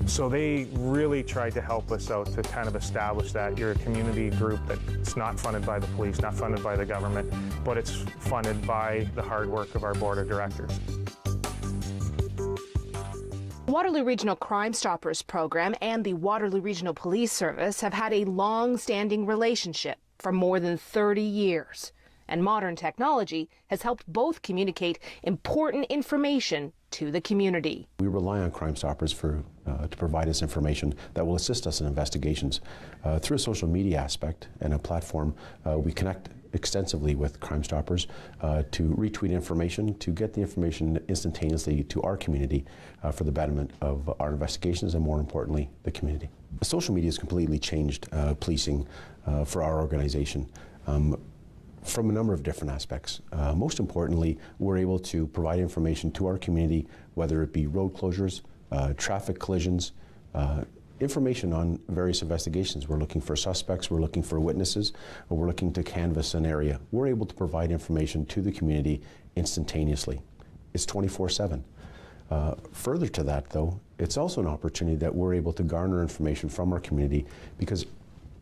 So they really tried to help us out to kind of establish that you're a community group that's not funded by the police, not funded by the government, but it's funded by the hard work of our board of directors. Waterloo Regional Crime Stoppers program and the Waterloo Regional Police Service have had a long-standing relationship for more than 30 years. And modern technology has helped both communicate important information to the community. We rely on Crime Stoppers to provide us information that will assist us in investigations. Through a social media aspect and a platform, we connect extensively with Crime Stoppers to retweet information, to get the information instantaneously to our community for the betterment of our investigations and, more importantly, the community. Social media has completely changed policing for our organization. From a number of different aspects. Most importantly, we're able to provide information to our community, whether it be road closures, traffic collisions, information on various investigations. We're looking for suspects, we're looking for witnesses, or we're looking to canvass an area. We're able to provide information to the community instantaneously. It's 24/7. Further to that, though, it's also an opportunity that we're able to garner information from our community, because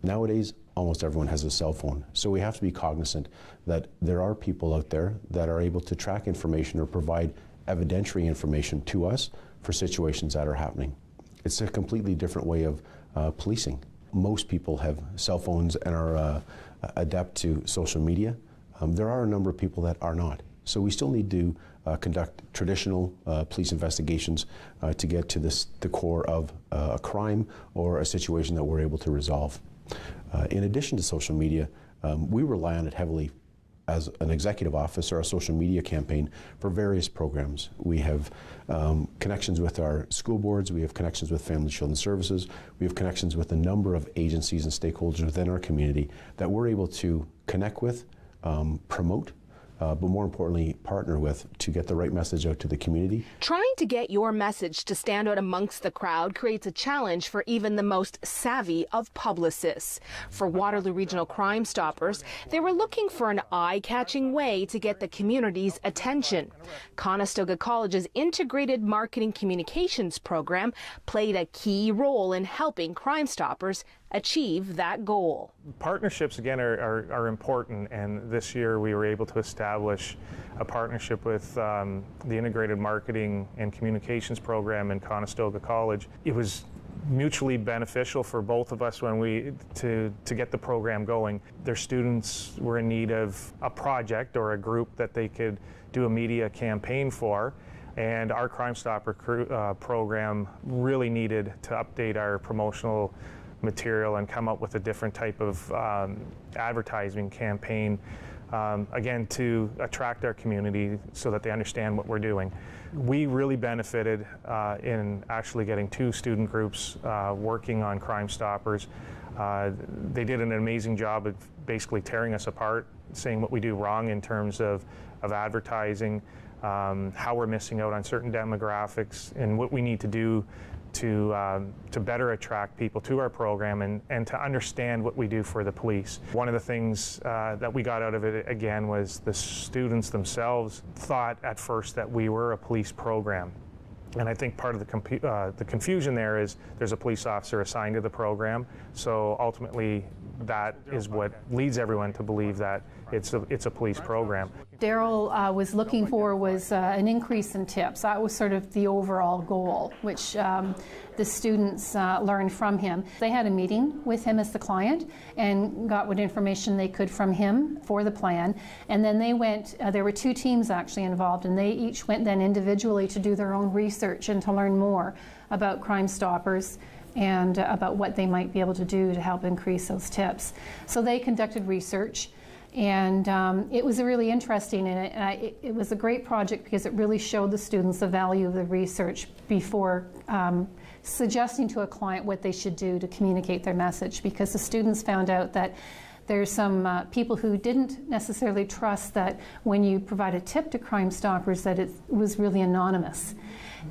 nowadays, almost everyone has a cell phone. So we have to be cognizant that there are people out there that are able to track information or provide evidentiary information to us for situations that are happening. It's a completely different way of policing. Most people have cell phones and are adept to social media. There are a number of people that are not. So we still need to conduct traditional police investigations to get to the core of a crime or a situation that we're able to resolve. In addition to social media, we rely on it heavily as an executive office or a social media campaign for various programs. We have connections with our school boards, we have connections with Family and Children's Services, we have connections with a number of agencies and stakeholders within our community that we're able to connect with, promote, but more importantly, partner with to get the right message out to the community. Trying to get your message to stand out amongst the crowd creates a challenge for even the most savvy of publicists. For Waterloo Regional Crime Stoppers, they were looking for an eye-catching way to get the community's attention. Conestoga College's integrated marketing communications program played a key role in helping Crime Stoppers achieve that goal. Partnerships, again, are important, and this year we were able to establish a partnership with the Integrated Marketing and Communications Program in Conestoga College. It was mutually beneficial for both of us when to get the program going. Their students were in need of a project or a group that they could do a media campaign for, and our Crime Stopper program really needed to update our promotional material and come up with a different type of advertising campaign again, to attract our community so that they understand what we're doing. We really benefited in actually getting 2 student groups working on Crime Stoppers. They did an amazing job of basically tearing us apart, saying what we do wrong in terms of advertising, how we're missing out on certain demographics, and what we need to do to better attract people to our program and to understand what we do for the police. One of the things that we got out of it, again, was the students themselves thought at first that we were a police program. And I think part of the confusion there is there's a police officer assigned to the program, so ultimately that is what leads everyone to believe that it's a police program. Daryl was looking for was an increase in tips. That was sort of the overall goal, which the students learned from him. They had a meeting with him as the client and got what information they could from him for the plan. And then they went, there were 2 teams actually involved, and they each went then individually to do their own research and to learn more about Crime Stoppers and about what they might be able to do to help increase those tips. So they conducted research. And it was really interesting, and it was a great project because it really showed the students the value of the research before suggesting to a client what they should do to communicate their message, because the students found out that there's some people who didn't necessarily trust that when you provide a tip to Crime Stoppers that it was really anonymous.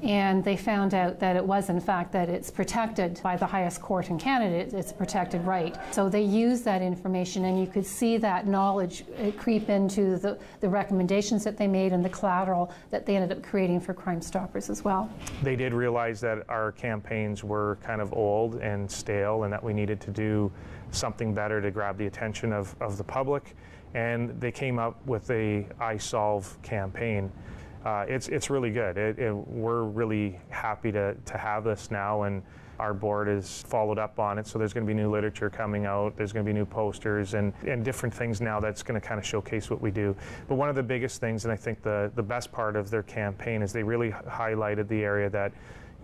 And they found out that it was, in fact, that it's protected by the highest court in Canada. It's a protected right. So they used that information, and you could see that knowledge creep into the recommendations that they made and the collateral that they ended up creating for Crime Stoppers as well. They did realize that our campaigns were kind of old and stale and that we needed to do something better to grab the attention of the public, and they came up with a I Solve campaign. It's really good. We're really happy to have this now, and our board has followed up on it. So there's going to be new literature coming out. There's going to be new posters and different things now that's going to kind of showcase what we do. But one of the biggest things, and I think the best part of their campaign, is they really highlighted the area that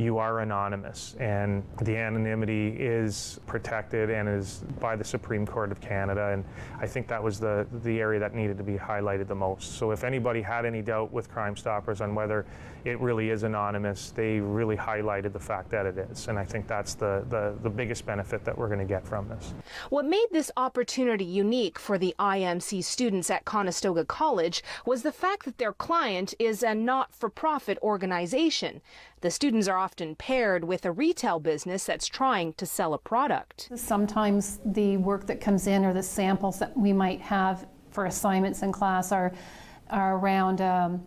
you are anonymous, and the anonymity is protected and is by the Supreme Court of Canada, and I think that was the area that needed to be highlighted the most. So if anybody had any doubt with Crime Stoppers on whether it really is anonymous, they really highlighted the fact that it is, and I think that's the biggest benefit that we're going to get from this. What made this opportunity unique for the IMC students at Conestoga College was the fact that their client is a not-for-profit organization. The students are often paired with a retail business that's trying to sell a product. Sometimes the work that comes in or the samples that we might have for assignments in class are around a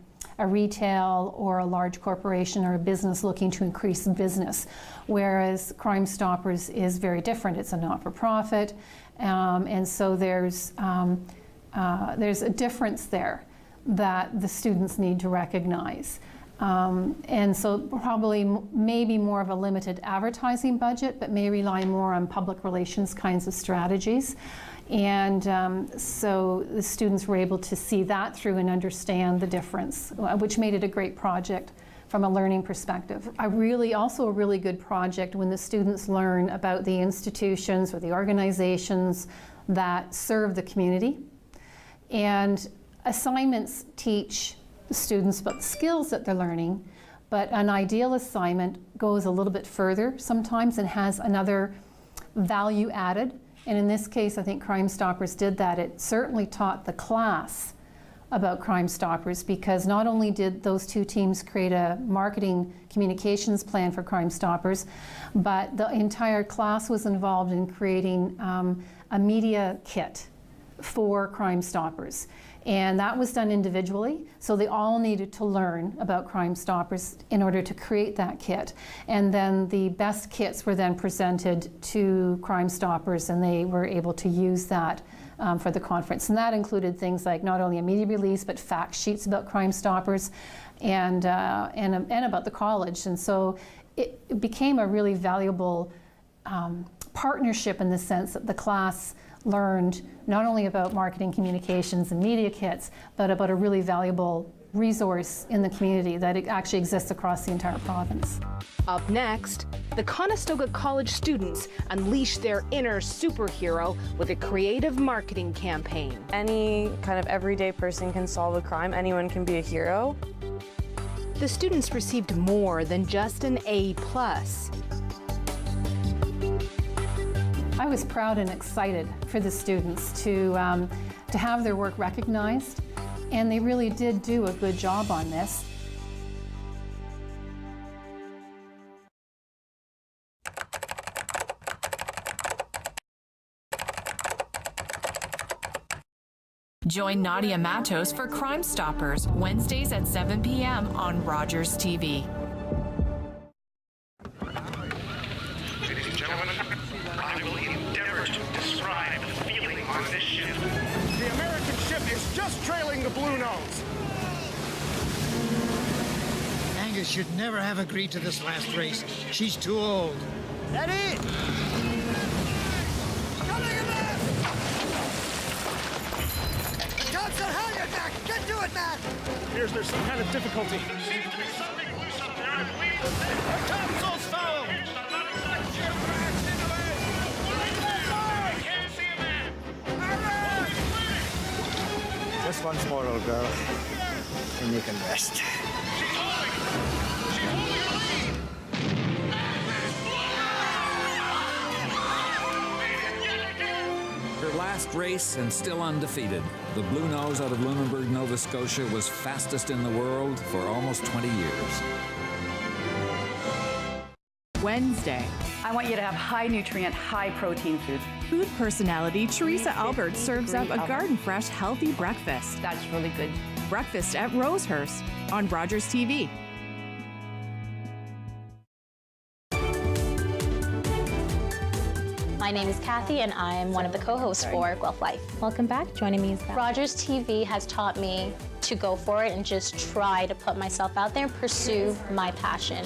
retail or a large corporation or a business looking to increase business, whereas Crime Stoppers is very different. It's a not-for-profit, and so there's a difference there that the students need to recognize. And so probably maybe more of a limited advertising budget, but may rely more on public relations kinds of strategies. And so the students were able to see that through and understand the difference, which made it a great project from a learning perspective. Also a really good project when the students learn about the institutions or the organizations that serve the community. And assignments teach the students about the skills that they're learning, but an ideal assignment goes a little bit further sometimes and has another value added. And in this case, I think Crime Stoppers did that. It certainly taught the class about Crime Stoppers, because not only did those 2 teams create a marketing communications plan for Crime Stoppers, but the entire class was involved in creating a media kit for Crime Stoppers. And that was done individually, so they all needed to learn about Crime Stoppers in order to create that kit. And then the best kits were then presented to Crime Stoppers, and they were able to use that for the conference. And that included things like not only a media release, but fact sheets about Crime Stoppers and about the college. And so it became a really valuable partnership in the sense that the class learned not only about marketing communications and media kits, but about a really valuable resource in the community that it actually exists across the entire province. Up next, the Conestoga College students unleash their inner superhero with a creative marketing campaign. Any kind of everyday person can solve a crime. Anyone can be a hero. The students received more than just an A+. I was proud and excited for the students to have their work recognized, and they really did do a good job on this. Join Nadia Matos for Crime Stoppers, Wednesdays at 7 p.m. on Rogers TV. Ladies and gentlemen, I will endeavor to describe the feeling on this ship. The American ship is just trailing the Blue Nose. Angus should never have agreed to this last race. She's too old. Ready? Johnson, hang it back! Get to it, Matt! Appears there's some kind of difficulty. Seems to be something loose up there, I believe. The topsail's foul! Just once more, little girl, and you can rest. Her last race and still undefeated, the Blue Nose out of Lunenburg, Nova Scotia was fastest in the world for almost 20 years. Wednesday. I want you to have high nutrient, high protein food. Food personality Teresa Albert serves up a garden fresh, healthy breakfast. That's really good. Breakfast at Rosehurst on Rogers TV. My name is Kathy, and I'm one of the co-hosts for Guelph Life. Welcome back. Joining me is Beth. Rogers TV has taught me to go for it and just try to put myself out there and pursue my passion.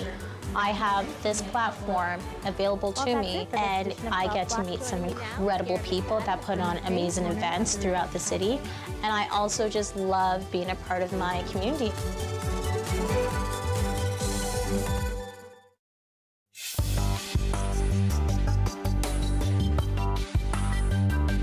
I have this platform available to me, and I get to meet some incredible people that put on amazing events throughout the city. And I also just love being a part of my community.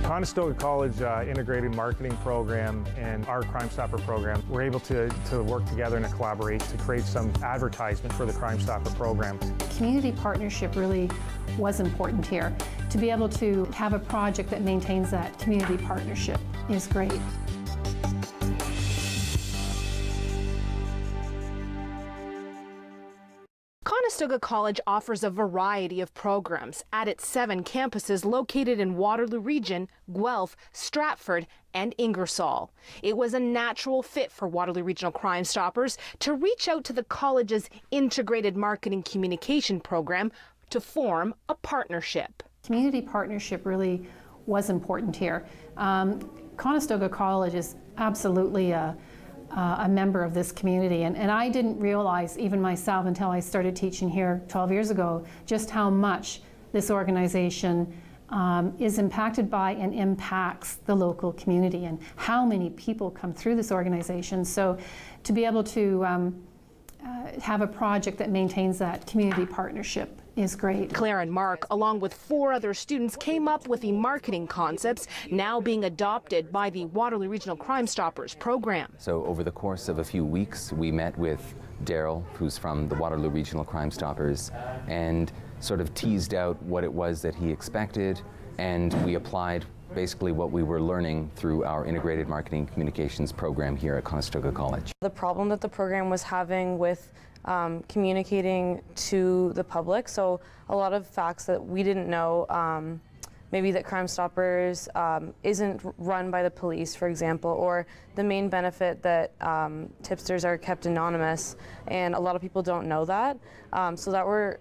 Conestoga College integrated marketing program and our Crime Stopper program, we're able to work together in a collaboration to create some advertisement for the Crime Stopper program. Community partnership really was important here. To be able to have a project that maintains that community partnership is great. Conestoga College offers a variety of programs at its 7 campuses located in Waterloo Region, Guelph, Stratford, and Ingersoll. It was a natural fit for Waterloo Regional Crime Stoppers to reach out to the college's integrated marketing communication program to form a partnership. Community partnership really was important here. Conestoga College is absolutely a member of this community, and I didn't realize, even myself, until I started teaching here 12 years ago, just how much this organization is impacted by and impacts the local community, and how many people come through this organization. So to be able to have a project that maintains that community partnership is great. Claire and Mark, along with 4 other students, came up with the marketing concepts now being adopted by the Waterloo Regional Crime Stoppers program. So over the course of a few weeks, we met with Daryl, who's from the Waterloo Regional Crime Stoppers, and sort of teased out what it was that he expected, and we applied basically what we were learning through our integrated marketing communications program here at Conestoga College. The problem that the program was having with communicating to the public, so a lot of facts that we didn't know, maybe that Crime Stoppers isn't run by the police, for example, or the main benefit that tipsters are kept anonymous, and a lot of people don't know that. So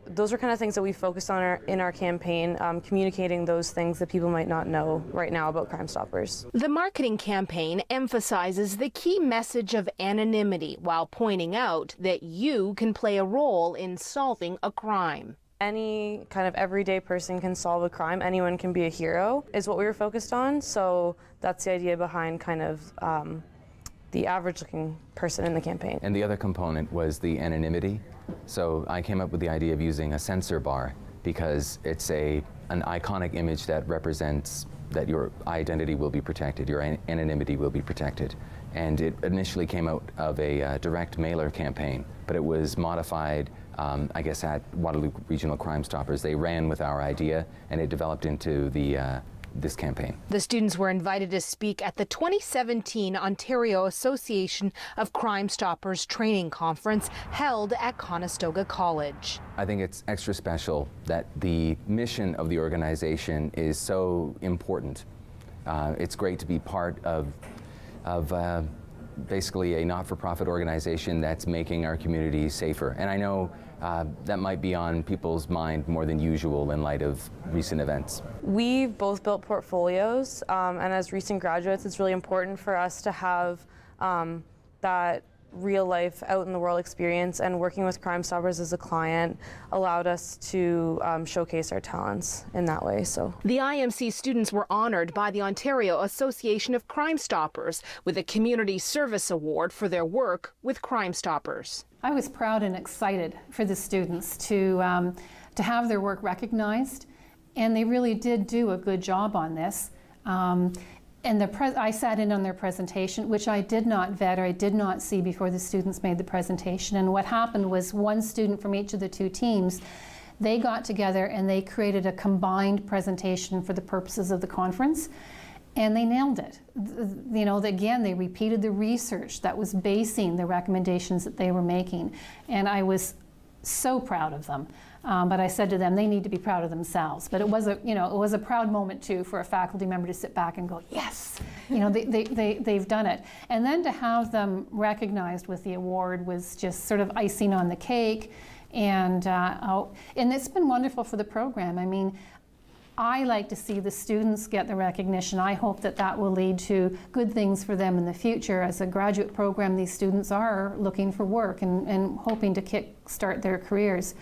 those are kind of things that we focused on in our campaign, communicating those things that people might not know right now about Crime Stoppers. The marketing campaign emphasizes the key message of anonymity while pointing out that you can play a role in solving a crime. Any kind of everyday person can solve a crime. Anyone can be a hero is what we were focused on. So that's the idea behind kind of the average looking person in the campaign. And the other component was the anonymity. So I came up with the idea of using a censor bar because it's an iconic image that represents that your identity will be protected, your anonymity will be protected. And it initially came out of a direct mailer campaign, but it was modified, I guess, at Waterloo Regional Crime Stoppers. They ran with our idea, and it developed into this campaign. The students were invited to speak at the 2017 Ontario Association of Crime Stoppers training conference held at Conestoga College. I think it's extra special that the mission of the organization is so important. It's great to be part of basically a not-for-profit organization that's making our community safer. And I know that might be on people's mind more than usual in light of recent events. We've both built portfolios, and as recent graduates, it's really important for us to have that real life out in the world experience, and working with Crime Stoppers as a client allowed us to showcase our talents in that way. So the IMC students were honored by the Ontario Association of Crime Stoppers with a Community Service Award for their work with Crime Stoppers. I was proud and excited for the students to have their work recognized, and they really did do a good job on this. And I sat in on their presentation, which I did not vet or I did not see before the students made the presentation. And what happened was one student from each of the two teams, they got together and they created a combined presentation for the purposes of the conference. And they nailed it. You know, again, they repeated the research that was basing the recommendations that they were making. And I was so proud of them. But I said to them, they need to be proud of themselves. But it was a proud moment too for a faculty member to sit back and go, yes, you know, they've done it. And then to have them recognized with the award was just sort of icing on the cake. And it's been wonderful for the program. I mean, I like to see the students get the recognition. I hope that that will lead to good things for them in the future. As a graduate program, these students are looking for work and hoping to kickstart their careers.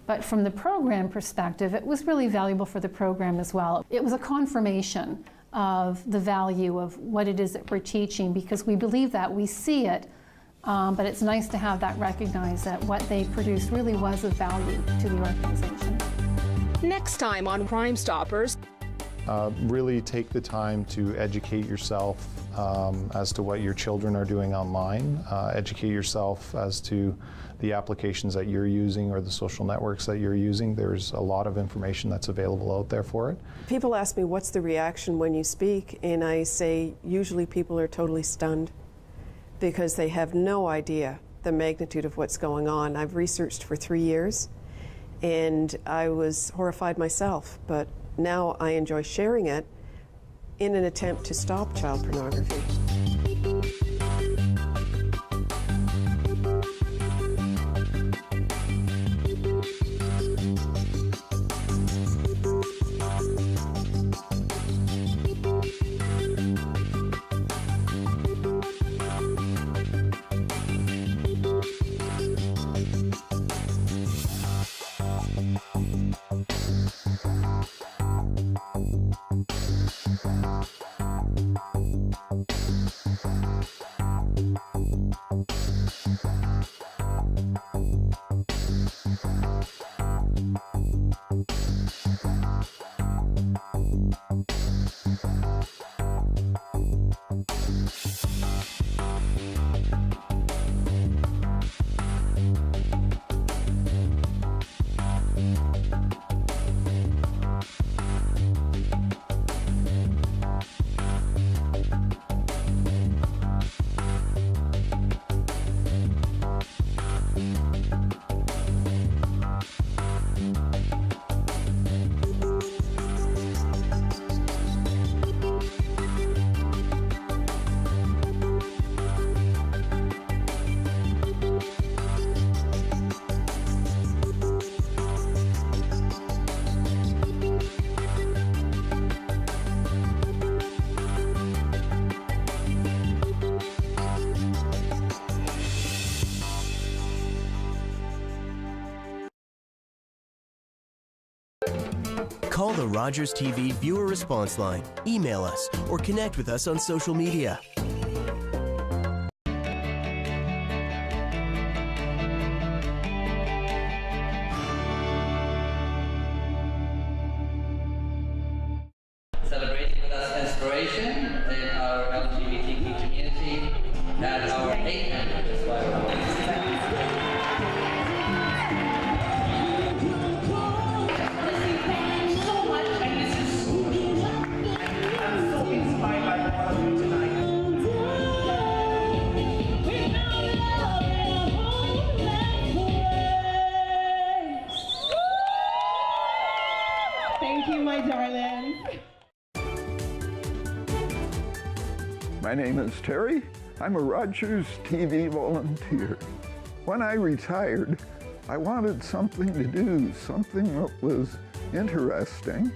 But from the program perspective, it was really valuable for the program as well. It was a confirmation of the value of what it is that we're teaching, because we believe that, we see it, but it's nice to have that recognized, that what they produced really was of value to the organization. Next time on Crime Stoppers. Really take the time to educate yourself as to what your children are doing online. Educate yourself as to the applications that you're using or the social networks that you're using. There's a lot of information that's available out there for it. People ask me, what's the reaction when you speak? And I say, usually people are totally stunned because they have no idea the magnitude of what's going on. I've researched for 3 years and I was horrified myself, but now I enjoy sharing it in an attempt to stop child pornography. Call the Rogers TV viewer response line, email us, or connect with us on social media. Thank you, my darlings. My name is Terry. I'm a Rogers TV volunteer. When I retired, I wanted something to do, something that was interesting.